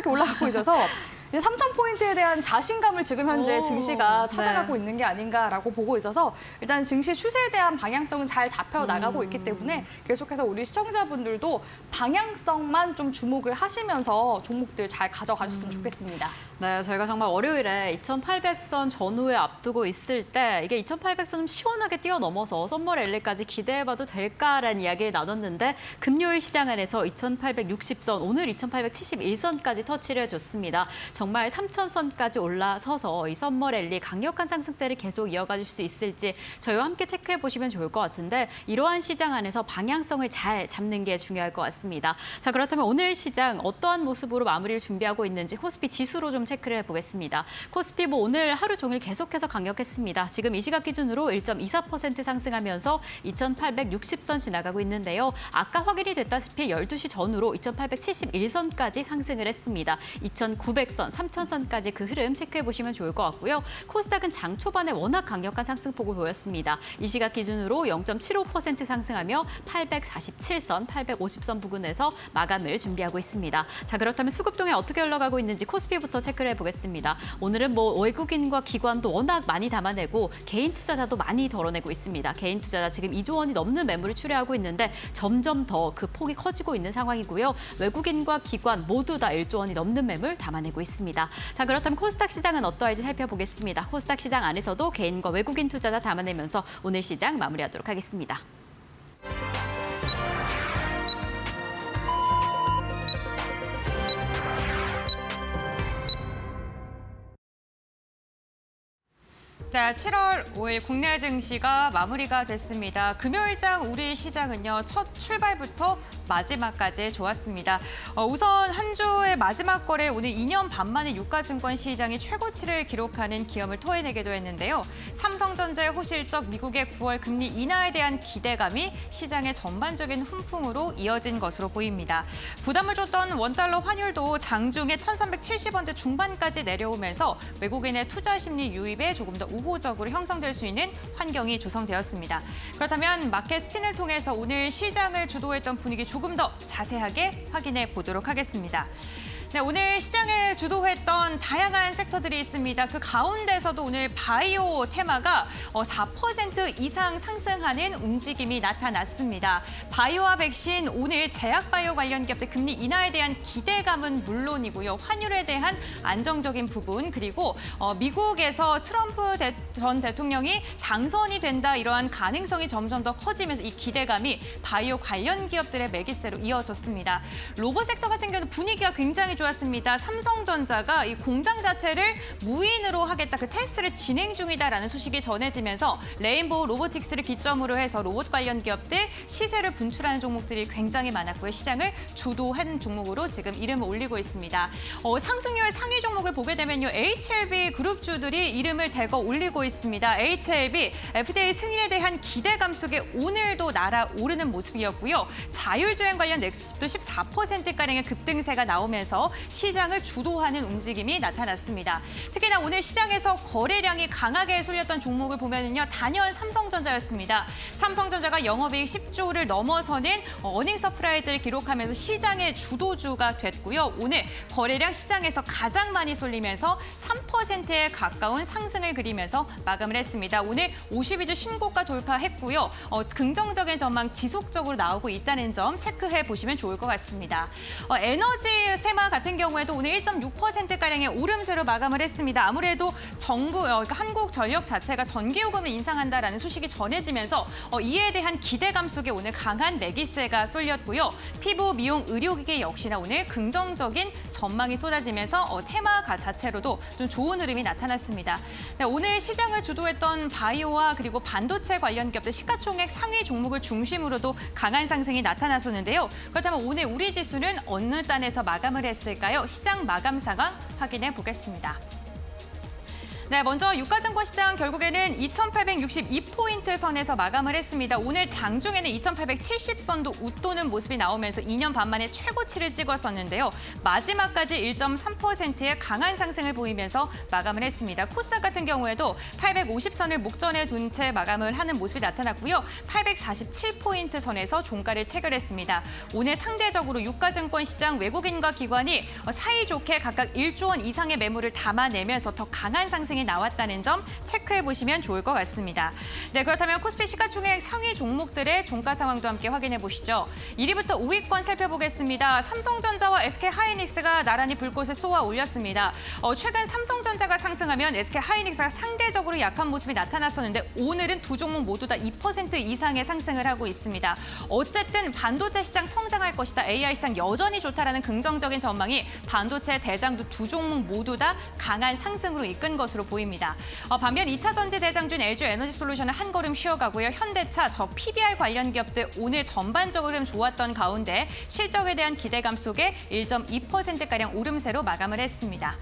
올라가고 있어서 이제 3,000포인트에 대한 자신감을 지금 현재
오,
증시가 찾아가고
네.
있는 게 아닌가라고 보고 있어서 일단 증시 추세에 대한 방향성은 잘 잡혀 나가고 있기 때문에 계속해서 우리 시청자분들도 방향성만 좀 주목을 하시면서 종목들 잘 가져가셨으면 좋겠습니다.
네, 저희가 정말 월요일에 2,800선 전후에 앞두고 있을 때 이게 2,800선 좀 시원하게 뛰어넘어서 썸머 랠리까지 기대해봐도 될까라는 이야기를 나눴는데 금요일 시장 안에서 2,860선, 오늘 2,871선까지 터치를 해줬습니다. 정말 3,000선까지 올라서서 이 썸머 랠리 강력한 상승세를 계속 이어가줄 수 있을지 저희와 함께 체크해 보시면 좋을 것 같은데 이러한 시장 안에서 방향성을 잘 잡는 게 중요할 것 같습니다. 자, 그렇다면 오늘 시장 어떠한 모습으로 마무리를 준비하고 있는지 코스피 지수로 좀 체크를 해보겠습니다. 코스피 오늘 하루 종일 계속해서 강력했습니다. 지금 이 시각 기준으로 1.24% 상승하면서 2,860선 지나가고 있는데요. 아까 확인이 됐다시피 12시 전후로 2,871선까지 상승을 했습니다. 2,900선, 3,000선까지 그 흐름 체크해 보시면 좋을 것 같고요. 코스닥은 장 초반에 워낙 강력한 상승폭을 보였습니다. 이 시각 기준으로 0.75% 상승하며 847선, 850선 부근에서 마감을 준비하고 있습니다. 자, 그렇다면 수급동에 어떻게 흘러가고 있는지 코스피부터 체크를 해보겠습니다. 오늘은 외국인과 기관도 워낙 많이 담아내고 개인 투자자도 많이 덜어내고 있습니다. 개인 투자자 지금 2조 원이 넘는 매물을 출회하고 있는데 점점 더 그 폭이 커지고 있는 상황이고요. 외국인과 기관 모두 다 1조 원이 넘는 매물 담아내고 있습니다. 자, 그렇다면 코스닥 시장은 어떠할지 살펴보겠습니다. 코스닥 시장 안에서도 개인과 외국인 투자자 담아내면서 오늘 시장 마무리하도록 하겠습니다.
자, 7월 5일 국내 증시가 마무리가 됐습니다. 금요일장 우리 시장은요, 첫 출발부터 마지막까지 좋았습니다. 우선 한 주의 마지막 거래 오늘 2년 반 만에 유가증권 시장이 최고치를 기록하는 기염을 토해내기도 했는데요. 삼성전자의 호실적 미국의 9월 금리 인하에 대한 기대감이 시장의 전반적인 훈풍으로 이어진 것으로 보입니다. 부담을 줬던 원달러 환율도 장중에 1,370원대 중반까지 내려오면서 외국인의 투자 심리 유입에 조금 더 우호적으로 형성될 수 있는 환경이 조성되었습니다. 그렇다면 마켓 스핀을 통해서 오늘 시장을 주도했던 분위기 조금 더 자세하게 확인해 보도록 하겠습니다. 네, 오늘 시장을 주도했던 다양한 섹터들이 있습니다. 그 가운데서도 오늘 바이오 테마가 4% 이상 상승하는 움직임이 나타났습니다. 바이오와 백신, 오늘 제약바이오 관련 기업들 금리 인하에 대한 기대감은 물론이고요. 환율에 대한 안정적인 부분, 그리고 미국에서 트럼프 전 대통령이 당선이 된다, 이러한 가능성이 점점 더 커지면서 이 기대감이 바이오 관련 기업들의 매기세로 이어졌습니다. 로봇 섹터 같은 경우는 분위기가 굉장히 좋았습니다. 삼성전자가 이 공장 자체를 무인으로 하겠다, 그 테스트를 진행 중이다라는 소식이 전해지면서 레인보우 로보틱스를 기점으로 해서 로봇 관련 기업들 시세를 분출하는 종목들이 굉장히 많았고요. 시장을 주도한 종목으로 지금 이름을 올리고 있습니다. 상승률 상위 종목을 보게 되면요, HLB 그룹주들이 이름을 대거 올리고 있습니다. HLB, FDA 승인에 대한 기대감 속에 오늘도 날아오르는 모습이었고요. 자율주행 관련 넥스도 14%가량의 급등세가 나오면서 시장을 주도하는 움직임이 나타났습니다. 특히나 오늘 시장에서 거래량이 강하게 쏠렸던 종목을 보면요, 단연 삼성전자였습니다. 삼성전자가 영업이익 10조를 넘어서는 어닝 서프라이즈를 기록하면서 시장의 주도주가 됐고요. 오늘 거래량 시장에서 가장 많이 쏠리면서 3%에 가까운 상승을 그리면서 마감을 했습니다. 오늘 52주 신고가 돌파했고요. 긍정적인 전망 지속적으로 나오고 있다는 점 체크해 보시면 좋을 것 같습니다. 에너지 테마 같은 경우에도 오늘 1.6%가량의 오름세로 마감을 했습니다. 아무래도 정부, 그러니까 한국전력 자체가 전기요금을 인상한다라는 소식이 전해지면서 이에 대한 기대감 속에 오늘 강한 매기세가 쏠렸고요. 피부, 미용, 의료기기 역시나 오늘 긍정적인 전망이 쏟아지면서 테마 자체로도 좀 좋은 흐름이 나타났습니다. 네, 오늘 시장을 주도했던 바이오와 그리고 반도체 관련 기업들 시가총액 상위 종목을 중심으로도 강한 상승이 나타났었는데요. 그렇다면 오늘 우리 지수는 어느 단에서 마감을 했을까요? 시장 마감 상황 확인해 보겠습니다. 네, 먼저 유가증권 시장 결국에는 2,862포인트 선에서 마감을 했습니다. 오늘 장중에는 2,870선도 웃도는 모습이 나오면서 2년 반 만에 최고치를 찍었었는데요. 마지막까지 1.3%의 강한 상승을 보이면서 마감을 했습니다. 코스닥 같은 경우에도 850선을 목전에 둔 채 마감을 하는 모습이 나타났고요. 847포인트 선에서 종가를 체결했습니다. 오늘 상대적으로 유가증권 시장 외국인과 기관이 사이좋게 각각 1조 원 이상의 매물을 담아내면서 더 강한 상승이 나왔다는 점 체크해 보시면 좋을 것 같습니다. 네, 그렇다면 코스피 시가총액 상위 종목들의 종가 상황도 함께 확인해 보시죠. 1위부터 5위권 살펴보겠습니다. 삼성전자와 SK하이닉스가 나란히 불꽃을 쏘아 올렸습니다. 최근 삼성전자가 상승하면 SK하이닉스가 상대적으로 약한 모습이 나타났었는데 오늘은 두 종목 모두 다 2% 이상의 상승을 하고 있습니다. 어쨌든 반도체 시장 성장할 것이다. AI 시장 여전히 좋다라는 긍정적인 전망이 반도체 대장주 두 종목 모두 다 강한 상승으로 이끈 것으로 보입니다. 반면 2차 전지 대장주인 LG에너지솔루션은 한 걸음 쉬어가고요. 현대차, 저 PBR 관련 기업들 오늘 전반적으로 흐름 좋았던 가운데 실적에 대한 기대감 속에 1.2%가량 오름세로 마감을 했습니다.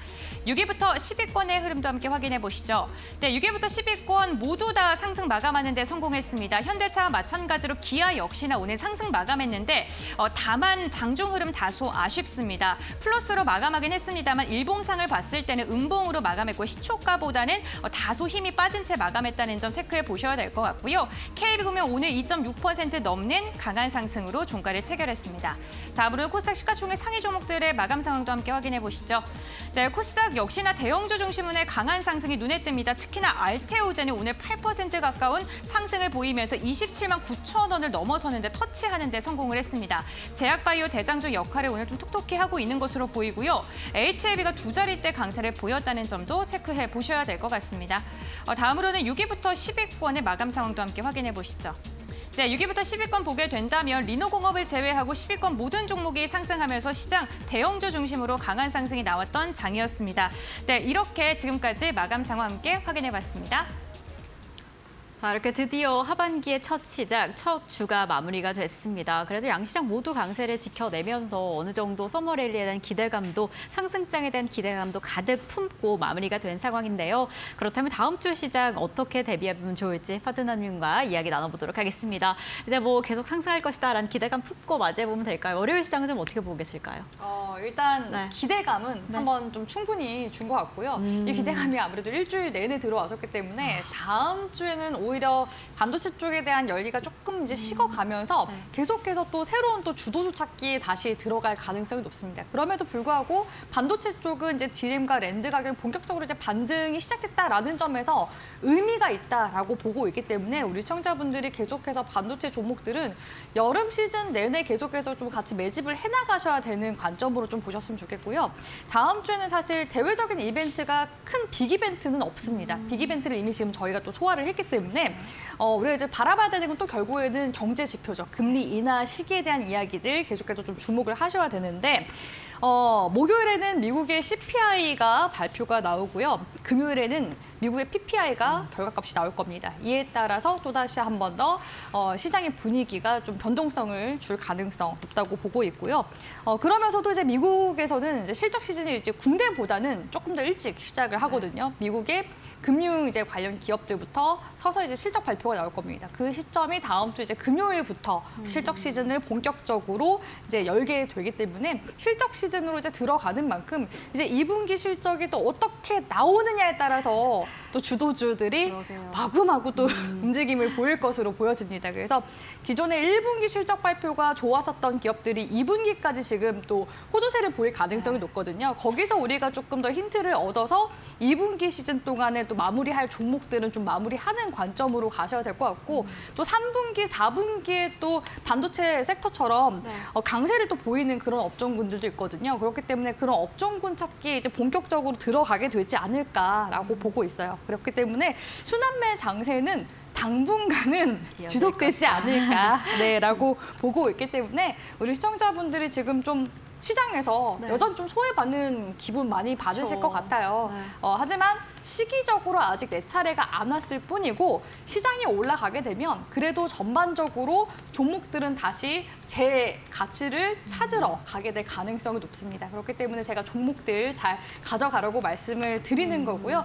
6위부터 10위권의 흐름도 함께 확인해 보시죠. 네, 6위부터 10위권 모두 다 상승 마감하는 데 성공했습니다. 현대차와 마찬가지로 기아 역시나 오늘 상승 마감했는데 다만 장중 흐름 다소 아쉽습니다. 플러스로 마감하긴 했습니다만 일봉상을 봤을 때는 음봉으로 마감했고 시초가보다는 다소 힘이 빠진 채 마감했다는 점 체크해 보셔야 될 것 같고요. KB금융 오늘 2.6% 넘는 강한 상승으로 종가를 체결했습니다. 다음으로 코스닥 시가총액 상위 종목들의 마감 상황도 함께 확인해 보시죠. 네, 코스닥 역시나 대형주 중심의 강한 상승이 눈에 띕니다. 특히나 알테오젠이 오늘 8% 가까운 상승을 보이면서 27만 9천 원을 넘어서는데 터치하는 데 성공을 했습니다. 제약바이오 대장주 역할을 오늘 좀 톡톡히 하고 있는 것으로 보이고요. HLB가 두 자릿대 강세를 보였다는 점도 체크해 보셔야 될 것 같습니다. 다음으로는 6위부터 10위권의 마감 상황도 함께 확인해 보시죠. 네, 6위부터 10위권 보게 된다면 리노공업을 제외하고 10위권 모든 종목이 상승하면서 시장 대형주 중심으로 강한 상승이 나왔던 장이었습니다. 네, 이렇게 지금까지 마감 상황 함께 확인해봤습니다.
자, 이렇게 드디어 하반기의 첫 시작, 첫 주가 마무리가 됐습니다. 그래도 양시장 모두 강세를 지켜내면서 어느 정도 서머랠리에 대한 기대감도 상승장에 대한 기대감도 가득 품고 마무리가 된 상황인데요. 그렇다면 다음 주 시장 어떻게 대비하면 좋을지 파트너님과 이야기 나눠보도록 하겠습니다. 이제 뭐 계속 상승할 것이다라는 기대감 품고 맞이해보면 될까요? 월요일 시장은 좀 어떻게 보고 계실까요?
일단
네.
기대감은
네.
한번 좀 충분히 준 것 같고요. 이 기대감이 아무래도 일주일 내내 들어왔었기 때문에 다음 주에는 오히려 반도체 쪽에 대한 열기가 조금 이제 식어가면서
네.
계속해서 또 새로운 또 주도주 찾기에 다시 들어갈 가능성이 높습니다. 그럼에도 불구하고 반도체 쪽은 이제 DRAM과 랜드 가격이 본격적으로 이제 반등이 시작됐다라는 점에서 의미가 있다라고 보고 있기 때문에 우리 시청자분들이 계속해서 반도체 종목들은 여름 시즌 내내 계속해서 좀 같이 매집을 해나가셔야 되는 관점으로 좀 보셨으면 좋겠고요. 다음 주에는 사실 대외적인 이벤트가 큰 빅 이벤트는 없습니다. 빅 이벤트를 이미 지금 저희가 또 소화를 했기 때문에 우리가 이제 바라봐야 되는 건 또 결국에는 경제 지표죠. 금리 인하 시기에 대한 이야기들 계속해서 좀 주목을 하셔야 되는데 목요일에는 미국의 CPI가 발표가 나오고요. 금요일에는 미국의 PPI가 결과값이 나올 겁니다. 이에 따라서 또다시 한 번 더 시장의 분위기가 좀 변동성을 줄 가능성 높다고 보고 있고요. 그러면서도 이제 미국에서는 이제 실적 시즌이 이제 국내보다는 조금 더 일찍 시작을 하거든요. 미국의 금융 이제 관련 기업들부터 서서히 이제 실적 발표가 나올 겁니다. 그 시점이 다음 주 이제 금요일부터 실적 시즌을 본격적으로 이제 열게 되기 때문에 실적 시즌으로 이제 들어가는 만큼 이제 2분기 실적이 또 어떻게 나오느냐에 따라서 또 주도주들이
그러게요.
마구마구 또 움직임을 보일 것으로 보여집니다. 그래서 기존에 1분기 실적 발표가 좋았었던 기업들이 2분기까지 지금 또 호조세를 보일 가능성이 높거든요. 거기서 우리가 조금 더 힌트를 얻어서 2분기 시즌 동안에 또 마무리할 종목들은 좀 마무리하는 관점으로 가셔야 될 것 같고 또 3분기, 4분기에 또 반도체 섹터처럼 강세를 또 보이는 그런 업종군들도 있거든요. 그렇기 때문에 그런 업종군 찾기에 이제 본격적으로 들어가게 되지 않을까라고 보고 있어요. 그렇기 때문에 순환매 장세는 당분간은 지속되지 않을까라고 보고 있기 때문에 우리 시청자분들이 지금 좀 시장에서
네.
여전히 좀 소외받는 기분 많이 받으실
그쵸.
것 같아요.
네.
하지만 시기적으로 아직 내 차례가 안 왔을 뿐이고 시장이 올라가게 되면 그래도 전반적으로 종목들은 다시 제 가치를 찾으러 가게 될 가능성이 높습니다. 그렇기 때문에 제가 종목들 잘 가져가라고 말씀을 드리는 거고요.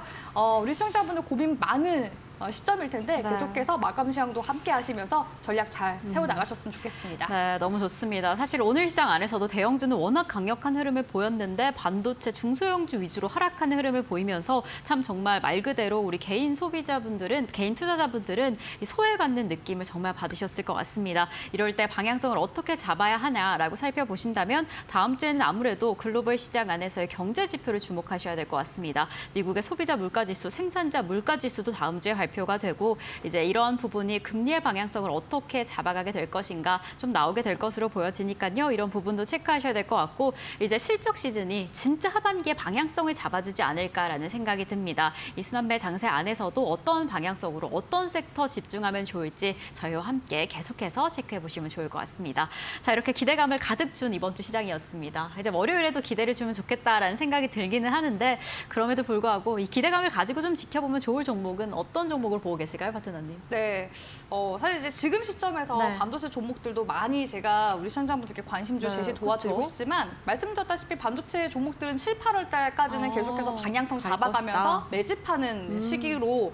우리 시청자분들 고민 많은 시점일 텐데
네.
계속해서 마감 시황도 함께 하시면서 전략 잘 세워나가셨으면 좋겠습니다.
네, 너무 좋습니다. 사실 오늘 시장 안에서도 대형주는 워낙 강력한 흐름을 보였는데 반도체 중소형주 위주로 하락하는 흐름을 보이면서 참 정말 말 그대로 우리 개인 소비자분들은, 개인 투자자분들은 이 소외받는 느낌을 정말 받으셨을 것 같습니다. 이럴 때 방향성을 어떻게 잡아야 하냐라고 살펴보신다면 다음 주에는 아무래도 글로벌 시장 안에서의 경제 지표를 주목하셔야 될 것 같습니다. 미국의 소비자 물가지수, 생산자 물가지수도 다음 주에 발표가 되고 이제 이러한 부분이 금리의 방향성을 어떻게 잡아가게 될 것인가 좀 나오게 될 것으로 보여지니까요. 이런 부분도 체크하셔야 될 것 같고 이제 실적 시즌이 진짜 하반기에 방향성을 잡아주지 않을까라는 생각이 듭니다. 이 순환매 장세 안에서도 어떤 방향성으로 어떤 섹터 집중하면 좋을지 저희와 함께 계속해서 체크해 보시면 좋을 것 같습니다. 자, 이렇게 기대감을 가득 준 이번 주 시장이었습니다. 이제 월요일에도 기대를 주면 좋겠다라는 생각이 들기는 하는데 그럼에도 불구하고 이 기대감을 가지고 좀 지켜보면 좋을 종목은 어떤 종목을 보고 계실까요, 파트너님?
네, 사실 이제 지금 시점에서
네.
반도체 종목들도 많이 제가 우리 시청자분들께 관심 좀
네,
제시 도와드리고
그렇죠.
싶지만 말씀드렸다시피 반도체 종목들은 7, 8월 달까지는 계속해서 방향성
갈
잡아가면서
것이다.
매집하는 시기로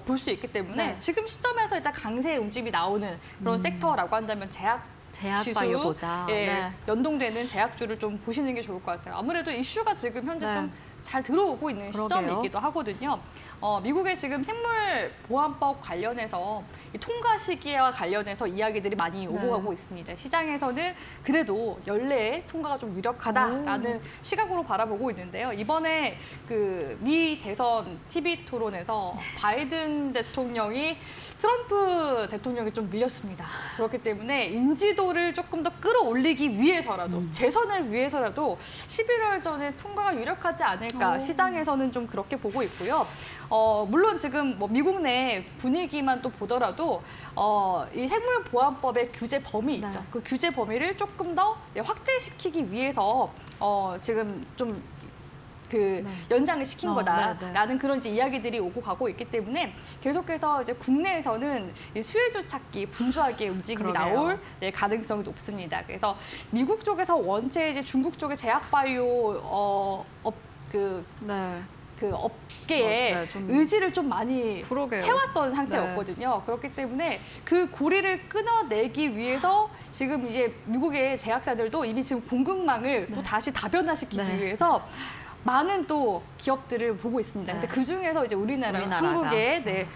볼 수 있기 때문에
네.
지금 시점에서 일단 강세 움직임이 나오는 그런 섹터라고 한다면 제약 지수,
제약바이오 보자.
예,
네.
연동되는 제약주를 좀 보시는 게 좋을 것 같아요. 아무래도 이슈가 지금 현재
네.
좀 잘 들어오고 있는
그러게요.
시점이기도 하거든요. 미국의 지금 생물보안법 관련해서 이 통과 시기와 관련해서 이야기들이 많이 오고
네.
가고 있습니다. 시장에서는 그래도 연내에 통과가 좀 유력하다라는 시각으로 바라보고 있는데요. 이번에 그 미 대선 TV 토론에서 바이든 대통령이 트럼프 대통령이 좀 밀렸습니다. 그렇기 때문에 인지도를 조금 더 끌어올리기 위해서라도 재선을 위해서라도 11월 전에 통과가 유력하지 않을까 시장에서는 좀 그렇게 보고 있고요. 물론 지금 뭐 미국 내 분위기만 또 보더라도 이 생물보안법의 규제 범위 있죠.
네.
그 규제 범위를 조금 더 확대시키기 위해서 지금 좀 연장을 시킨
네,
거다라는 그런 이제 이야기들이 오고 가고 있기 때문에 계속해서 이제 국내에서는 이 수혜주 찾기 분주하게 움직임이
그러게요.
나올 가능성이 높습니다. 그래서 미국 쪽에서 원체 이제 중국 쪽의 제약바이오 그 업계에
네, 좀
의지를 좀 많이
그러게요.
해왔던 상태였거든요. 그렇기 때문에 그 고리를 끊어내기 위해서 지금 이제 미국의 제약사들도 이미 지금 공급망을 또 다시 다변화시키기
네.
위해서 많은 또 기업들을 보고 있습니다. 근데
네.
그 중에서 이제 우리나라가 한국의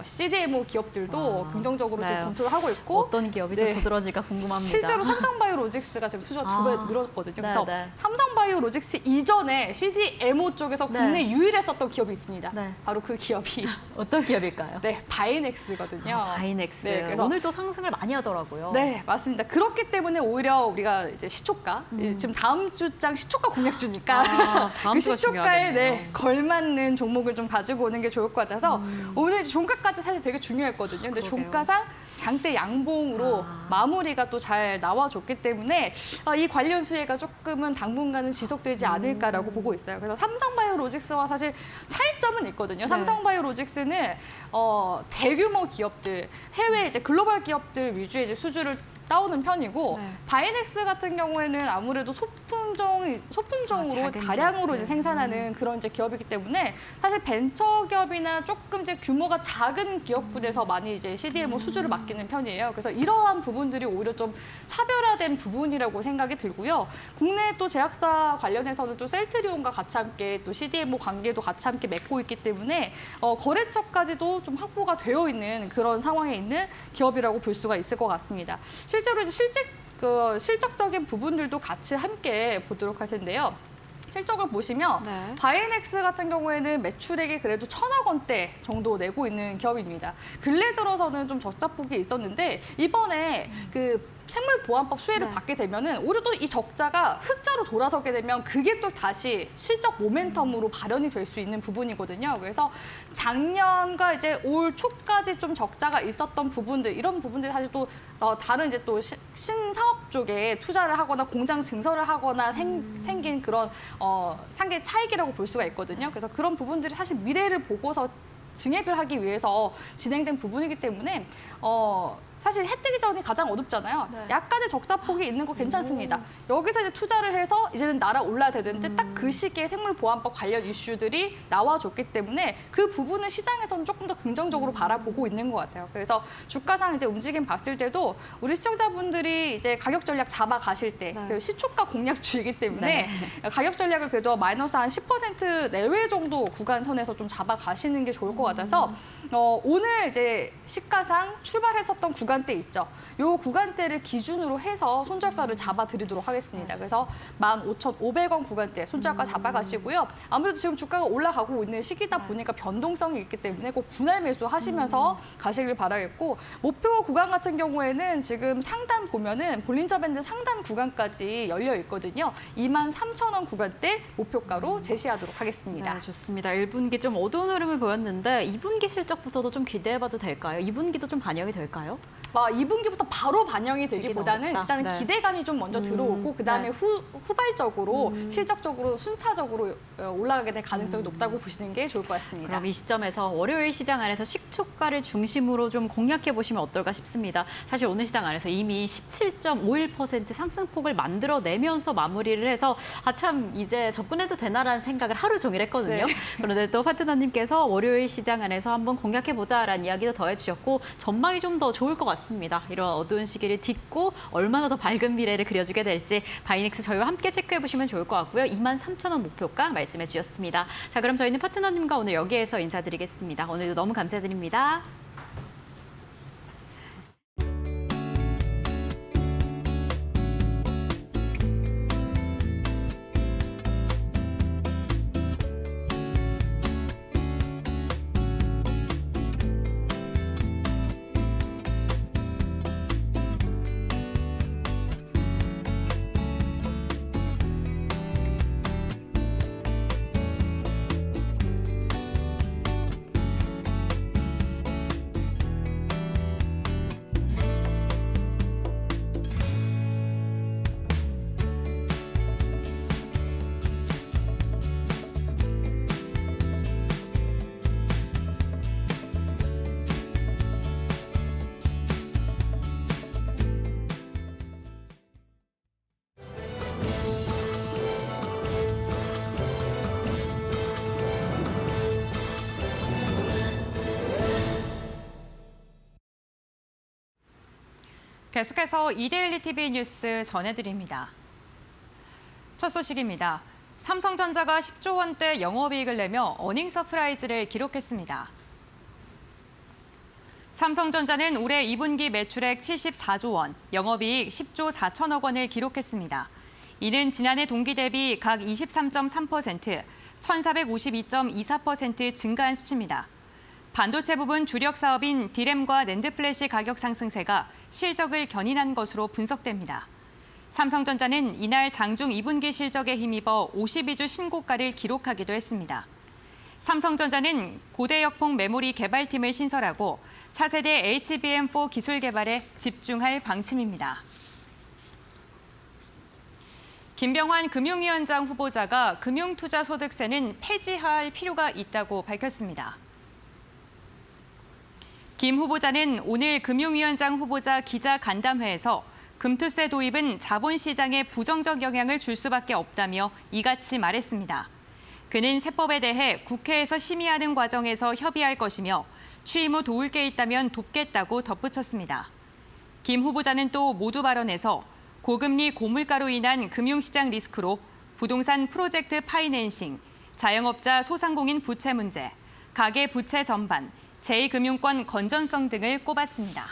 CDMO 기업들도 긍정적으로 지금 검토를 하고 있고
어떤 기업이 좀 두드러질까 궁금합니다.
실제로 삼성바이오로직스가 지금 수주가 2배 늘었거든요. 그래서
네.
삼성바이오로직스 이전에 CDMO 쪽에서
네.
국내 유일했었던 기업이 있습니다.
네.
바로 그 기업이
어떤 기업일까요?
네, 바이넥스거든요.
바이넥스.
네, 그래서
오늘 또 상승을 많이 하더라고요.
네, 맞습니다. 그렇기 때문에 오히려 우리가 이제 시초가 지금 다음 주장 시초가 공략주니까
다음
그
주가
시초가에
중요하겠네요.
걸맞는 종목을 좀 가지고 오는 게 좋을 것 같아서 오늘 이제 종가까지 사실 되게 중요했거든요. 근데
그러게요.
종가상 장대 양봉으로 마무리가 또 잘 나와줬기 때문에 이 관련 수혜가 조금은 당분간은 지속되지 않을까라고 보고 있어요. 그래서 삼성바이오로직스와 사실 차이점은 있거든요.
네.
삼성바이오로직스는 대규모 기업들, 해외 이제 글로벌 기업들 위주의 이제 수주를 따오는 편이고
네.
바이넥스 같은 경우에는 아무래도 소품종으로
작은
다량으로
기업들.
이제 생산하는 그런 이제 기업이기 때문에 사실 벤처 기업이나 조금 이제 규모가 작은 기업군에서 많이 이제 CDMO 수주를 맡기는 편이에요. 그래서 이러한 부분들이 오히려 좀 차별화된 부분이라고 생각이 들고요. 국내 또 제약사 관련해서는 또 셀트리온과 같이 함께 또 CDMO 관계도 같이 함께 맺고 있기 때문에 거래처까지도 좀 확보가 되어 있는 그런 상황에 있는 기업이라고 볼 수가 있을 것 같습니다. 실제로 이제 실적적인 부분들도 같이 함께 보도록 할 텐데요. 실적을 보시면
네.
바이넥스 같은 경우에는 매출액이 그래도 1,000억 원대 정도 내고 있는 기업입니다. 근래 들어서는 좀 적자폭이 있었는데 이번에 그 생물보안법 수혜를
네.
받게 되면은 오히려 또 이 적자가 흑자로 돌아서게 되면 그게 또 다시 실적 모멘텀으로 발현이 될 수 있는 부분이거든요. 그래서 작년과 이제 올 초까지 좀 적자가 있었던 부분들, 이런 부분들이 사실 또 다른 이제 또 신사업 쪽에 투자를 하거나 공장 증설을 하거나 생긴 그런 상계 차익이라고 볼 수가 있거든요. 그래서 그런 부분들이 사실 미래를 보고서 증액을 하기 위해서 진행된 부분이기 때문에 사실 해 뜨기 전이 가장 어둡잖아요.
네.
약간의 적자폭이 있는 거 괜찮습니다. 여기서 이제 투자를 해서 이제는 날아올라야 되는데 딱 그 시기에 생물보안법 관련 이슈들이 나와줬기 때문에 그 부분을 시장에서는 조금 더 긍정적으로 바라보고 있는 것 같아요. 그래서 주가상 이제 움직임 봤을 때도 우리 시청자분들이 이제 가격 전략 잡아가실 때
네.
그 시초가 공략주이기 때문에 가격 전략을 그래도 마이너스 한 10% 내외 정도 구간선에서 좀 잡아가시는 게 좋을 것 같아서 오늘 이제 시가상 출발했었던 구간대 있죠. 요 구간대를 기준으로 해서 손절가를 잡아드리도록 하겠습니다. 그래서 15,500원 구간대 손절가 잡아가시고요. 아무래도 지금 주가가 올라가고 있는 시기다 보니까 변동성이 있기 때문에 꼭 분할 매수하시면서 가시길 바라겠고 목표 구간 같은 경우에는 지금 상단 보면은 볼린저 밴드 상단 구간까지 열려 있거든요. 23,000원 구간대 목표가로 제시하도록 하겠습니다.
네, 좋습니다. 1분기 좀 어두운 흐름을 보였는데 2분기 실적부터도 좀 기대해봐도 될까요? 2분기도 좀 반영이 될까요?
2분기부터 바로 반영이 되기보다는
어렵다.
일단은
네.
기대감이 좀 먼저 들어오고 그다음에
네.
후발적으로 실적적으로 순차적으로 올라가게 될 가능성이 높다고 보시는 게 좋을 것 같습니다.
그럼 이 시점에서 월요일 시장 안에서 식초가를 중심으로 좀 공략해 보시면 어떨까 싶습니다. 사실 오늘 시장 안에서 이미 17.51% 상승폭을 만들어내면서 마무리를 해서 참 이제 접근해도 되나라는 생각을 하루 종일 했거든요.
네.
그런데 또 파트너님께서 월요일 시장 안에서 한번 공략해 보자라는 이야기도 더해주셨고 전망이 좀 더 좋을 것 같습니다. 이런 어두운 시기를 딛고 얼마나 더 밝은 미래를 그려주게 될지 바이넥스 저희와 함께 체크해 보시면 좋을 것 같고요. 23,000원 목표가 말씀해 주셨습니다. 자, 그럼 저희는 파트너님과 오늘 여기에서 인사드리겠습니다. 오늘도 너무 감사드립니다.
계속해서 이데일리 TV 뉴스 전해드립니다. 첫 소식입니다. 삼성전자가 10조 원대 영업이익을 내며 어닝 서프라이즈를 기록했습니다. 삼성전자는 올해 2분기 매출액 74조 원, 영업이익 10조 4천억 원을 기록했습니다. 이는 지난해 동기 대비 각 23.3%, 1,452.24% 증가한 수치입니다. 반도체 부분 주력 사업인 디램과 낸드 플래시 가격 상승세가 실적을 견인한 것으로 분석됩니다. 삼성전자는 이날 장중 2분기 실적에 힘입어 52주 신고가를 기록하기도 했습니다. 삼성전자는 고대역폭 메모리 개발팀을 신설하고 차세대 HBM4 기술 개발에 집중할 방침입니다. 김병환 금융위원장 후보자가 금융투자소득세는 폐지할 필요가 있다고 밝혔습니다. 김 후보자는 오늘 금융위원장 후보자 기자 간담회에서 금투세 도입은 자본시장에 부정적 영향을 줄 수밖에 없다며 이같이 말했습니다. 그는 세법에 대해 국회에서 심의하는 과정에서 협의할 것이며 취임 후 도울 게 있다면 돕겠다고 덧붙였습니다. 김 후보자는 또 모두 발언에서 고금리 고물가로 인한 금융시장 리스크로 부동산 프로젝트 파이낸싱, 자영업자 소상공인 부채 문제, 가계 부채 전반, 제2금융권 건전성 등을 꼽았습니다.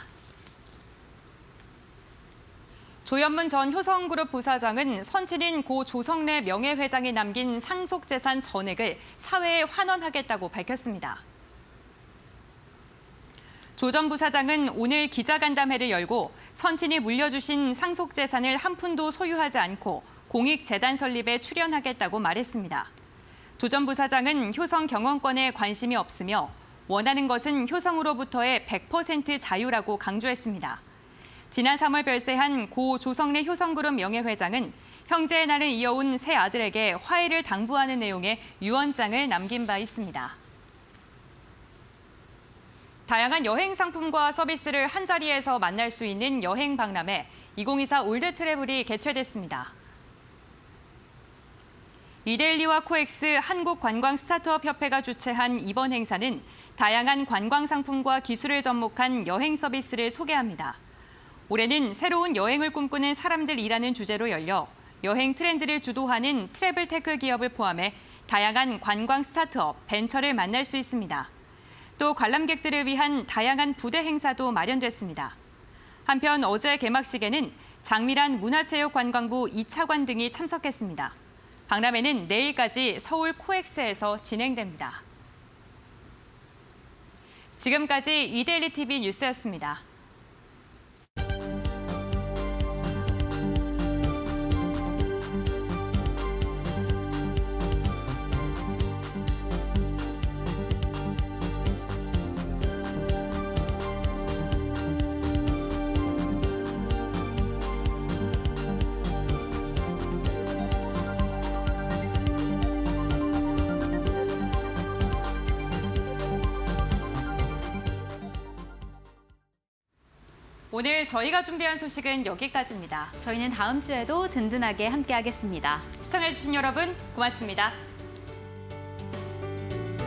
조현문 전 효성그룹 부사장은 선친인 고 조성래 명예회장이 남긴 상속재산 전액을 사회에 환원하겠다고 밝혔습니다. 조 전 부사장은 오늘 기자간담회를 열고 선친이 물려주신 상속재산을 한 푼도 소유하지 않고 공익재단 설립에 출연하겠다고 말했습니다. 조 전 부사장은 효성 경영권에 관심이 없으며 원하는 것은 효성으로부터의 100% 자유라고 강조했습니다. 지난 3월 별세한 고 조성래 효성그룹 명예회장은 형제의 날을 이어온 세 아들에게 화해를 당부하는 내용의 유언장을 남긴 바 있습니다. 다양한 여행 상품과 서비스를 한자리에서 만날 수 있는 여행 박람회 2024 올드 트래블이 개최됐습니다. 이데일리와 코엑스 한국관광 스타트업 협회가 주최한 이번 행사는 다양한 관광 상품과 기술을 접목한 여행 서비스를 소개합니다. 올해는 새로운 여행을 꿈꾸는 사람들이라는 주제로 열려 여행 트렌드를 주도하는 트래블 테크 기업을 포함해 다양한 관광 스타트업, 벤처를 만날 수 있습니다. 또 관람객들을 위한 다양한 부대 행사도 마련됐습니다. 한편 어제 개막식에는 장미란 문화체육관광부 2차관 등이 참석했습니다. 박람회는 내일까지 서울 코엑스에서 진행됩니다. 지금까지 이데일리 TV 뉴스였습니다. 오늘 저희가 준비한 소식은 여기까지입니다.
저희는 다음 주에도 든든하게 함께하겠습니다.
시청해주신 여러분 고맙습니다.